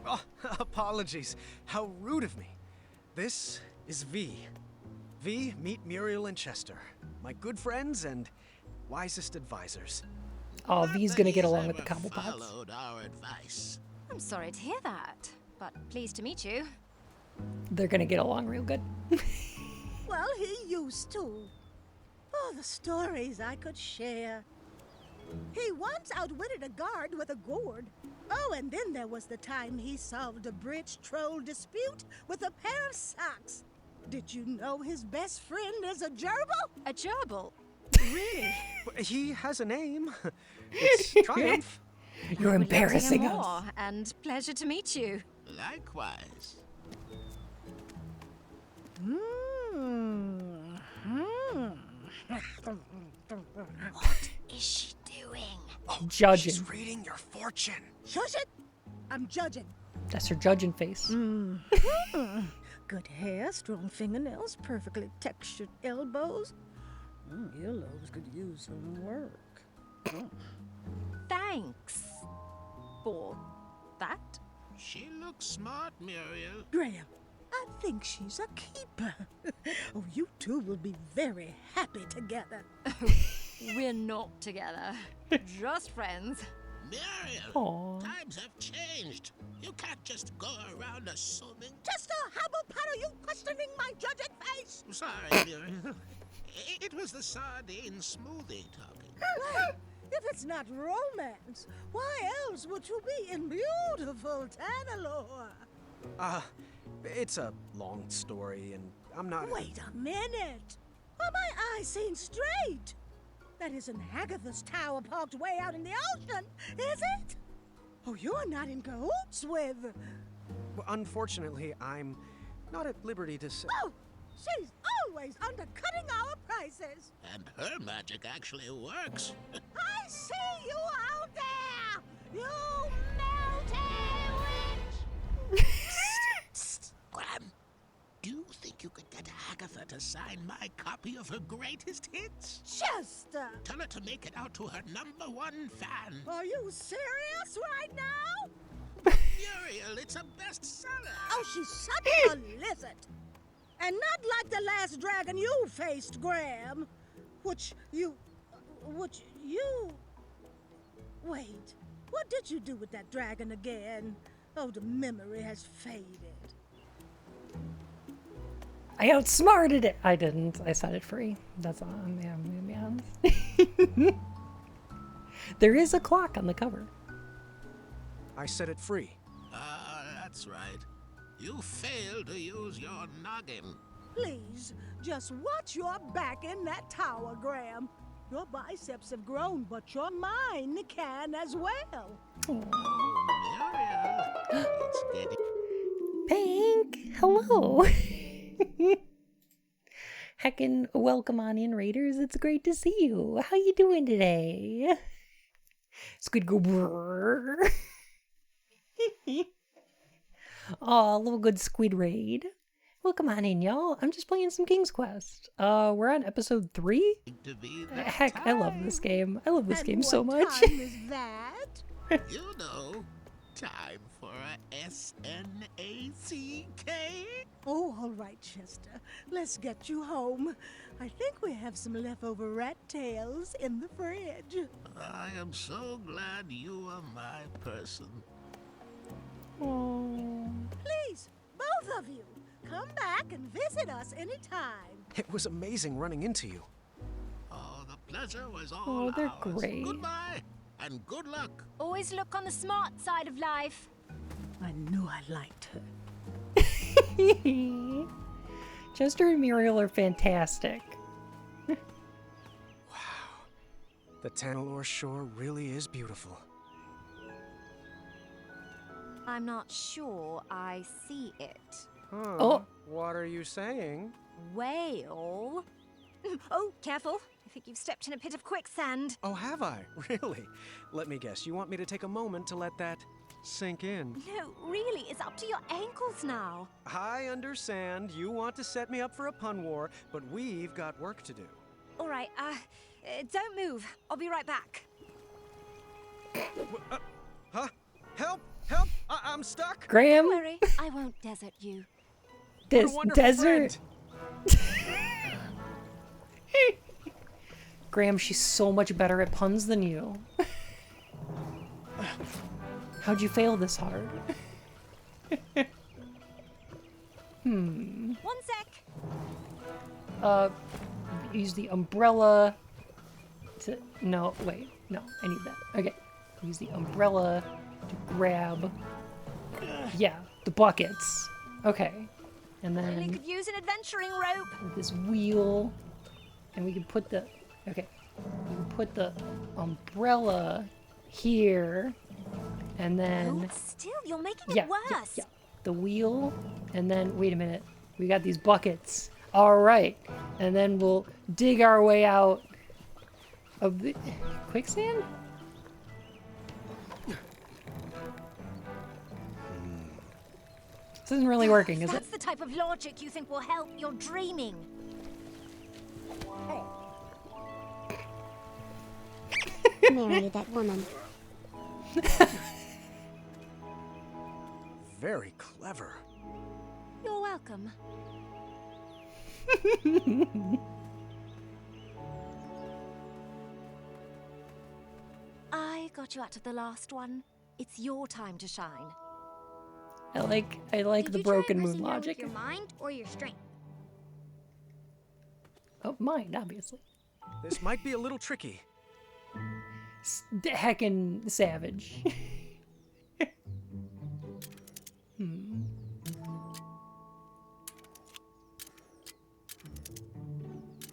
Oh, apologies. How rude of me. This is V. V, meet Muriel and Chester, my good friends and wisest advisors. Oh, V's gonna get along with the Cobblepots. Followed our advice. I'm sorry to hear that, but pleased to meet you. They're gonna get along real good. Well, he used to. Oh, the stories I could share. He once outwitted a guard with a gourd. Oh, and then there was the time he solved a bridge troll dispute with a pair of socks. Did you know his best friend is a gerbil? A gerbil? Really? He has a name. It's Triumph. You're embarrassing us. More, and pleasure to meet you. Likewise. What is she doing? Oh, judging. She's reading your fortune. Shush it! I'm judging. That's her judging face. Good hair, strong fingernails, perfectly textured elbows. Earlobes could use some work. Thanks for that. She looks smart, Muriel. Graham, I think she's a keeper. Oh, you two will be very happy together. We're not together. Just friends. Muriel, times have changed. You can't just go around assuming. Just how about are you questioning my judging face? Sorry, Muriel. It was the sardine smoothie talking. Well, if it's not romance, why else would you be in beautiful Tanalore? It's a long story, and I'm not. Wait a minute. Are my eyes seen straight? That isn't Hagatha's tower parked way out in the ocean, is it? Oh, you're not in cahoots with... Well, unfortunately, I'm not at liberty to say. Oh, she's always undercutting our prices. And her magic actually works. I see you out there, you melty witch! Psst, Graham. Do you think you could get Agatha to sign my copy of her greatest hits? Chester! Tell her to make it out to her #1 fan. Are you serious right now? Muriel, it's a bestseller. Oh, she's such a lizard. And not like the last dragon you faced, Graham. Which you... Wait, what did you do with that dragon again? Oh, the memory has faded. I outsmarted it. I didn't. I set it free. That's all. Yeah. There is a clock on the cover. I set it free. That's right. You failed to use your noggin. Please, just watch your back in that tower, Graham. Your biceps have grown, but your mind can as well. Muriel, it's getting... Pink, hello. Heckin' welcome on in, Raiders. It's great to see you. How you doing today? Squid go brrr. Aw, little good squid raid. Welcome on in, y'all. I'm just playing some King's Quest. We're on episode 3. Heck, I love this game. I love this game so much. What time is that? You know, time for a SNACK. Oh, all right, Chester. Let's get you home. I think we have some leftover rat tails in the fridge. I am so glad you are my person. Oh. Please, both of you, come back and visit us anytime. It was amazing running into you. Oh, the pleasure was all Oh, they're ours. great. Goodbye, and good luck. Always look on the smart side of life. I knew I liked her. Chester and Muriel are fantastic. The Tanalore shore really is beautiful. I'm not sure I see it. Huh. Oh. What are you saying? Whale? Oh, careful. I think you've stepped in a pit of quicksand. Oh, have I? Really? Let me guess. You want me to take a moment to let that sink in? No, really, it's up to your ankles now. I understand. You want to set me up for a pun war, but we've got work to do. All right, don't move. I'll be right back. Huh? Help! Help! I'm stuck! Graham? Don't worry, I won't desert you. Desert. Graham, she's so much better at puns than you. How'd you fail this hard? One sec. Use the umbrella to... No, wait. No, I need that. Okay. Use the umbrella to grab... Yeah, the buckets. Okay. And Really then could use an adventuring rope. this wheel. And we can put the... Okay. We can put the umbrella here. And then... Oh, still, you're making Yeah, it worse. yeah. The wheel. And then... Wait a minute. We got these buckets. All right. And then we'll dig our way out of the... Quicksand? This isn't really working, is it? That's the type of logic you think will help. You're dreaming. Hey, marry that woman. Very clever. You're welcome. I got you out of the last one. It's your time to shine. I like the broken moon logic. Your mind or your strength? Oh, mind, obviously. This might be a little tricky. Heckin' savage.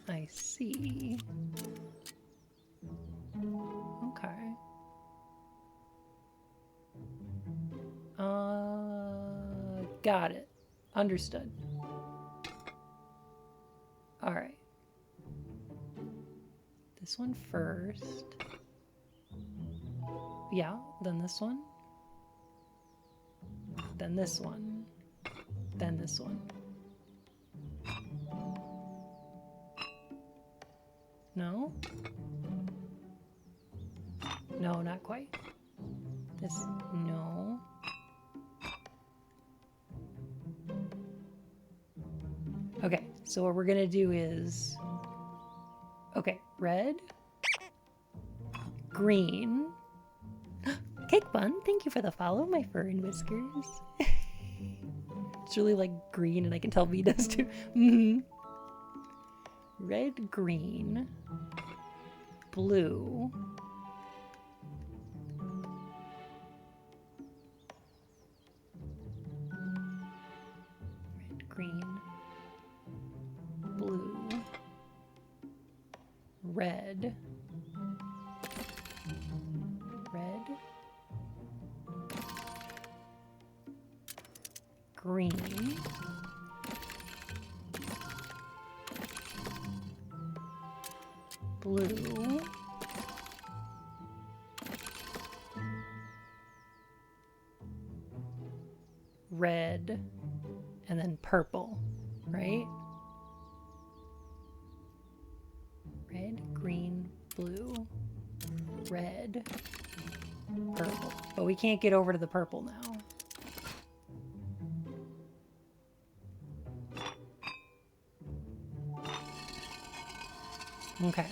I see. Okay. Got it. Understood. Alright. This one first. Yeah, then this one. Then this one. Then this one. No? No, not quite. This, no. Okay, so what we're gonna do is... Okay, red. Green. Cake Bun, thank you for the follow, my fur and whiskers. It's really like green, and I can tell V does too. Red, green, blue, red, green, blue, red, red, green, blue, red, and then purple, right? Red, green, blue, red, purple. But we can't get over to the purple now. Okay.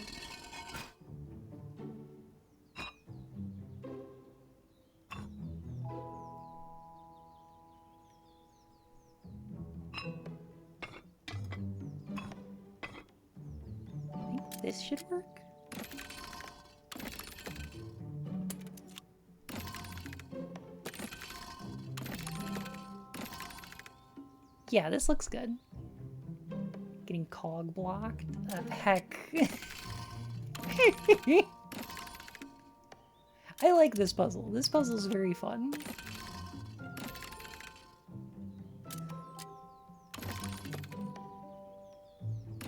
I think this should work. Yeah, this looks good. Getting cog blocked. Heck. I like this puzzle. This puzzle is very fun.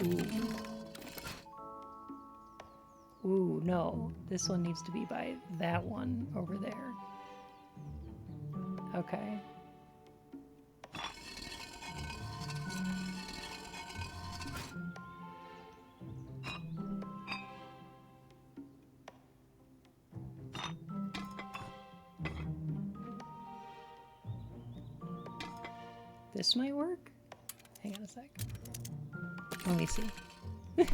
Ooh. Ooh, no. This one needs to be by that one over there. Okay. This might work? Hang on a sec. Let me see. This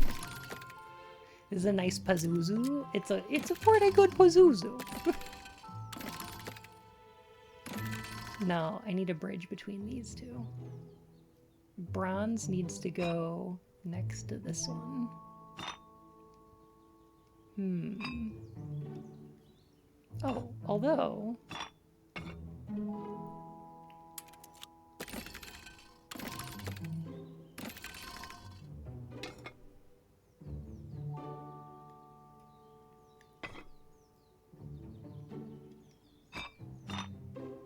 is a nice Pazuzu. It's a pretty good Pazuzu. No, I need a bridge between these two. Bronze needs to go next to this one. Oh, although...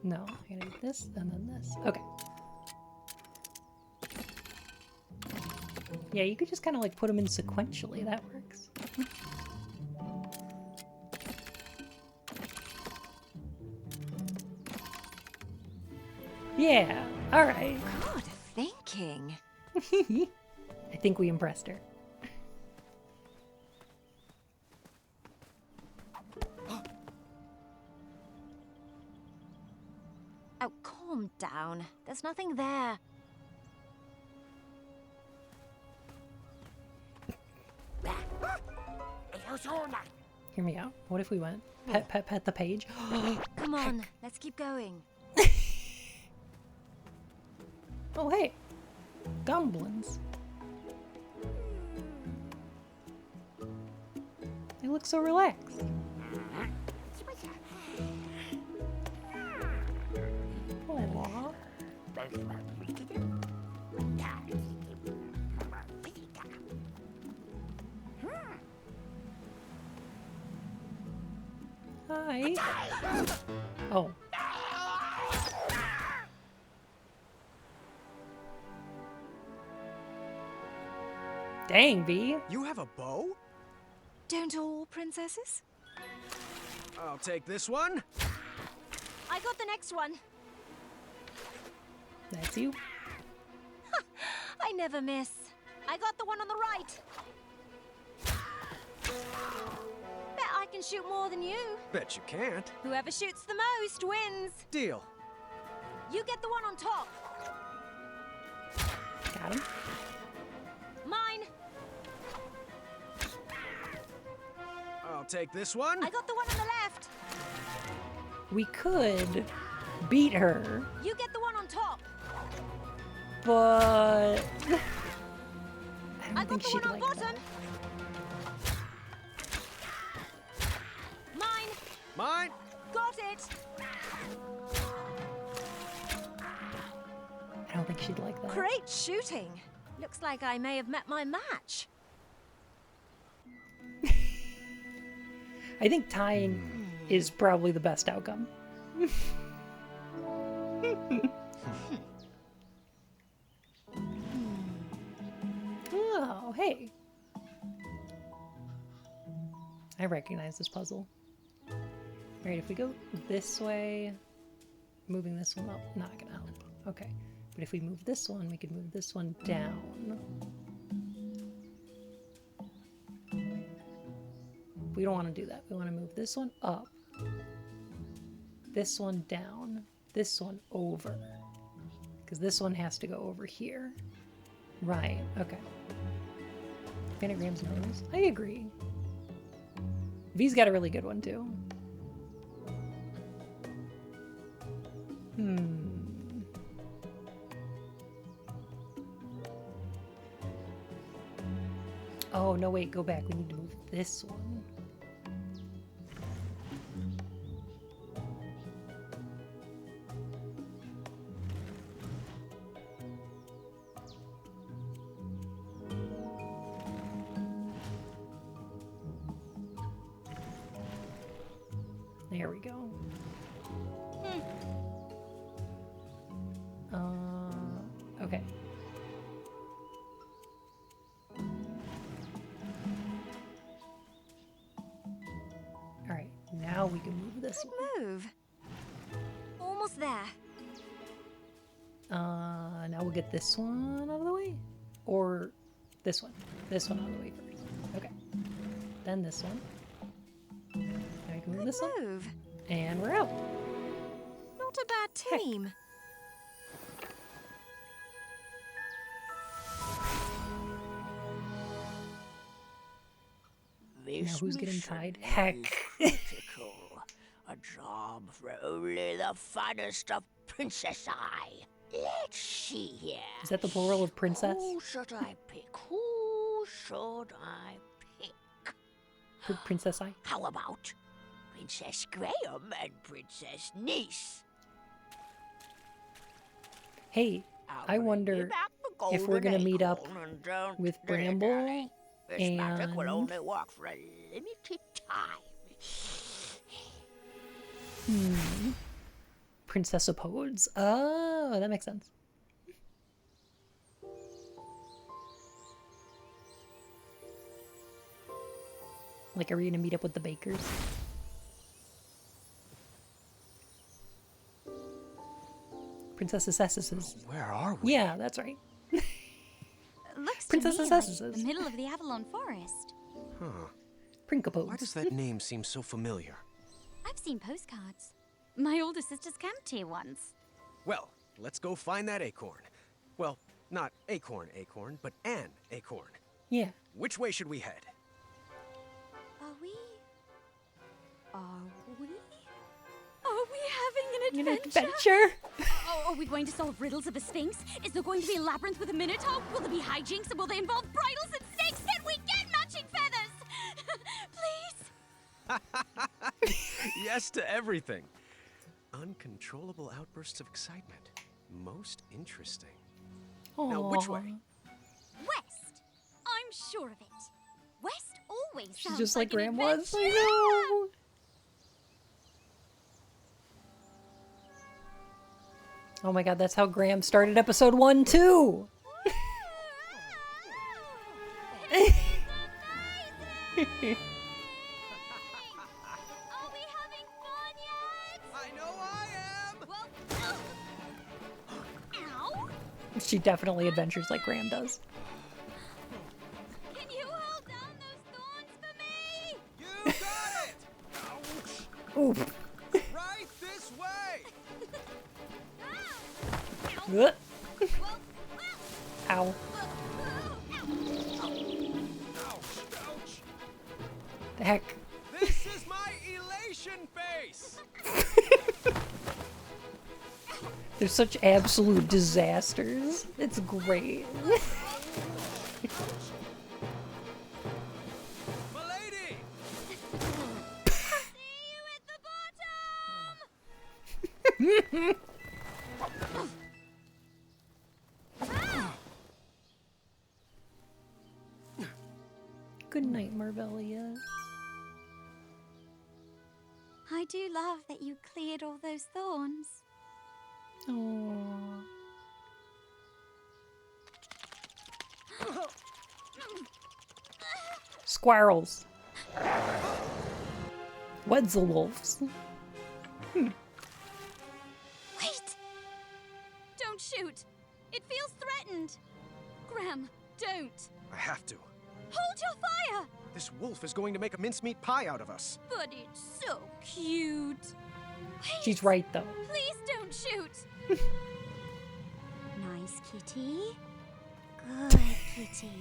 No, I gotta do this and then this. Okay. Yeah, you could just kind of like put them in sequentially. That works. Yeah, alright. Good thinking. I think we impressed her. down. There's nothing there. Hear me out. What if we went pet the page? Come on, let's keep going. Oh hey, goblins. They look so relaxed. Aww. Hi. Oh. Dang, V. You have a bow? Don't all princesses? I'll take this one. I got the next one. That's you. I never miss. I got the one on the right. Bet I can shoot more than you. Bet you can't. Whoever shoots the most wins. Deal. You get the one on top. Got him. Mine. I'll take this one. I got the one on the left. We could beat her, You get the one on top. but I don't I got think the she'd one on like bottom. that. Mine. Mine. Got it. I don't think she'd like that. Great shooting. Looks like I may have met my match. I think tying is probably the best outcome. Oh, hey. I recognize this puzzle. Alright, if we go this way, moving this one up, not gonna help. Okay. But if we move this one, we could move this one down. We don't want to do that. We want to move this one up, this one down, this one over. Because this one has to go over here. Right, okay. Panagram's nose. I agree. V's got a really good one too. Oh, no, wait, go back. We need to move this one. There we go. Okay. Alright, now we can move this one. Move. Almost there. Now we'll get this one out of the way? Or this one? This one out of the way first. Okay. Then this one. Now we can move this one. Move. And we're out. Not a bad team. Now who's getting tied? Heck. Critical. A job for only the finest of Princess Eye. Let's see here. Is that the plural of princess? Who should I pick? Who should I pick? Princess Eye? How about Princess Graham and Princess Niece? Hey, I wonder if we're gonna meet up with Bramble This magic will and only work for a limited time. Princess Oppodes. Oh, that makes sense. Like, are we gonna meet up with the bakers? Princess Assesses. Where are we? Yeah, that's right. Looks Princess to me like Assesses. the middle of the Avalon Forest. Huh. Prinkapodes. Why does that name seem so familiar? I've seen postcards. My older sister's camped here once. Well, let's go find that acorn. Well, not acorn, but an acorn. Yeah. Which way should we head? Are we having an adventure? Oh, are we going to solve riddles of a sphinx? Is there going to be a labyrinth with a minotaur? Will there be hijinks, and will they involve bridles and snakes? Can we get matching feathers? Please? Yes to everything. Uncontrollable outbursts of excitement. Most interesting. Now, which way? West. I'm sure of it. West always She's sounds just like an Graham was. adventure. I know. Oh my god, that's how Graham started episode 1 too. She definitely adventures like Graham does. Can you hold down those thorns for me? You got it! Oof. Right this way! Ugh. Ow. The heck? This is my elation face! They're such absolute disasters. It's great. Milady! Good night, Marvelia. I do love that you cleared all those thorns. Aww. Squirrels. Wetzelwolves. Wait! Don't shoot! It feels threatened! Graham, don't! I have to. Hold your fire! This wolf is going to make a mincemeat pie out of us. But it's so cute. Wait, She's right, though. please don't shoot! Nice kitty. Good kitty.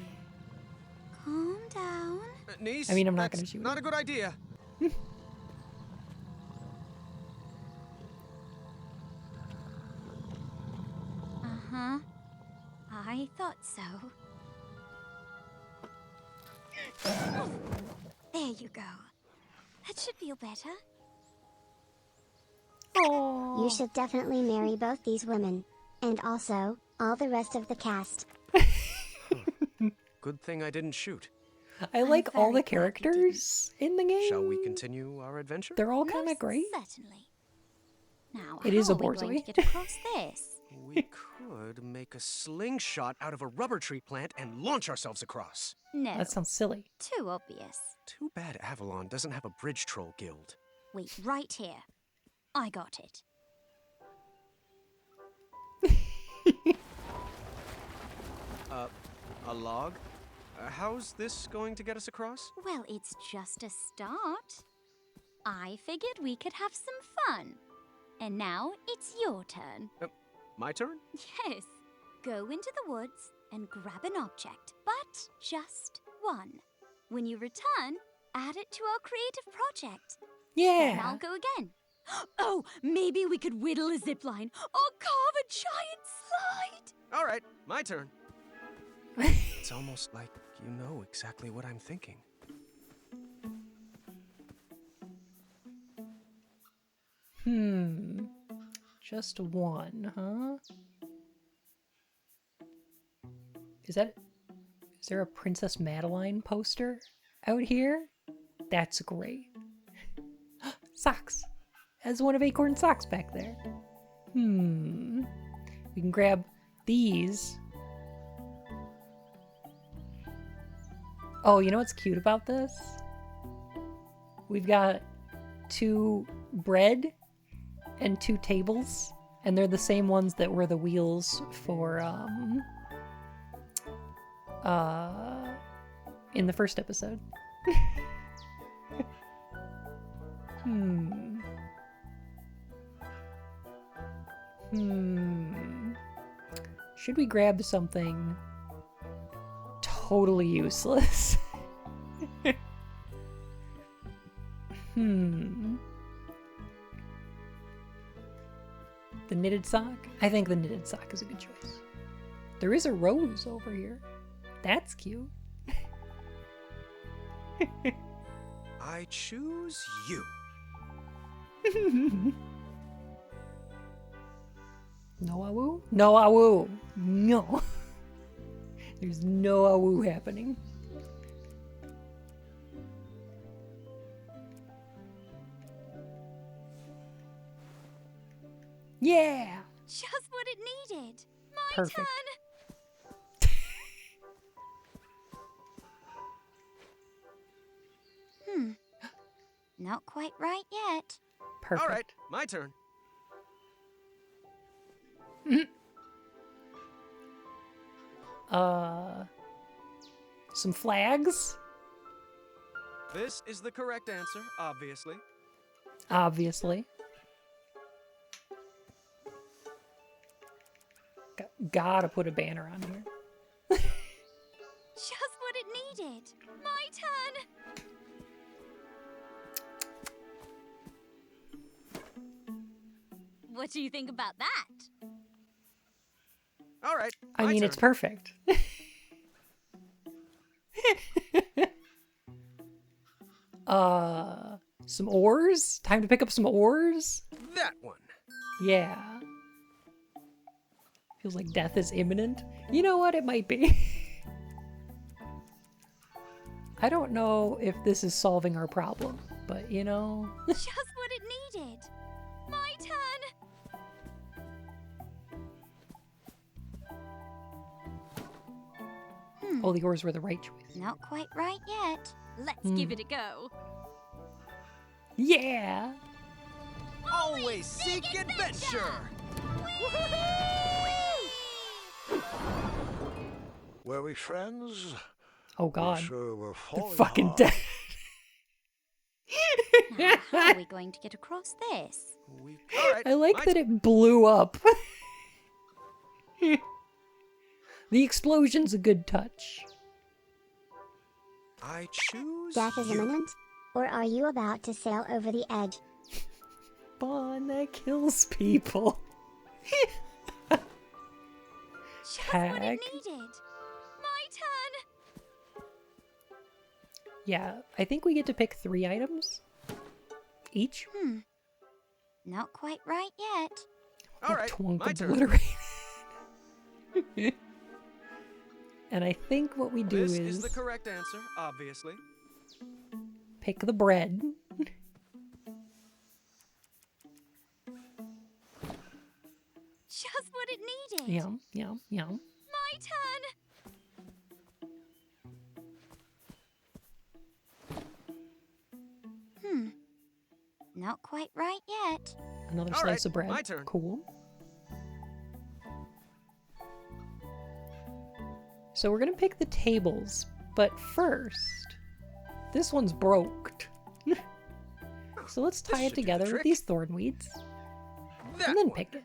Calm down. Niece, I mean, I'm not that's gonna shoot not a good idea. Uh-huh. I thought so. There you go. That should feel better. You should definitely marry both these women. And also, all the rest of the cast. Good thing I didn't shoot. I like all the characters in the game. Shall we continue our adventure? They're all kind of great. Certainly. Now, It is a how are we going borzoi. to get across this? We could make a slingshot out of a rubber tree plant and launch ourselves across. No. That sounds silly. Too obvious. Too bad Avalon doesn't have a bridge troll guild. Wait, right here. I got it. A log? How's this going to get us across? Well, it's just a start. I figured we could have some fun. And now it's your turn. My turn? Yes. Go into the woods and grab an object, but just one. When you return, add it to our creative project. Then I'll Yeah. go again. Oh, maybe we could whittle a zipline or carve a giant slide. All right, my turn. It's almost like you know exactly what I'm thinking. Just one, huh? Is there a Princess Madeline poster out here? That's great. Socks. Has one of Acorn's socks back there. We can grab these. Oh, you know what's cute about this? We've got 2 bread and 2 tables, and they're the same ones that were the wheels for in the first episode. Should we grab something totally useless? The knitted sock? I think the knitted sock is a good choice. There is a rose over here. That's cute. I choose you. No awoo? No awoo. No. There's no awoo happening. Yeah. Just what it needed. My Perfect. turn. Not quite right yet. Perfect. All right, my turn. Some flags? This is the correct answer, obviously. Obviously. Gotta put a banner on here. Just what it needed. My turn. What do you think about that? All right. I mean, it's perfect. Some oars? Time to pick up some oars? That one. Yeah. Feels like death is imminent. You know what? It might be. I don't know if this is solving our problem, but you know. Just what it needed. My turn. Oh, the oars were the right choice. Not quite right yet. Let's give it a go. Yeah. Always seek adventure. Were we friends? Oh God. We sure were They're falling fucking hard. dead. Now, how are we going to get across this? All right, I like that it blew up. The explosion's a good touch. I choose Death is you. imminent? Or are you about to sail over the edge? Bond that kills people. Just what Heck. it needed. My turn. Yeah, I think we get to pick 3 items each. Not quite right yet. All right, Twunk my turn. obliterated. And I think what we do This is is the correct answer, obviously. pick the bread. Just what it needed. Yum, yum, yum. My turn. Not quite right yet. Another All slice right, of bread. my turn. Cool. So we're gonna pick the tables, but first, this one's broke. So let's tie it should do the together with trick. these thorn weeds, That and then one. pick it.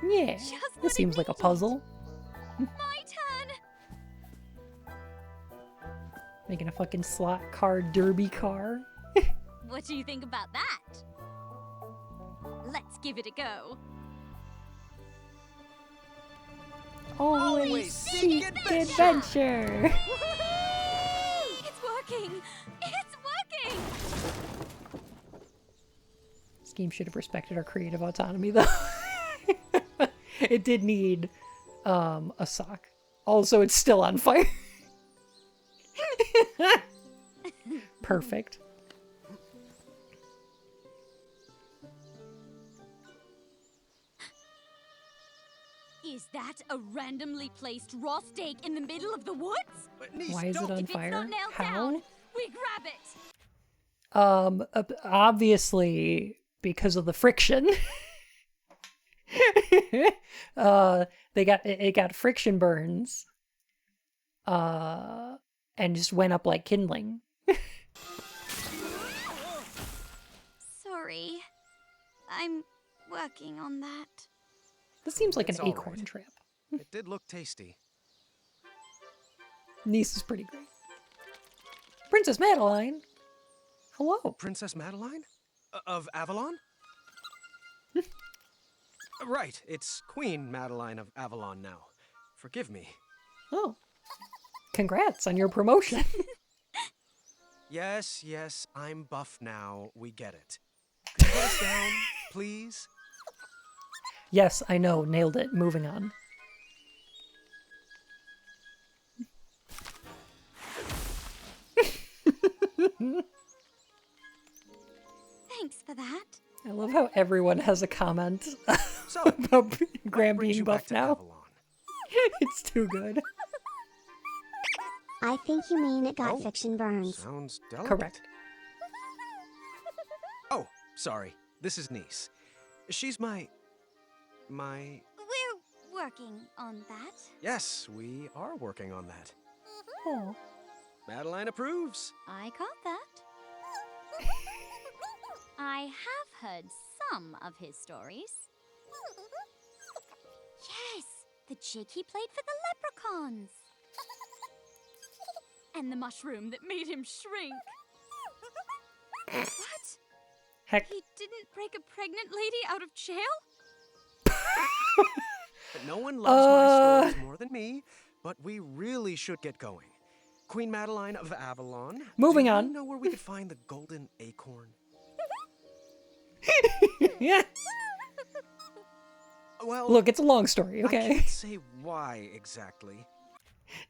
Yeah, Just what this it seems like a needed. puzzle. My turn. Making a fucking slot car derby car. What do you think about that? Let's give it a go. Always seek adventure. It's working. It's working. This game should have respected our creative autonomy, though. It did need a sock. Also, it's still on fire. Perfect. Is that a randomly placed raw steak in the middle of the woods? Why is it on If it's fire? not nailed How? down, we grab it. Obviously because of the friction. It got friction burns. And just went up like kindling. I'm working on that. This seems like It's an all acorn right. trap. It did look tasty. Niece is pretty great. Princess Madeline. Hello. Princess Madeline? Of Avalon? Right, it's Queen Madeline of Avalon now. Forgive me. Oh. Congrats on your promotion. Yes, I'm buff now. We get it. Could you put us down, please? Yes, I know. Nailed it. Moving on. Thanks for that. I love how everyone has a comment So, about Graham brings being you back buff to now. Avalon? It's too good. I think you mean it got Oh, fiction burns. Sounds delicate. Correct. Oh, sorry. This is Niece. She's my... We're working on that. Yes, we are working on that. Oh. Madeline approves. I caught that. I have heard some of his stories. Yes, the jig he played for the leprechauns. And the mushroom that made him shrink. What? Heck. He didn't break a pregnant lady out of jail? But no one loves my stories more than me, but we really should get going. Queen Madeline of Avalon. Moving do on. You know where we could find the golden acorn? Yeah. Well, Look, it's a long story, I okay? can't say why exactly.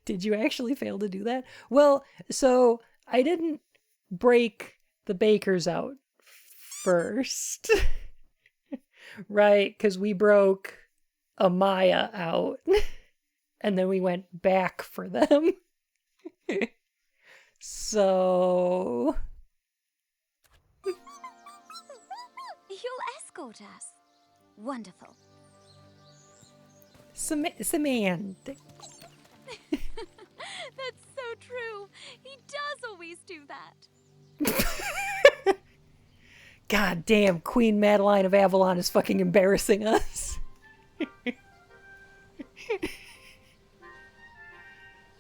Did you actually fail to do that? Well, so I didn't break the bakers out first. Right? Because we broke Amaya out. And then we went back for them. So... You'll escort us. Wonderful. Semantics. That's so true. He does always do that. God damn, Queen Madeline of Avalon is fucking embarrassing us.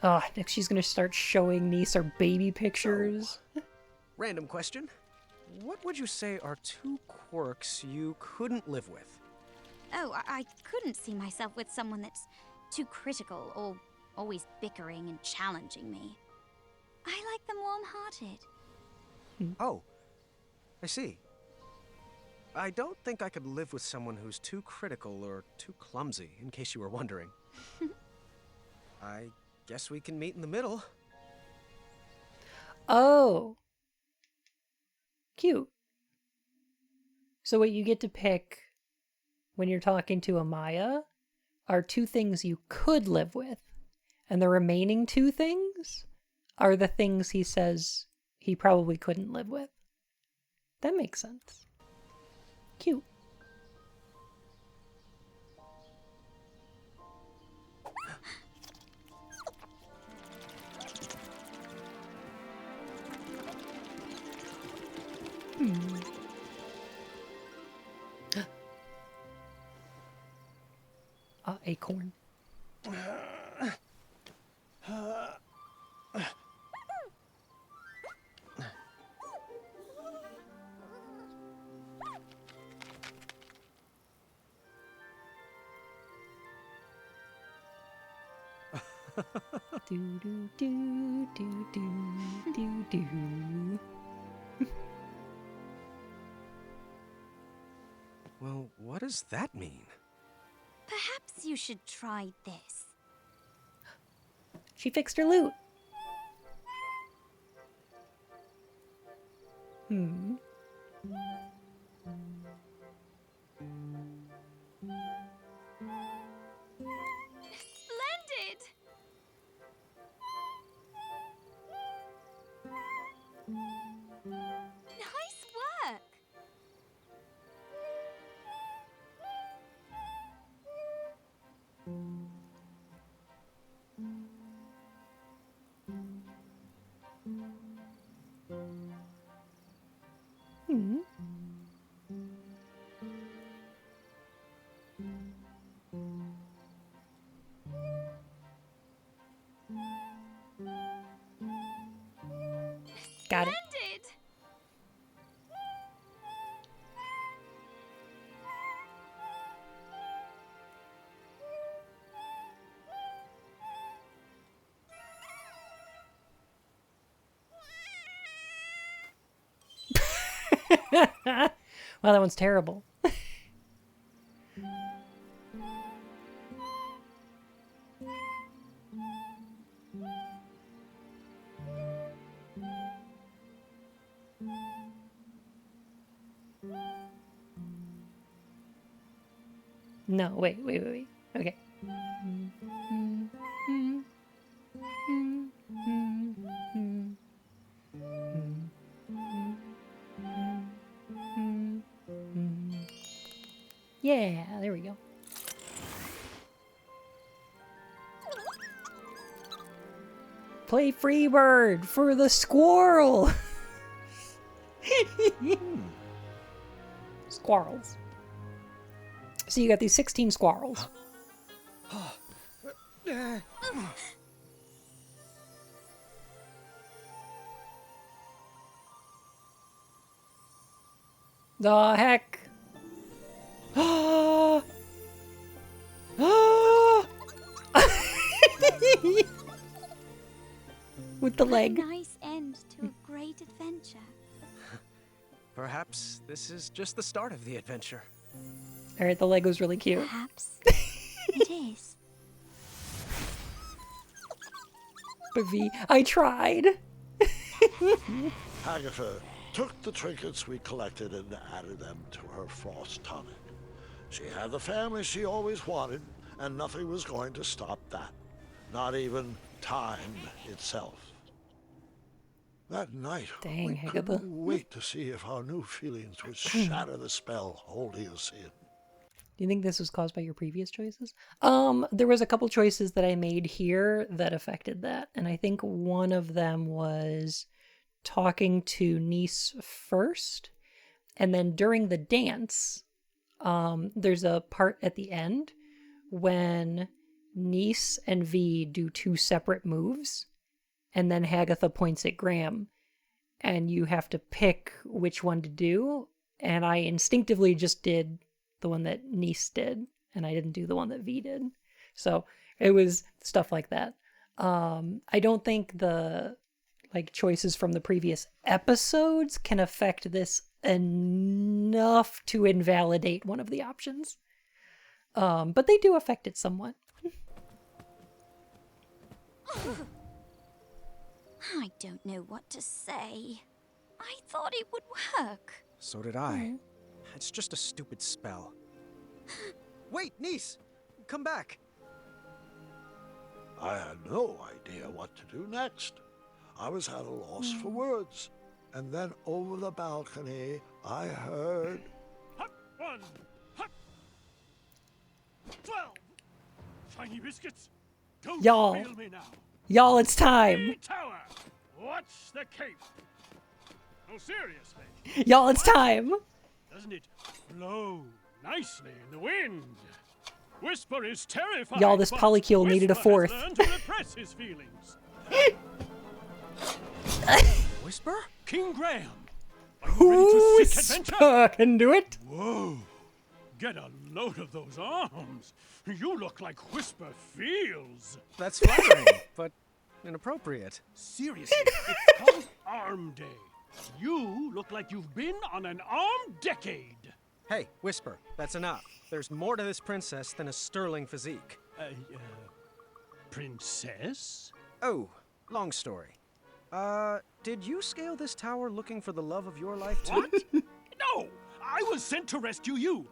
Oh, next she's gonna start showing Niece our baby pictures. Random question. What would you say are 2 quirks you couldn't live with? Oh, I couldn't see myself with someone that's too critical or always bickering and challenging me. I like them warm-hearted. Oh, I see. I don't think I could live with someone who's too critical or too clumsy, in case you were wondering. I guess we can meet in the middle. Oh. Cute. So what you get to pick when you're talking to Amaya are 2 things you could live with. And the remaining 2 things are the things he says he probably couldn't live with. That makes sense. Cute. Acorn. Do do do do do do do. Well, what does that mean? Perhaps you should try this. She fixed her loot. Hmm. Splendid! Nice work! Hmm. Got it. Splendid! Wow, that one's terrible. No, wait. Okay. Yeah, there we go. Play Freebird for the squirrel. Squirrels. So you got these 16 squirrels. The heck? With the leg. What a nice end to a great adventure. Perhaps this is just the start of the adventure. Alright, the leg was really cute. Perhaps it is. But V, I tried. Agatha took the trinkets we collected and added them to her frost tonic. She had the family she always wanted, and nothing was going to stop that. Not even time itself. That night, we couldn't wait to see if our new feelings would shatter the spell holding us in. Do you think this was caused by your previous choices? There was a couple choices that I made here that affected that, and I think one of them was talking to Nice first, and then during the dance, there's a part at the end when Nice and V do two separate moves, and then Hagatha points at Graham, and you have to pick which one to do, and I instinctively just did the one that Nice did, and I didn't do the one that V did. So it was stuff like that. I don't think the choices from the previous episodes can affect this enough to invalidate one of the options. But they do affect it somewhat. I don't know what to say. I thought it would work. So did I. It's just a stupid spell. Wait, Niece! Come back! I had no idea what to do next. I was at a loss for words. And then over the balcony, I heard... Hop 1, hop 12. Shiny biscuits, don't Y'all. fail me now. Y'all, it's time. Hey, tower, what's the cape? Oh, seriously. Y'all, it's time. Doesn't it flow nicely in the wind? Whisper is terrified. Y'all, this but polycule needed a Whisper fourth. has learned to repress his feelings. Whisper? King Graham, are you ready to seek adventure? Whisper can do it. Whoa! Get a load of those arms. You look like Whisper feels. That's flattering, but inappropriate. Seriously, it's called Arm Day. You look like you've been on an arm decade. Hey, Whisper, that's enough. There's more to this princess than a sterling physique. Princess? Oh, long story. Did you scale this tower looking for the love of your life too? What? No! I was sent to rescue you.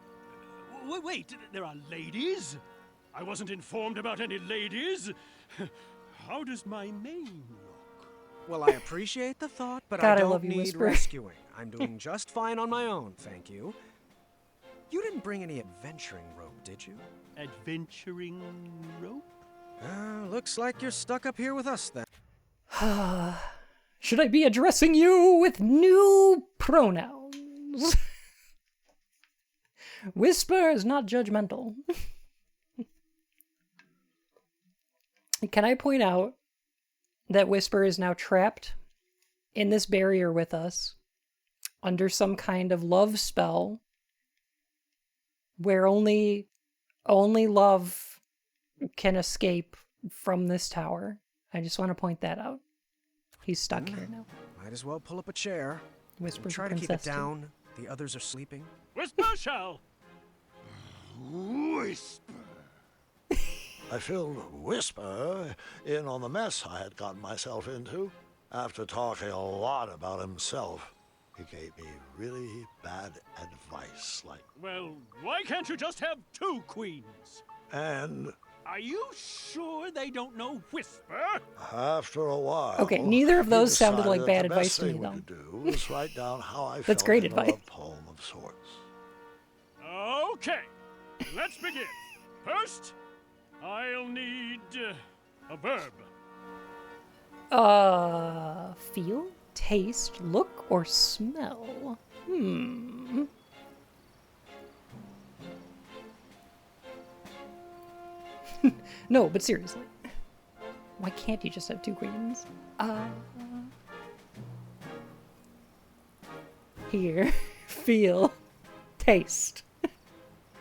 Wait, there are ladies? I wasn't informed about any ladies. How does my mane look? Well, I appreciate the thought, but God, I I don't love you, need Whisper. rescuing. I'm doing just fine on my own, thank you. You didn't bring any adventuring rope, did you? Adventuring rope? Looks like you're stuck up here with us then. Should I be addressing you with new pronouns? Whisper is not judgmental. Can I point out that Whisper is now trapped in this barrier with us under some kind of love spell where only love can escape from this tower. I just want to point that out. He's stuck here now. Might as well pull up a chair. Whispers Try the to keep it princess too. down. The others are sleeping. Whisper shall. Whisper. I filled Whisper in on the mess I had gotten myself into. After talking a lot about himself, he gave me really bad advice, like... Well, why can't you just have 2 queens? And... Are you sure they don't know Whisper? After a while... Okay, neither of those he sounded like decided bad the advice best to me, thing though. we could do was write down how I That's felt great in advice. a poem of sorts. Okay, let's begin. First, I'll need a verb. Feel, taste, look, or smell? No, but seriously. Why can't you just have 2 queens? Hear, feel, taste.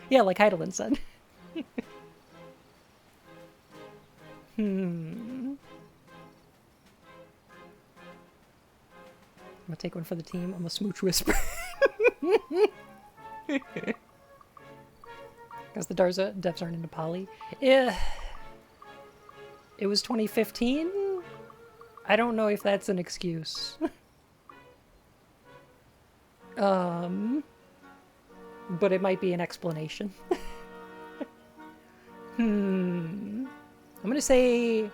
Yeah, like Heidelin said. I'm gonna take one for the team. I'm a smooch whisper. Because the devs aren't into poly. It was 2015? I don't know if that's an excuse. But it might be an explanation. I'm gonna say...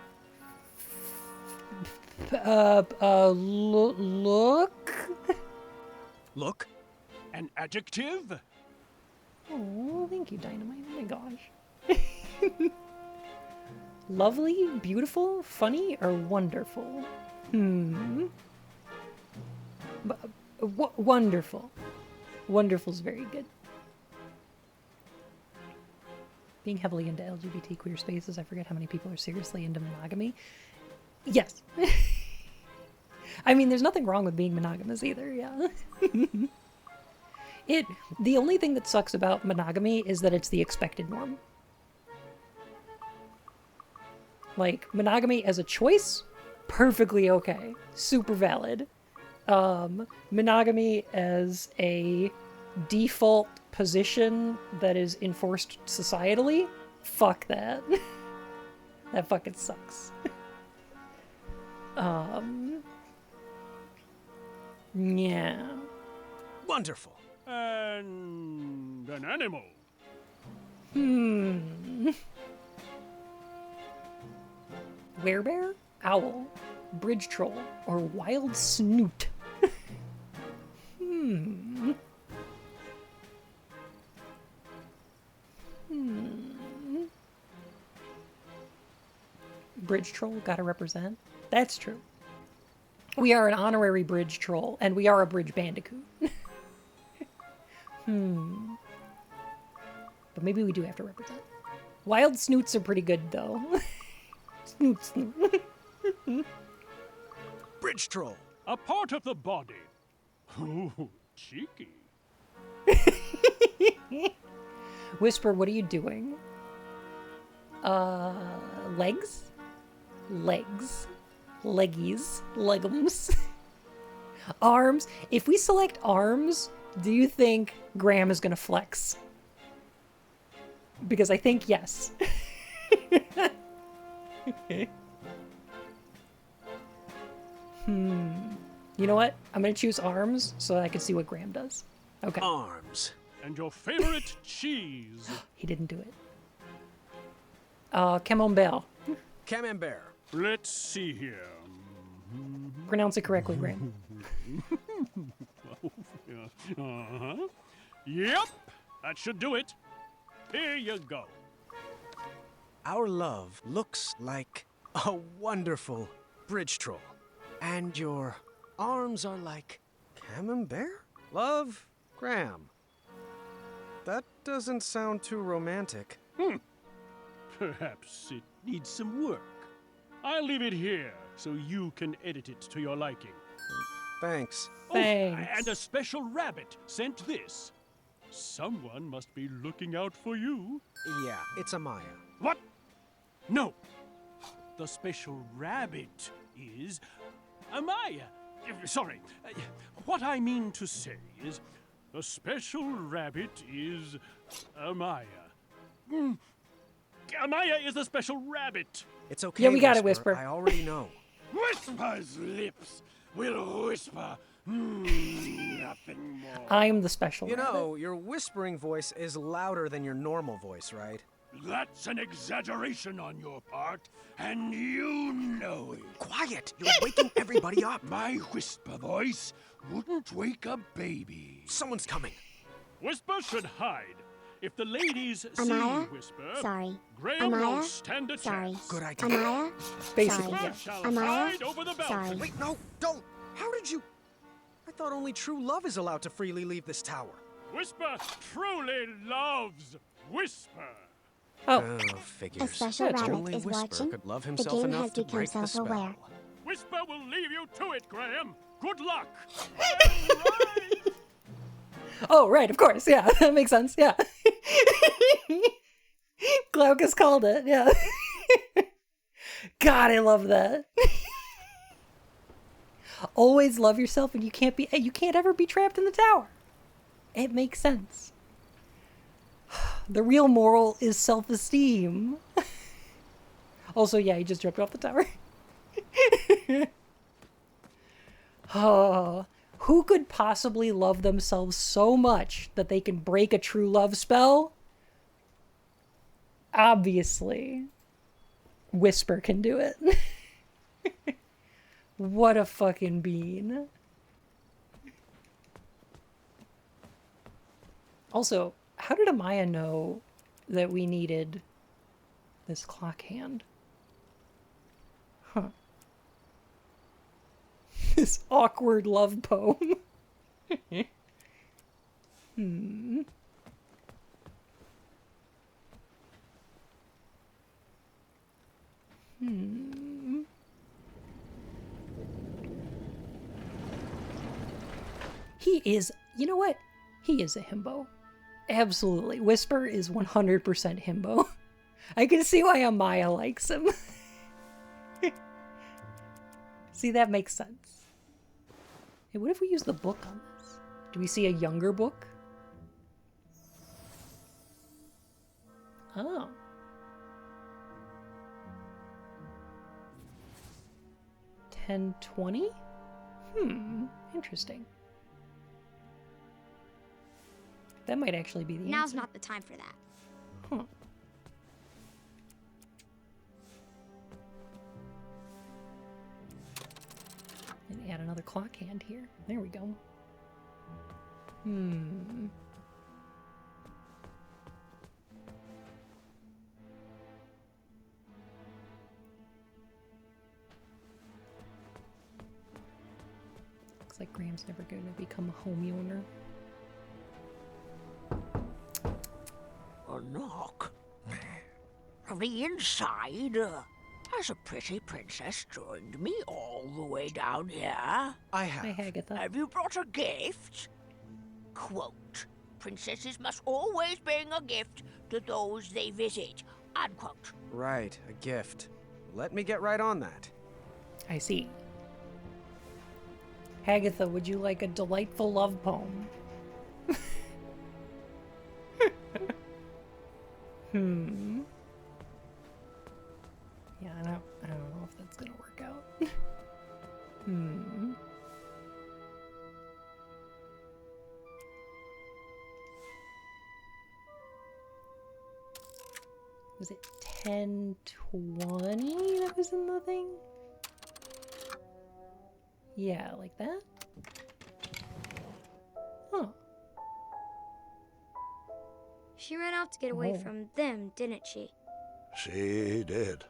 look? Look? An adjective? Oh, thank you, Dynamite. Oh my gosh. Lovely, beautiful, funny, or wonderful? Wonderful. Wonderful's very good. Being heavily into LGBT queer spaces, I forget how many people are seriously into monogamy. Yes. I mean, there's nothing wrong with being monogamous either, yeah. The only thing that sucks about monogamy is that it's the expected norm. Like, monogamy as a choice, perfectly okay. Super valid. Monogamy as a default position that is enforced societally, fuck that. That fucking sucks. Yeah. Wonderful. And an animal. Werebear, owl, bridge troll, or wild snoot? Bridge troll, gotta represent. That's true. We are an honorary bridge troll, and we are a bridge bandicoot. But maybe we do have to represent. Wild snoots are pretty good, though. Snoot. Bridge troll. A part of the body. Ooh, cheeky. Whisper, what are you doing? Legs? Legs. Leggies. Legums. Arms. If we select arms, do you think Graham is gonna flex? Because I think yes. You know what? I'm gonna choose arms so that I can see what Graham does. Okay. Arms. And your favorite cheese. He didn't do it. Camembert. Camembert. Let's see here. Pronounce it correctly, Graham. Yep, that should do it. Here you go. Our love looks like a wonderful bridge troll. And your arms are like camembert? Love, Graham. That doesn't sound too romantic. Perhaps it needs some work. I'll leave it here so you can edit it to your liking. Thanks. Oh, and a special rabbit sent this. Someone must be looking out for you. Yeah, it's Amaya. What? No. The special rabbit is Amaya. Sorry. What I mean to say is, the special rabbit is Amaya. Amaya is the special rabbit. It's okay. Yeah, we got it, Whisper. I already know. Whisper's lips will whisper nothing more. I'm the special You rabbit. know, your whispering voice is louder than your normal voice, right? That's an exaggeration on your part, and you know it. Quiet! You're waking everybody up. My whisper voice wouldn't wake a baby. Someone's coming. Whisper should hide. If the ladies Amaya? see Whisper, Sorry. Graham Amaya? won't stand a Sorry. chance. Good idea. Amaya? Basically, Sorry. yeah. Shall Amaya? hide over the Sorry. balcony. Wait, no, don't! How did you... I thought only true love is allowed to freely leave this tower. Whisper truly loves Whisper. Oh. Figures. A special That's rabbit true. Only is Whisper watching. could love The himself game enough has to become break the spell. self-aware. Whisper will leave you to it, Graham. Good luck. Oh, right, of course. Yeah, that makes sense. Yeah. Glaucus called it. Yeah. God, I love that. Always love yourself, and you can't ever be trapped in the tower. It makes sense. The real moral is self-esteem. Also, yeah, he just jumped off the tower. Oh, who could possibly love themselves so much that they can break a true love spell? Obviously, Whisper can do it. What a fucking bean. Also, how did Amaya know that we needed this clock hand? Huh. This awkward love poem. Hmm. Hmm. He is, you know what? He is a himbo. Absolutely. Whisper is 100% himbo. I can see why Amaya likes him. See, that makes sense. Hey, what if we use the book on this? Do we see a younger book? Oh. $10.20? Interesting. That might actually be the Now's answer. not the time for that. Huh. And add another clock hand here. There we go. Looks like Graham's never going to become a homeowner. A knock. From the inside, has a pretty princess joined me all the way down here? I have. Hi, Agatha. Have you brought a gift? Quote, princesses must always bring a gift to those they visit. Unquote. Right, a gift. Let me get right on that. I see. Agatha, would you like a delightful love poem? Yeah, I don't know if that's gonna work out. Was it 1020 that was in the thing? Yeah, like that? Huh. She ran off to get away Oh. from them, didn't she? She did.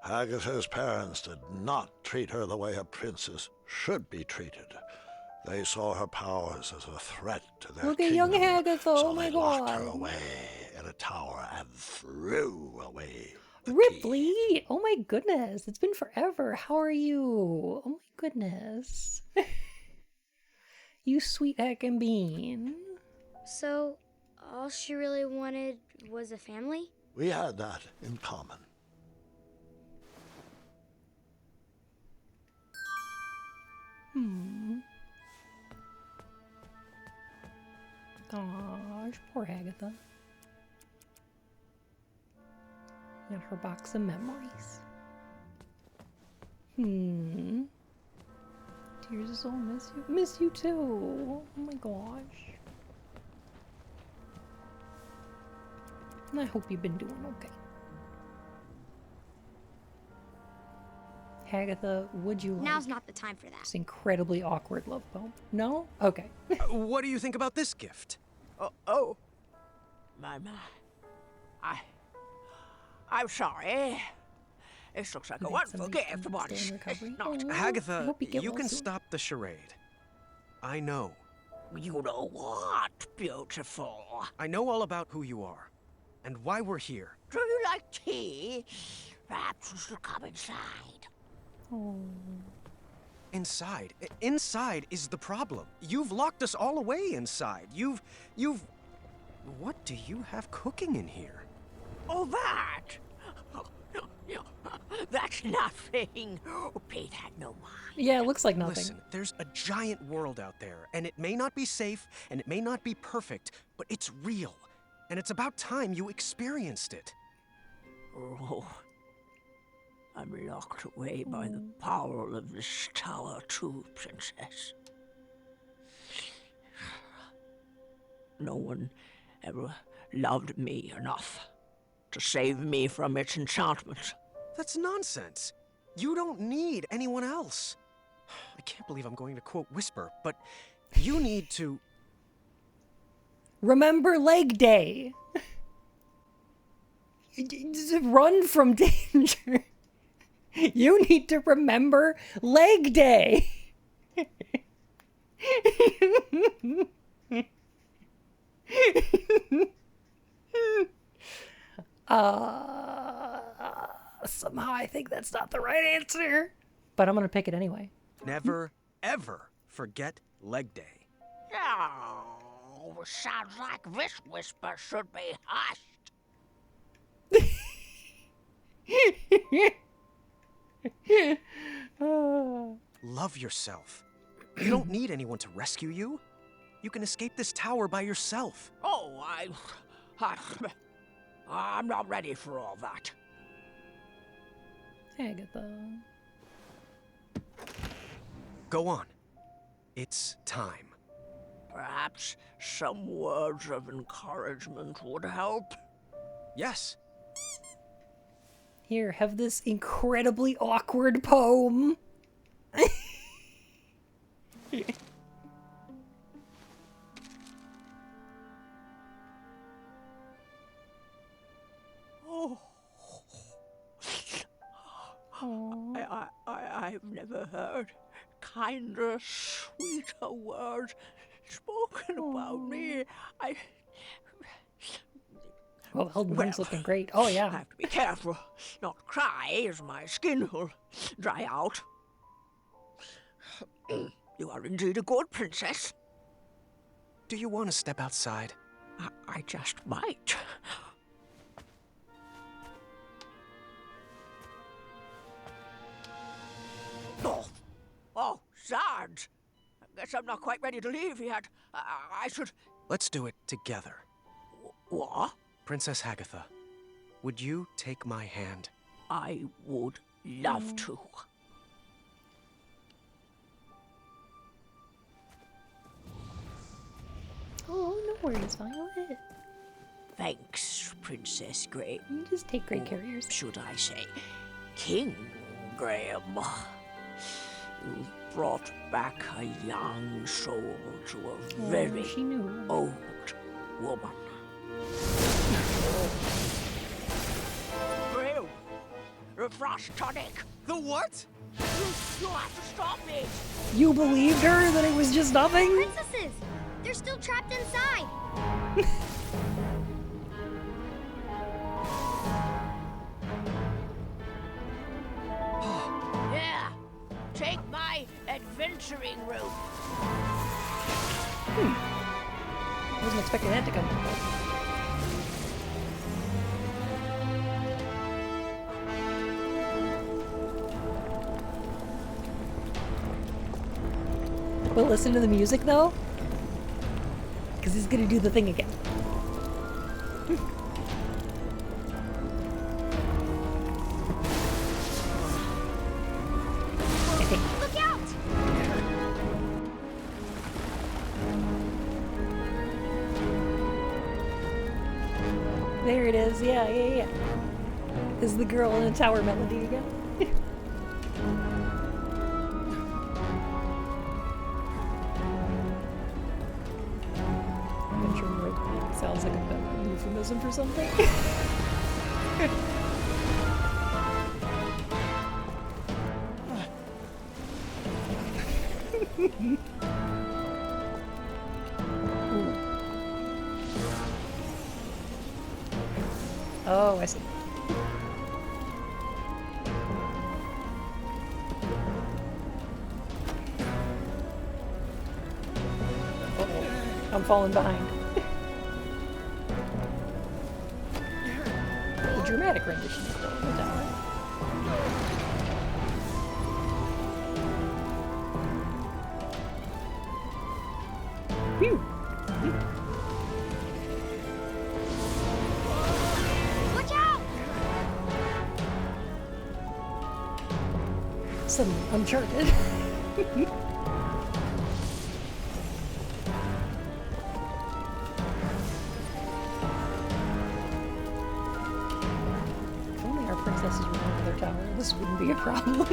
Agatha's parents did not treat her the way a princess should be treated. They saw her powers as a threat to their Look at kingdom, young Agatha, so oh my they locked her god. away in a tower and threw away the Ripley! key. Oh my goodness, it's been forever. How are you? Oh my goodness. You sweet heckin' bean. So, all she really wanted was a family? We had that in common. Gosh, poor Agatha. And her box of memories. Tears of soul, miss you. Miss you too. Oh my gosh. And I hope you've been doing okay. Agatha, would you like Now's not the time for that. this incredibly awkward love poem? No? Okay. What do you think about this gift? Oh. My. I'm sorry. This looks like a wonderful gift, but it's not. Agatha, you can stop the charade. I know. You know what, beautiful? I know all about who you are, and why we're here. Do you like tea? Perhaps you should come inside. Oh. Inside? Inside is the problem. You've locked us all away inside. You've... What do you have cooking in here? Oh, that? That's nothing. Pay that no mind. Yeah, it looks like nothing. Listen, there's a giant world out there, and it may not be safe, and it may not be perfect, but it's real. And it's about time you experienced it. Oh, I'm locked away by the power of this tower too, Princess. No one ever loved me enough to save me from its enchantment. That's nonsense. You don't need anyone else. I can't believe I'm going to quote Whisper, but you need to... Remember leg day. Run from danger. You need to remember leg day. Somehow I think that's not the right answer. But I'm gonna pick it anyway. Never, ever forget leg day. Oh, sounds like this whisper should be hushed. Love yourself. You don't need anyone to rescue you. You can escape this tower by yourself. Oh, I'm not ready for all that. Agatha. Go on. It's time. Perhaps some words of encouragement would help. Yes. Here, have this incredibly awkward poem. I've never heard kinder, sweeter words spoken about me. Well, Elden's looking great. Oh, yeah. I have to be careful not to cry as my skin will dry out. You are indeed a good princess. Do you want to step outside? I just might. Oh, Sarge. I guess I'm not quite ready to leave yet. I should... Let's do it together. What? Princess Agatha, would you take my hand? I would love to. Oh, no worries, Violet. Thanks, Princess Graham. You just take great care of yourself. Should I say, King Graham? You brought back a young soul to a very old woman. Graham, the frost tonic. The what? You have to stop it. You believed her that it was just nothing? Princesses! They're still trapped inside! Yeah, take my adventuring rope. Wasn't expecting that to come. But listen to the music though, because he's gonna do the thing again. Look out! There it is. Yeah. This is the girl in the tower melody again. Adventure rope sounds like a euphemism for something. Oh, I see. Uh-oh. I'm falling behind. The dramatic rendition of the tower. Phew. Watch out! Some Uncharted. If only our princesses were in their tower, this wouldn't be a problem.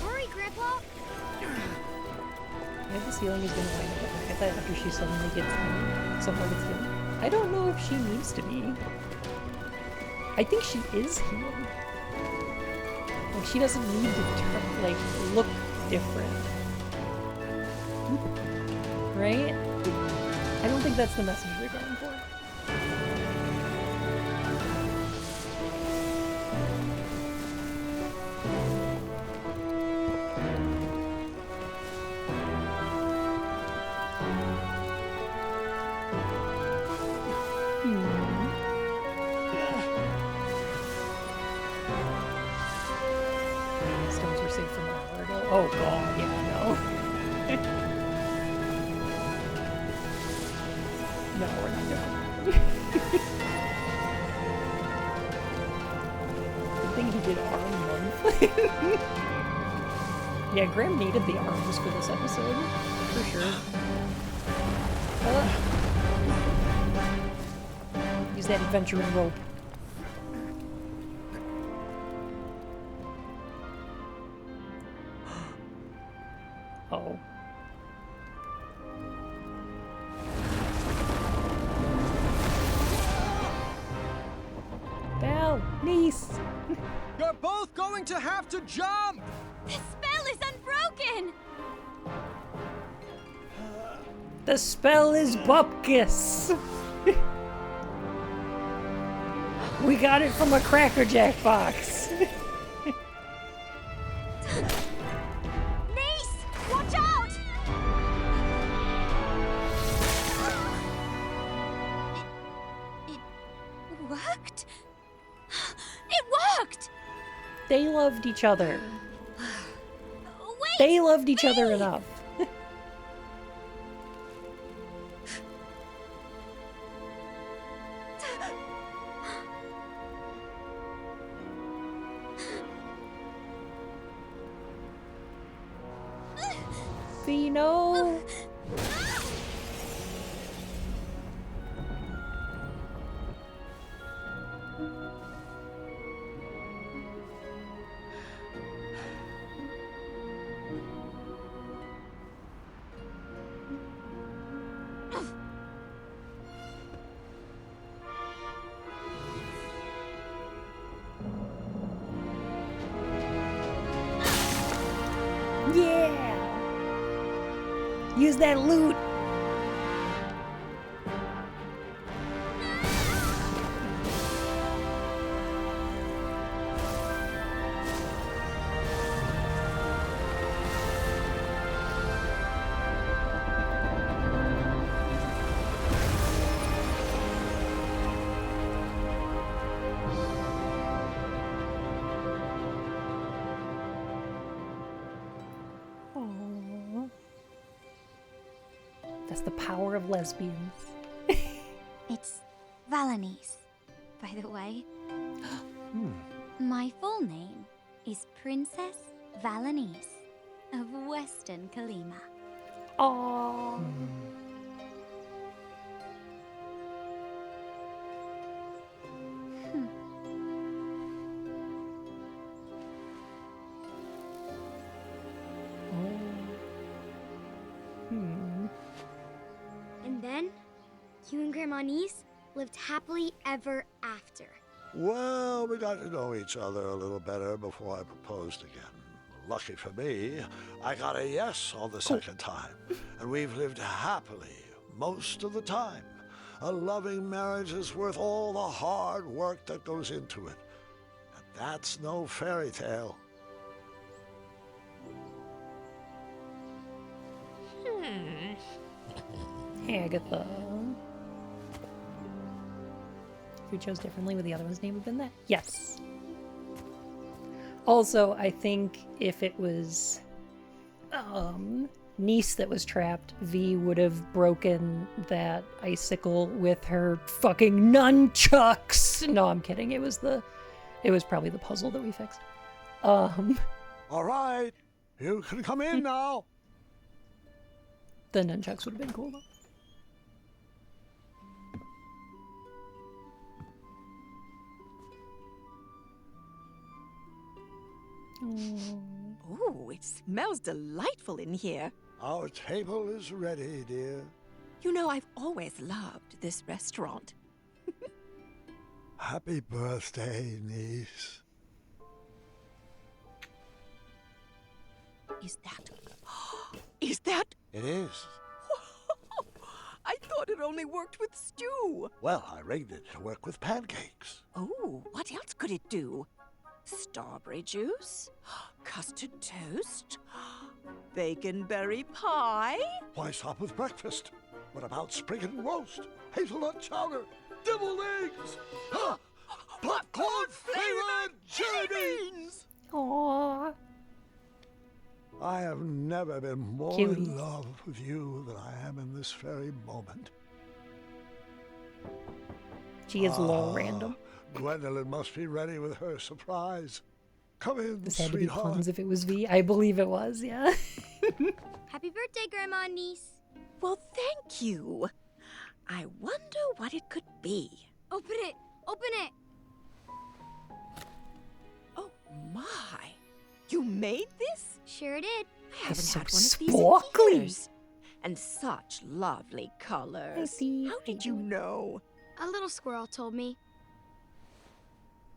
Hurry, Grandpa! I have this feeling he's gonna wind up like that after she suddenly gets in. Someone gets in. I don't know if she needs to be. I think she is healed. Like, she doesn't need to, like, look different. Right? I don't think that's the message they're going for. Stones were saved from an hour ago. Oh god, yeah, no. No, we're not doing it. Good thing he did arm month. Yeah, Graham needed the arms for this episode, for sure. Use that adventuring rope. Oh. Belle, niece. You're both going to have to jump! The spell is unbroken! The spell is Bupkis. We got it from a Cracker Jack box. Niece! Watch out! It worked? It worked! They loved each other. Wait! They loved each other enough. Fino. Yeah! Use that loot! Yes, the power of lesbians. It's Valanice, by the way. My full name is Princess Valanice of Western Kalima. Aww. And then, you and Grandma Niece lived happily ever after. Well, we got to know each other a little better before I proposed again. Lucky for me, I got a yes on the second time, and we've lived happily most of the time. A loving marriage is worth all the hard work that goes into it. And that's no fairy tale. Agatha. If we chose differently, would the other one's name have been that? Yes. Also, I think if it was Niece that was trapped, V would have broken that icicle with her fucking nunchucks. No, I'm kidding. It was probably the puzzle that we fixed. All right, you can come in now. The nunchucks would have been cool though. Oh, it smells delightful in here. Our table is ready, dear. You know, I've always loved this restaurant. Happy birthday, niece. Is that... Is that... It is. I thought it only worked with stew. Well, I rigged it to work with pancakes. Oh, what else could it do? Strawberry juice? Custard toast? Baconberry pie? Why stop with breakfast? What about sprig and roast? Hazelnut chowder? Deviled eggs? Huh? Popcorn-flavored jelly beans! Aww. I have never been more Cutie. in love with you than I am in this very moment. She is low random. Gwendolyn must be ready with her surprise. Come in, This had to be sweetheart. Plums if it was V. I believe it was, yeah. Happy birthday, Grandma and Niece. Well, thank you. I wonder what it could be. Open it. Open it. Oh, my. You made this? Sure did. I haven't so had one of these sparkly. in years. And such lovely colors. How did you know? A little squirrel told me.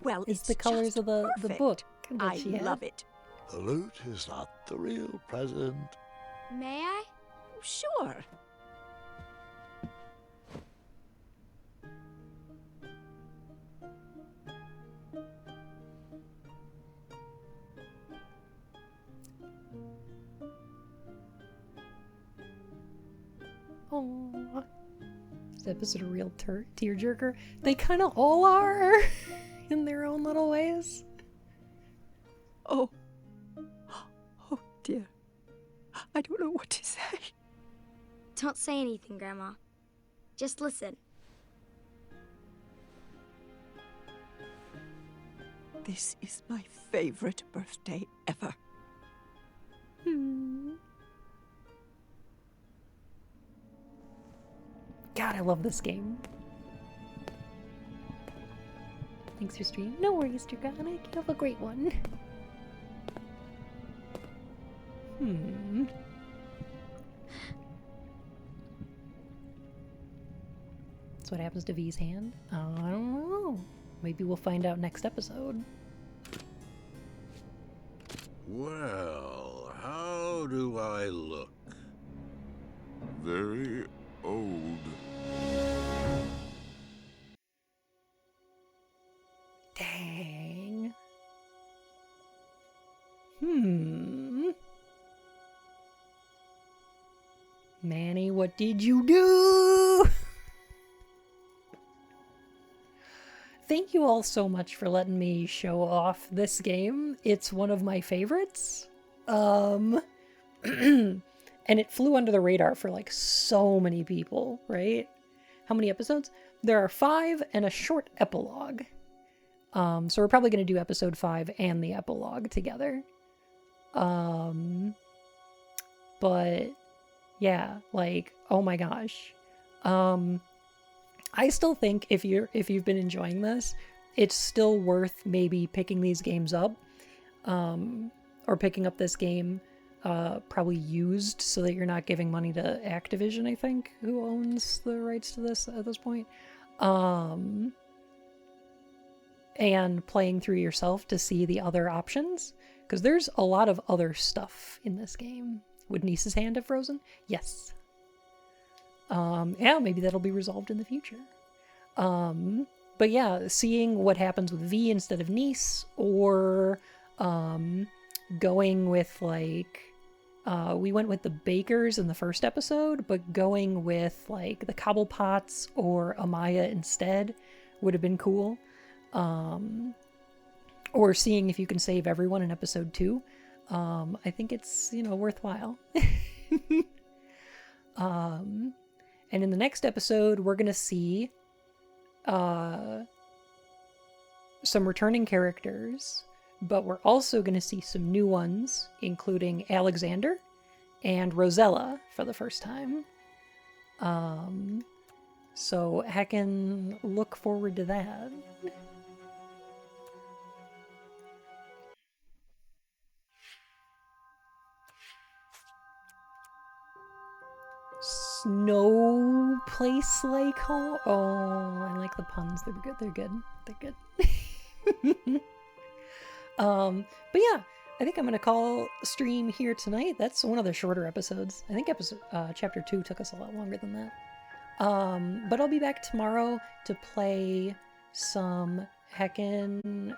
Well, It's it's the colors just of the perfect. book that I she had. love it. The loot is not the real present. May I? Sure. Aww. This episode a real tearjerker? They kind of all are in their own little ways. Oh. Oh, dear. I don't know what to say. Don't say anything, Grandma. Just listen. This is my favorite birthday ever. God, I love this game. Thanks for streaming. No worries, Dragonic. You have a great one. That's what happens to V's hand? I don't know. Maybe we'll find out next episode. Well, how do I look? Very old. Dang. Manny, what did you do? Thank you all so much for letting me show off this game. It's one of my favorites. And it flew under the radar for like so many people, right? How many episodes? There are 5 and a short epilogue. So we're probably going to do episode 5 and the epilogue together. But yeah, like, oh my gosh. I still think if you've been enjoying this, it's still worth maybe picking these games up, or picking up this game, probably used, so that you're not giving money to Activision, I think, who owns the rights to this at this point, and playing through yourself to see the other options, because there's a lot of other stuff in this game. Would Niece's hand have frozen? Yes. Yeah, maybe that'll be resolved in the future. But yeah, seeing what happens with V instead of Niece, or going with like, we went with the Bakers in the first episode, but going with like the Cobblepots or Amaya instead would have been cool. Or seeing if you can save everyone in episode 2. I think it's, worthwhile. And in the next episode, we're going to see some returning characters, but we're also going to see some new ones, including Alexander and Rosella for the first time. So heckin' look forward to that. Snow place like home. Oh, I like the puns. They're good. They're good. They're good. But yeah, I think I'm gonna call stream here tonight. That's one of the shorter episodes. I think chapter 2 took us a lot longer than that. But I'll be back tomorrow to play some heckin'